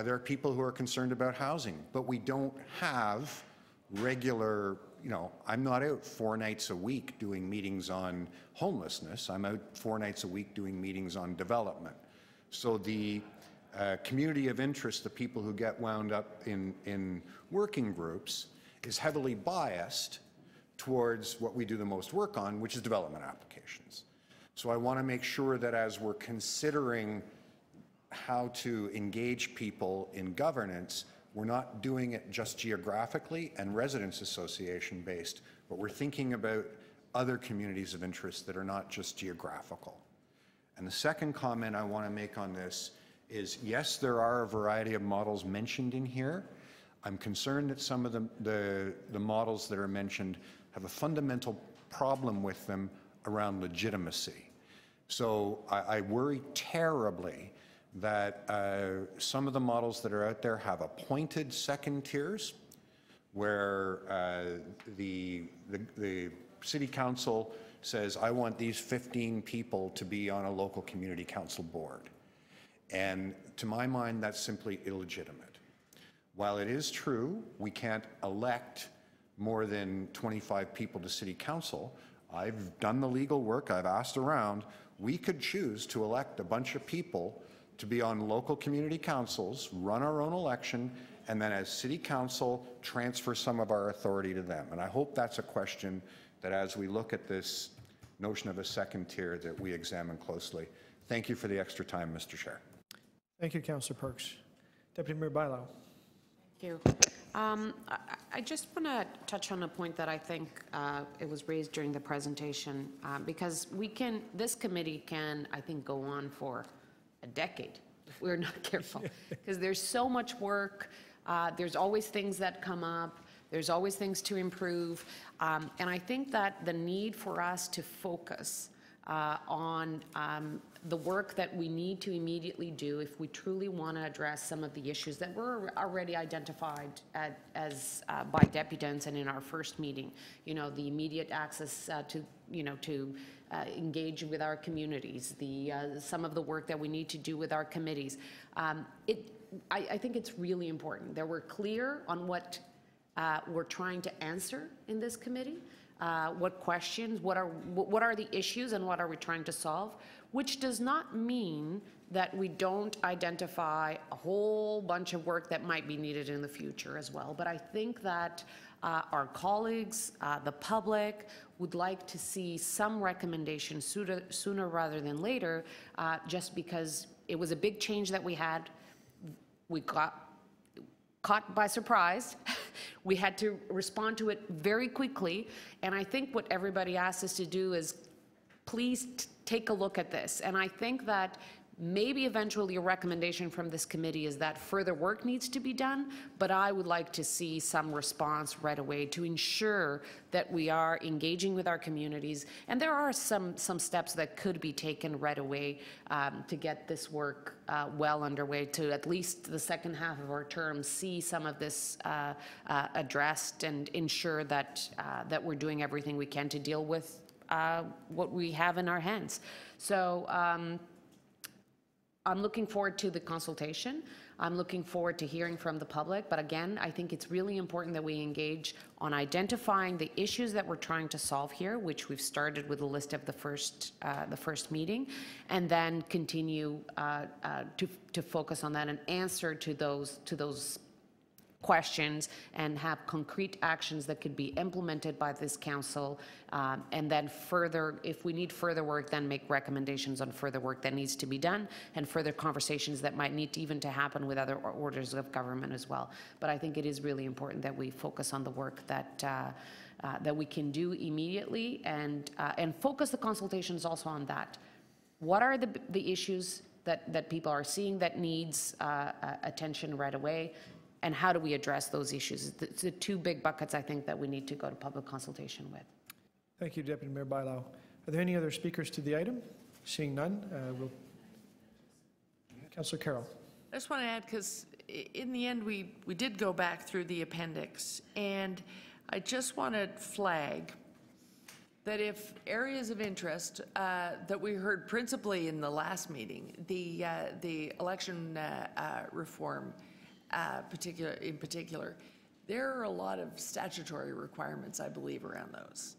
[SPEAKER 8] There are people who are concerned about housing, but we don't have regular, you know, I'm not out 4 nights a week doing meetings on homelessness. I'm out 4 nights a week doing meetings on development. So the community of interest, the people who get wound up in working groups, is heavily biased towards what we do the most work on, which is development applications. So I want to make sure that as we're considering how to engage people in governance, we're not doing it just geographically and residents association based, but we're thinking about other communities of interest that are not just geographical. And the second comment I want to make on this is, yes, there are a variety of models mentioned in here. I'm concerned that some of the models that are mentioned have a fundamental problem with them around legitimacy. So I worry terribly that some of the models that are out there have appointed second tiers where the city council says, I want these 15 people to be on a local community council board. And to my mind, that's simply illegitimate. While it is true we can't elect more than 25 people to city council, I've done the legal work, I've asked around, we could choose to elect a bunch of people to be on local community councils, run our own election, and then as city council, transfer some of our authority to them. And I hope that's a question that as we look at this notion of a second tier that we examine closely. Thank you for the extra time, Mr. Chair.
[SPEAKER 1] Thank you, Councillor Perks. Deputy Mayor Bailão.
[SPEAKER 13] Thank you. I just want to touch on a point that I think it was raised during the presentation, because this committee can, I think, go on for a decade if we're not careful, because there's so much work, there's always things that come up, there's always things to improve, and I think that the need for us to focus on the work that we need to immediately do if we truly want to address some of the issues that were already identified as by deputants and in our first meeting. You know, the immediate access to engage with our communities, some of the work that we need to do with our committees. I think it's really important that we're clear on what we're trying to answer in this committee. What questions, what are the issues, and what are we trying to solve, which does not mean that we don't identify a whole bunch of work that might be needed in the future as well. But I think that our colleagues, the public, would like to see some recommendations sooner rather than later, just because it was a big change that we had. We got caught by surprise. We had to respond to it very quickly, and I think what everybody asked us to do is please take a look at this. And I think that maybe eventually a recommendation from this committee is that further work needs to be done, but I would like to see some response right away to ensure that we are engaging with our communities. And there are some steps that could be taken right away to get this work well underway, to at least the second half of our term see some of this addressed and ensure that we're doing everything we can to deal with what we have in our hands. So I'm looking forward to the consultation. I'm looking forward to hearing from the public. But again, I think it's really important that we engage on identifying the issues that we're trying to solve here, which we've started with a list of the first meeting, and then continue to focus on that and answer to those questions and have concrete actions that could be implemented by this council, and then further, if we need further work, then make recommendations on further work that needs to be done and further conversations that might need to happen with other orders of government as well. But I think it is really important that we focus on the work that we can do immediately, and focus the consultations also on that. What are the issues that people are seeing that needs attention right away? And how do we address those issues? It's the two big buckets, I think, that we need to go to public consultation with.
[SPEAKER 1] Thank you, Deputy Mayor Bailao. Are there any other speakers to the item? Seeing none, Councillor Carroll.
[SPEAKER 3] I just want to add, because in the end, we did go back through the appendix, and I just want to flag that if areas of interest that we heard principally in the last meeting, the election reform in particular, there are a lot of statutory requirements, I believe, around those.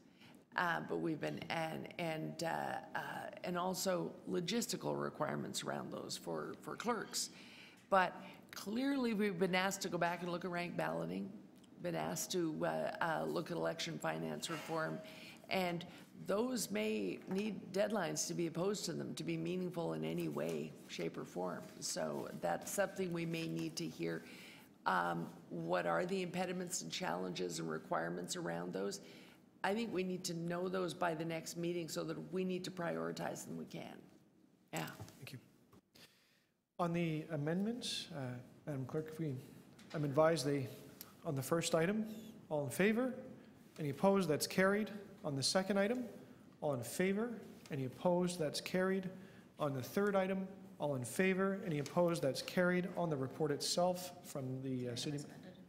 [SPEAKER 3] But we've been, and also logistical requirements around those for clerks. But clearly, we've been asked to go back and look at rank balloting, been asked to look at election finance reform, and those may need deadlines to be opposed to them to be meaningful in any way, shape, or form. So that's something we may need to hear. What are the impediments and challenges and requirements around those? I think we need to know those by the next meeting so that if we need to prioritize them, we can. Yeah.
[SPEAKER 1] Thank you. On the amendments, Madam Clerk, I'm advised on the first item, all in favor? Any opposed? That's carried. On the second item, all in favor? Any opposed? That's carried. On the third item, all in favor? Any opposed? That's carried. On the report itself from the city,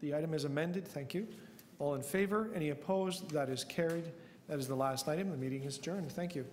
[SPEAKER 1] the item is amended. Thank you. All in favor? Any opposed? That is carried. That is the last item. The meeting is adjourned. Thank you.